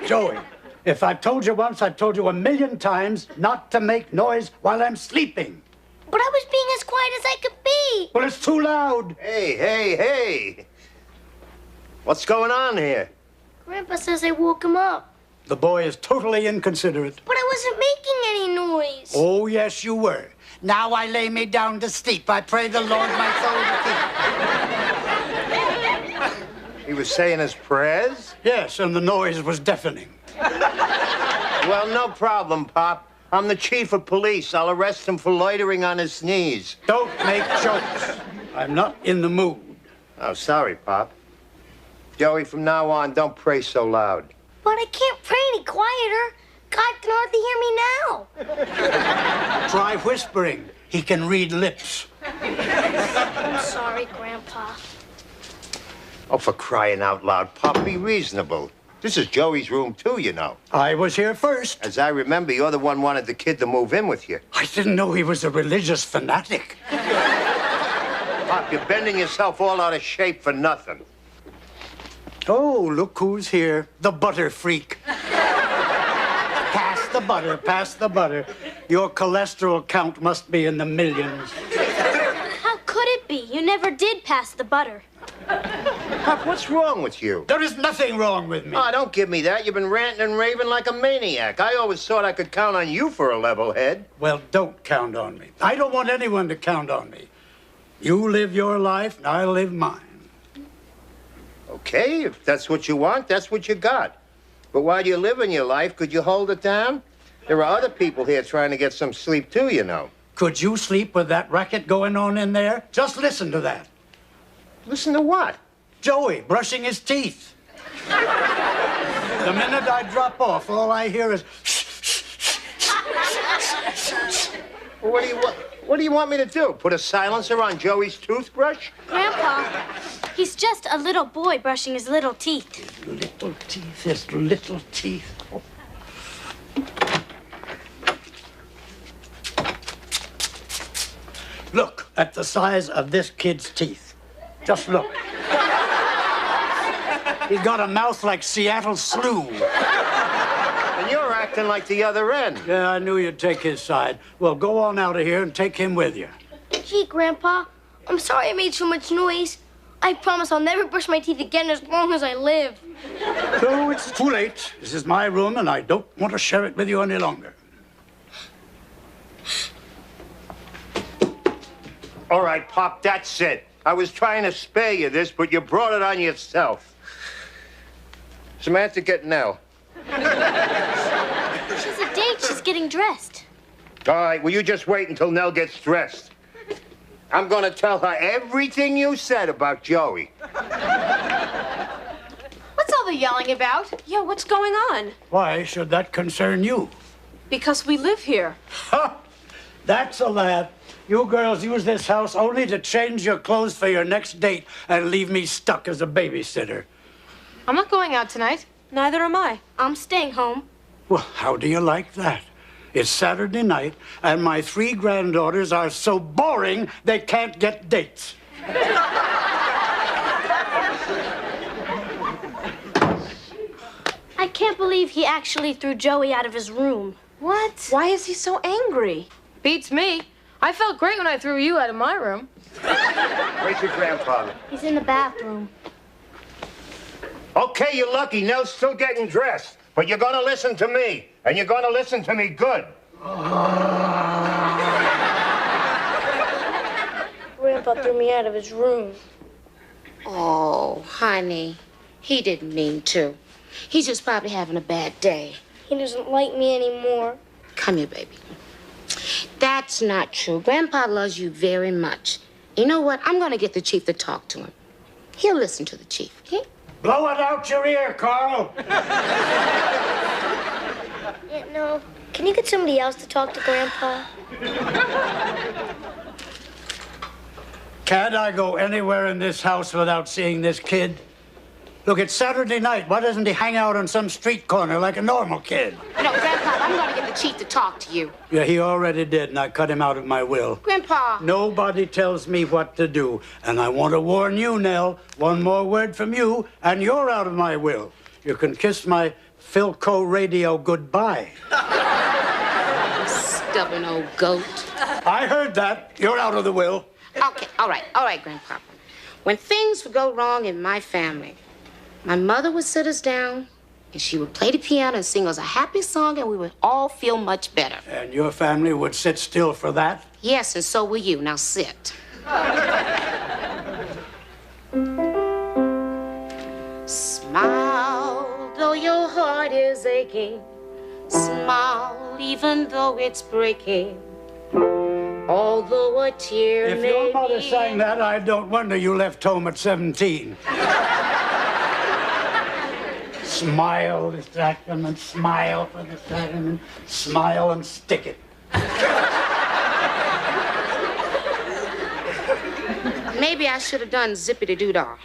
Joey, if I've told you once, I've told you 1,000,000 times not to make noise while I'm sleeping. But I was being as quiet as I could be. Well, it's too loud. Hey. What's going on here? Grandpa says I woke him up. The boy is totally inconsiderate. But I wasn't making any noise. Oh, yes, you were. Now I lay me down to sleep. I pray the Lord my soul to keep. He was saying his prayers? Yes, and the noise was deafening. Well, no problem, Pop. I'm the chief of police. I'll arrest him for loitering on his knees. Don't make jokes. I'm not in the mood. Oh, sorry, Pop. Joey, from now on, don't pray so loud. But I can't pray any quieter. God can hardly hear me now. Try whispering. He can read lips. I'm sorry, Grandpa. Oh, for crying out loud, Pop, be reasonable. This is Joey's room, too, you know. I was here first. As I remember, you're the one wanted the kid to move in with you. I didn't know he was a religious fanatic. Pop, you're bending yourself all out of shape for nothing. Oh, look who's here. The butter freak. Pass the butter, pass the butter. Your cholesterol count must be in the millions. How could it be? You never did pass the butter. Pop, what's wrong with you? There is nothing wrong with me. Oh, don't give me that. You've been ranting and raving like a maniac. I always thought I could count on you for a level head. Well, don't count on me. I don't want anyone to count on me. You live your life, and I live mine. Okay, if that's what you want, that's what you got. But while you're living your life, could you hold it down? There are other people here trying to get some sleep, too, you know. Could you sleep with that racket going on in there? Just listen to that. Listen to what? Joey brushing his teeth. The minute I drop off, all I hear is... Well, what do you want me to do? Put a silencer on Joey's toothbrush? Grandpa, he's just a little boy brushing his little teeth. Little teeth, his little teeth. Oh. Look at the size of this kid's teeth. Just look. He's got a mouth like Seattle Slew. And you're acting like the other end. Yeah, I knew you'd take his side. Well, go on out of here and take him with you. Gee, Grandpa, I'm sorry I made so much noise. I promise I'll never brush my teeth again as long as I live. So it's too late. This is my room, and I don't want to share it with you any longer. All right, Pop, that's it. I was trying to spare you this, but you brought it on yourself. Samantha, get Nell. She's a date. She's getting dressed. All right, will you just wait until Nell gets dressed? I'm going to tell her everything you said about Joey. What's all the yelling about? Yeah, what's going on? Why should that concern you? Because we live here. Ha! That's a lad. You girls use this house only to change your clothes for your next date and leave me stuck as a babysitter. I'm not going out tonight. Neither am I. I'm staying home. Well, how do you like that? It's Saturday night, and my 3 granddaughters are so boring they can't get dates. I can't believe he actually threw Joey out of his room. What? Why is he so angry? Beats me. I felt great when I threw you out of my room. Where's your grandfather? He's in the bathroom. Okay, you're lucky. Nell's still getting dressed. But you're going to listen to me. And you're going to listen to me good. Grandpa threw me out of his room. Oh, honey, he didn't mean to. He's just probably having a bad day. He doesn't like me anymore. Come here, baby. That's not true. Grandpa loves you very much. You know what? I'm going to get the chief to talk to him. He'll listen to the chief, okay? Blow it out your ear, Carl. Yeah, no. Can you get somebody else to talk to Grandpa? Can't I go anywhere in this house without seeing this kid? Look, it's Saturday night. Why doesn't he hang out on some street corner like a normal kid? No, Grandpa, I'm going to get the chief to talk to you. Yeah, he already did, and I cut him out of my will. Grandpa. Nobody tells me what to do. And I want to warn you, Nell, one more word from you, and you're out of my will. You can kiss my Philco radio goodbye. Stubborn old goat. I heard that. You're out of the will. Okay, all right, Grandpa. When things would go wrong in my family, my mother would sit us down, and she would play the piano and sing us a happy song, and we would all feel much better. And your family would sit still for that? Yes, and so will you. Now sit. Smile, though your heart is aching. Smile, even though it's breaking. Although a tear If may your mother be... sang that, I don't wonder you left home at 17. Smile the sacrament, smile for the sacrament, smile and stick it. Maybe I should have done zippity-doo-dah.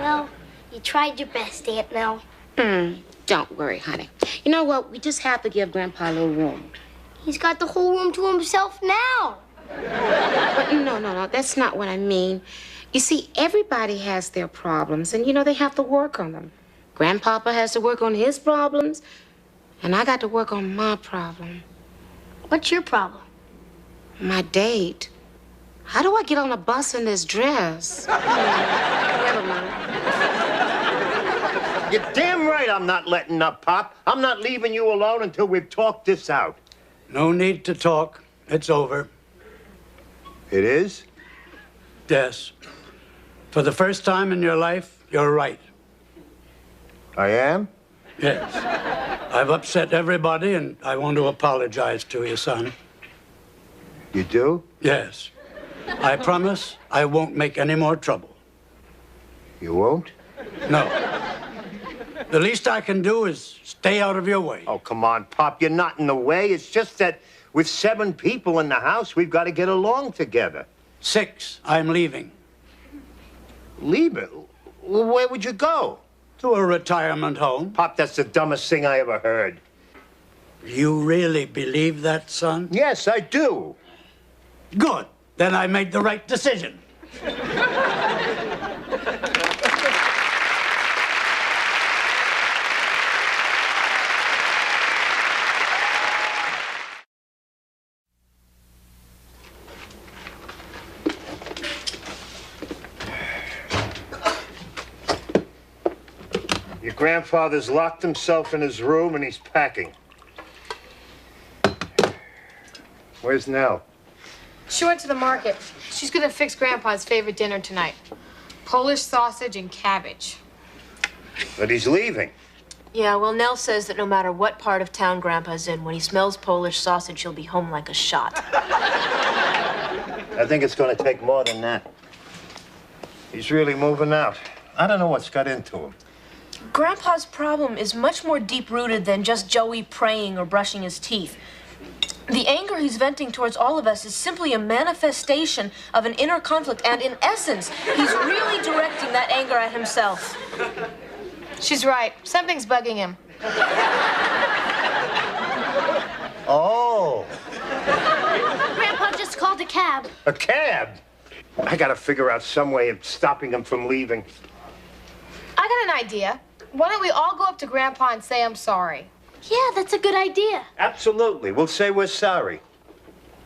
Well, You tried your best, Aunt Nell. Don't worry, honey. You know what? We just have to give Grandpa a little room. He's got the whole room to himself now. But no. That's not what I mean. You see, everybody has their problems, and, they have to work on them. Grandpapa has to work on his problems, and I got to work on my problem. What's your problem? My date. How do I get on a bus in this dress? Never mind. You're damn right I'm not letting up, Pop. I'm not leaving you alone until we've talked this out. No need to talk. It's over. It is? Yes. For the first time in your life, you're right. I am? Yes. I've upset everybody, and I want to apologize to you, son. You do? Yes. I promise I won't make any more trouble. You won't? No. The least I can do is stay out of your way. Oh, come on, Pop. You're not in the way. It's just that with 7 people in the house, we've got to get along together. 6. I'm leaving. Leaving? Where would you go? To a retirement home. Pop, that's the dumbest thing I ever heard. You really believe that, son? Yes, I do. Good. Then I made the right decision. Your grandfather's locked himself in his room and he's packing. Where's Nell? She went to the market. She's gonna fix Grandpa's favorite dinner tonight. Polish sausage and cabbage. But he's leaving. Yeah, well, Nell says that no matter what part of town Grandpa's in, when he smells Polish sausage, he'll be home like a shot. I think it's going to take more than that. He's really moving out. I don't know what's got into him. Grandpa's problem is much more deep-rooted than just Joey praying or brushing his teeth. The anger he's venting towards all of us is simply a manifestation of an inner conflict, and in essence, he's really directing that anger at himself. She's right. Something's bugging him. Oh. Grandpa just called a cab. A cab? I got to figure out some way of stopping him from leaving. I got an idea. Why don't we all go up to Grandpa and say I'm sorry? Yeah, that's a good idea. Absolutely. We'll say we're sorry.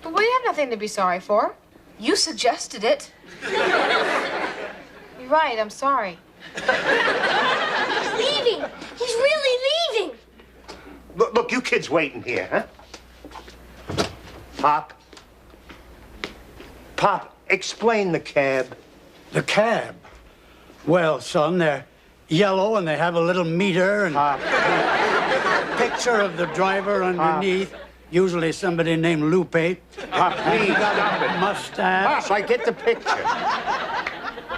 But we have nothing to be sorry for. You suggested it. You're right, I'm sorry. He's leaving. He's really leaving. Look, you kids waiting here, huh? Pop. Pop, explain the cab. The cab? Well, son, they're yellow and they have a little meter and picture of the driver underneath. Usually somebody named Lupe. Pop, please stop it. Mustache. Pop, I get the picture.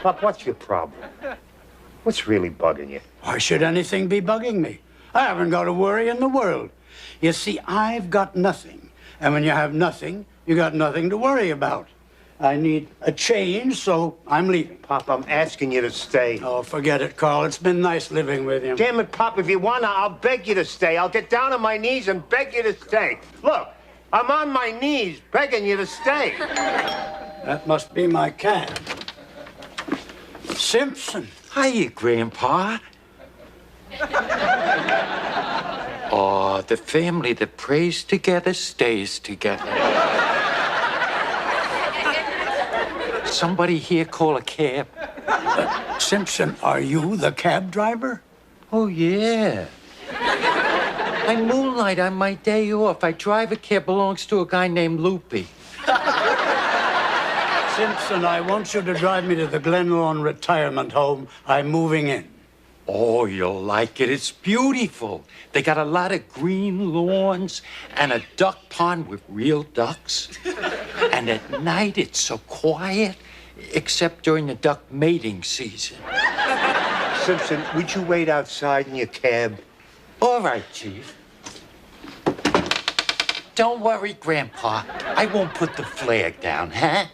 Pop, what's your problem? What's really bugging you? Why should anything be bugging me? I haven't got a worry in the world. You see, I've got nothing. And when you have nothing, you got nothing to worry about. I need a change, so I'm leaving. Pop, I'm asking you to stay. Oh, forget it, Carl. It's been nice living with you. Damn it, Pop, if you wanna, I'll beg you to stay. I'll get down on my knees and beg you to stay. Look, I'm on my knees begging you to stay. That must be my cab. Simpson. Hiya, Grandpa. Oh, the family that prays together stays together. Somebody here call a cab? Simpson, are you the cab driver? Oh, yeah. I moonlight on my day off. I drive a cab belongs to a guy named Loopy. Simpson, I want you to drive me to the Glenlawn retirement home. I'm moving in. Oh, you'll like it. It's beautiful. They got a lot of green lawns and a duck pond with real ducks. And at night, it's so quiet, except during the duck mating season. Simpson, would you wait outside in your cab? All right, Chief. Don't worry, Grandpa. I won't put the flag down, huh?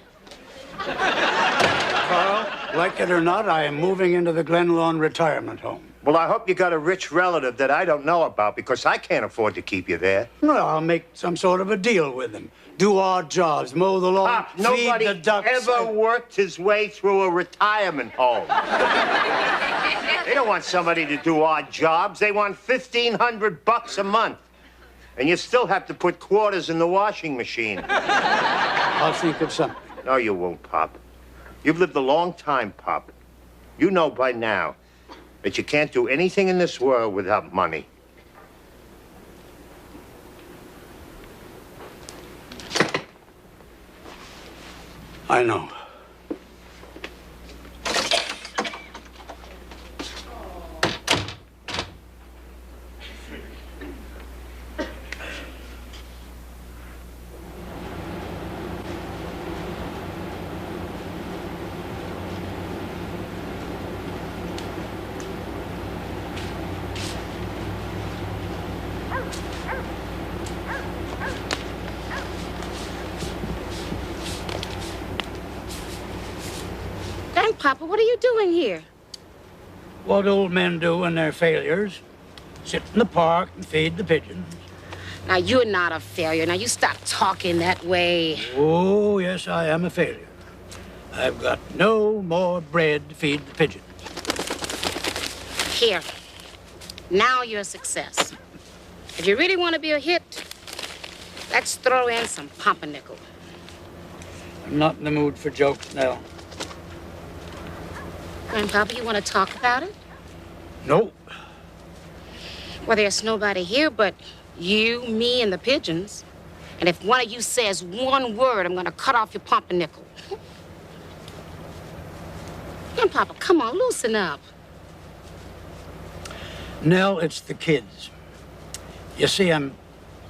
Carl, Like it or not, I am moving into the Glenlawn retirement home. Well, I hope you got a rich relative that I don't know about, because I can't afford to keep you there. Well, I'll make some sort of a deal with him. Do odd jobs, mow the lawn, Pop, feed nobody the ducks. ever worked his way through a retirement home. They don't want somebody to do odd jobs. They want $1,500 a month. And you still have to put quarters in the washing machine. I'll think of something. No, you won't, Pop. You've lived a long time, Pop. You know by now that you can't do anything in this world without money. I know. Grandpapa, what are you doing here? What old men do when they're failures. Sit in the park and feed the pigeons. Now, you're not a failure. Now, you stop talking that way. Oh, yes, I am a failure. I've got no more bread to feed the pigeons. Here. Now you're a success. If you really want to be a hit, let's throw in some pumpernickel. I'm not in the mood for jokes now. Grandpapa, you want to talk about it? Nope. Well, there's nobody here but you, me, and the pigeons. And if one of you says one word, I'm going to cut off your pumpernickel. Grandpapa, come on, loosen up. Nell, it's the kids. You see, I'm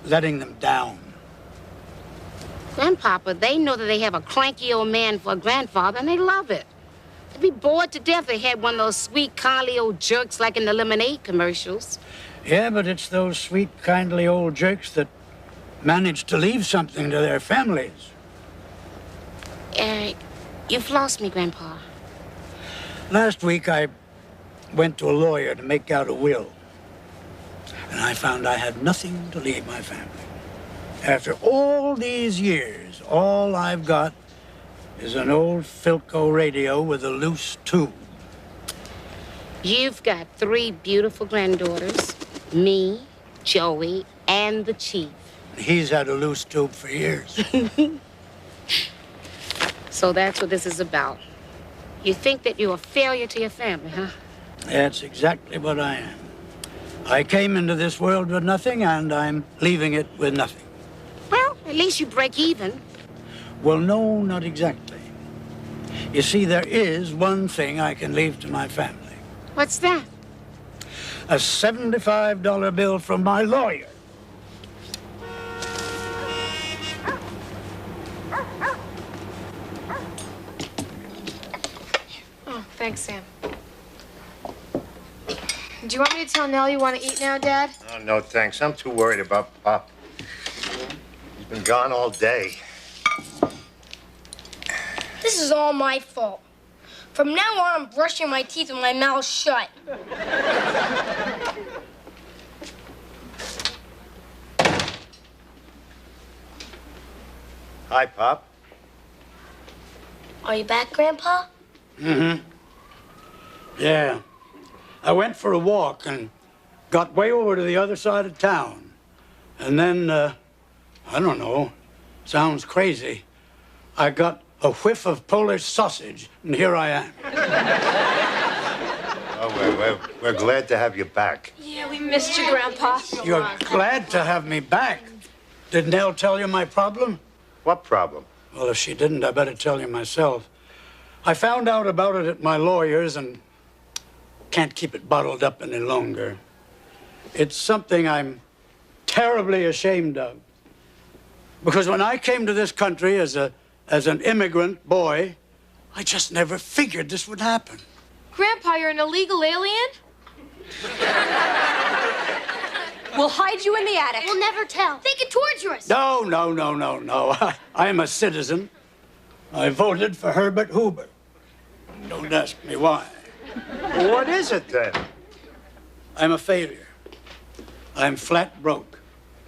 letting them down. Grandpapa, they know that they have a cranky old man for a grandfather, and they love it. They'd be bored to death if they had one of those sweet, kindly old jerks like in the lemonade commercials. Yeah, but it's those sweet, kindly old jerks that manage to leave something to their families. You've lost me, Grandpa. Last week, I went to a lawyer to make out a will. And I found I had nothing to leave my family. After all these years, all I've got is an old Philco radio with a loose tube. You've got 3 beautiful granddaughters, me, Joey, and the chief. He's had a loose tube for years. So that's what this is about. You think that you're a failure to your family, huh? That's exactly what I am. I came into this world with nothing, and I'm leaving it with nothing. Well, at least you break even. Well, no, not exactly. You see, there is one thing I can leave to my family. What's that? A $75 bill from my lawyer. Oh, thanks, Sam. Do you want me to tell Nell you want to eat now, Dad? Oh, no, thanks. I'm too worried about Pop. He's been gone all day. This is all my fault. From now on, I'm brushing my teeth with my mouth shut. Hi, Pop. Are you back, Grandpa? Mm-hmm. Yeah. I went for a walk and got way over to the other side of town. And then, I don't know, sounds crazy. I got a whiff of Polish sausage, and here I am. Oh, we're glad to have you back. Yeah, we missed you, Grandpa. You're glad to have me back. Did Nell tell you my problem? What problem? Well, if she didn't, I better tell you myself. I found out about it at my lawyer's and can't keep it bottled up any longer. It's something I'm terribly ashamed of. Because when I came to this country as an immigrant boy, I just never figured this would happen. Grandpa, you're an illegal alien? We'll hide you in the attic. We'll never tell. They can torture us. No. I am a citizen. I voted for Herbert Hoover. Don't ask me why. What is it then? I'm a failure. I'm flat broke.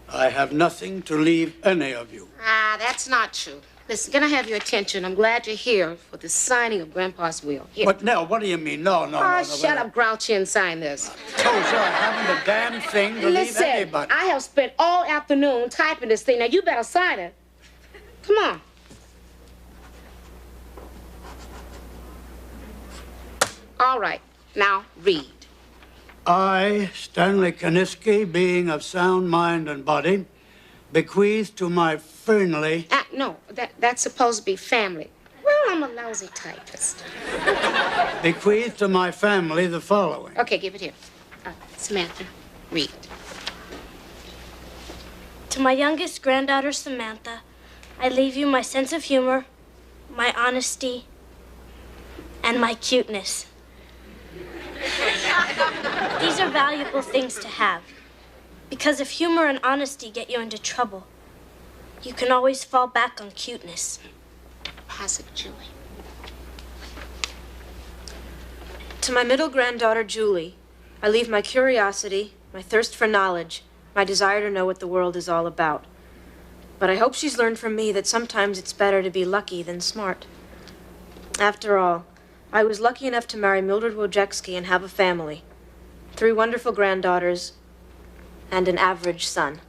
I have nothing to leave any of you. Ah, that's not true. Listen, can I have your attention? I'm glad you're here for the signing of Grandpa's will. Here. What, Nell, what do you mean? No. Shut up, Grouchy, and sign this. Told you I haven't a damn thing to leave Listen, anybody. I have spent all afternoon typing this thing. Now, you better sign it. Come on. All right. Now, read. I, Stanley Kaniski, being of sound mind and body, bequeath to my friendly... No, that's supposed to be family. Well, I'm a lousy typist. Bequeath to my family the following. Okay, give it here. Samantha, read. To my youngest granddaughter, Samantha, I leave you my sense of humor, my honesty, and my cuteness. These are valuable things to have. Because if humor and honesty get you into trouble, you can always fall back on cuteness. Pass it, Julie. To my middle granddaughter, Julie, I leave my curiosity, my thirst for knowledge, my desire to know what the world is all about. But I hope she's learned from me that sometimes it's better to be lucky than smart. After all, I was lucky enough to marry Mildred Wojcicki and have a family. 3 wonderful granddaughters and an average son.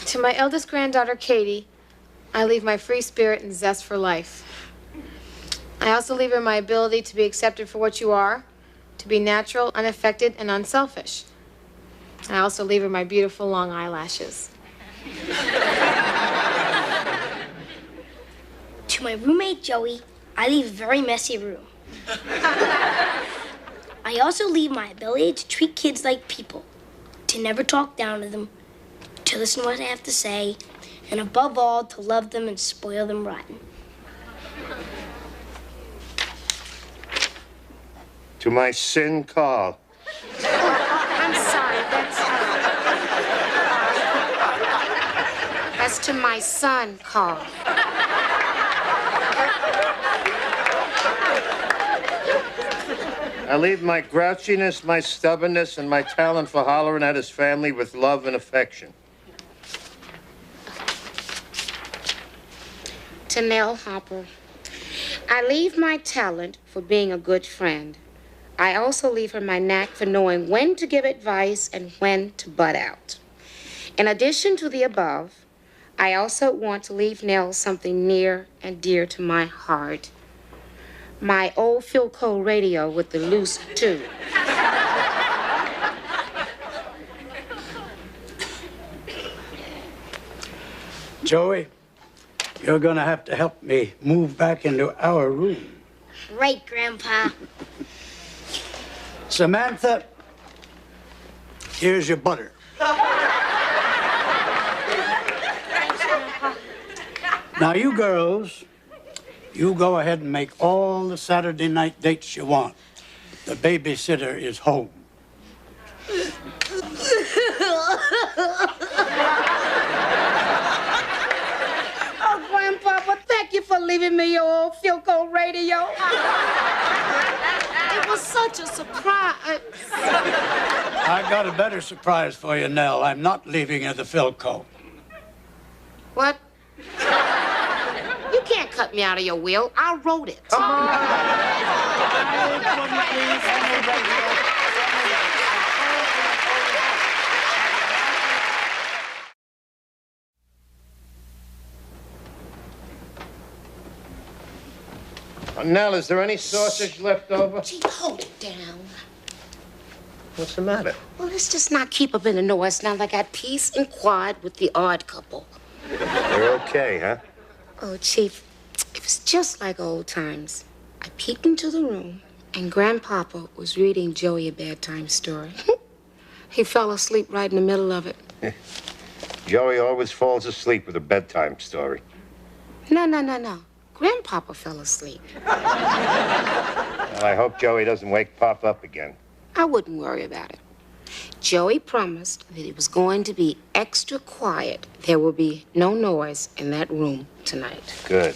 To my eldest granddaughter, Katie, I leave my free spirit and zest for life. I also leave her my ability to be accepted for what you are, to be natural, unaffected, and unselfish. I also leave her my beautiful long eyelashes. To my roommate, Joey, I leave a very messy room. I also leave my ability to treat kids like people, to never talk down to them, to listen to what I have to say, and above all, to love them and spoil them rotten. To my sin, Carl. I'm sorry, that's to my son, Carl. I leave my grouchiness, my stubbornness, and my talent for hollering at his family with love and affection. To Nell Hopper, I leave my talent for being a good friend. I also leave her my knack for knowing when to give advice and when to butt out. In addition to the above, I also want to leave Nell something near and dear to my heart. My old Philco radio with the loose tube. Joey, you're gonna have to help me move back into our room. Right, Grandpa. Samantha, here's your butter. Now, you girls, you go ahead and make all the Saturday night dates you want. The babysitter is home. Oh, Grandpa, well, thank you for leaving me your old Philco radio. It was such a surprise. I got a better surprise for you, Nell. I'm not leaving you the Philco. What? You can't cut me out of your will. I wrote it. Nell, is there any sausage left over? Gee, hold it down. What's the matter? Well, let's just not keep up in the noise now. I got peace and quiet with the odd couple. You're okay, huh? Oh, Chief, it was just like old times. I peeked into the room, and Grandpapa was reading Joey a bedtime story. He fell asleep right in the middle of it. Joey always falls asleep with a bedtime story. No. Grandpapa fell asleep. Well, I hope Joey doesn't wake Pop up again. I wouldn't worry about it. Joey promised that it was going to be extra quiet. There will be no noise in that room tonight. Good.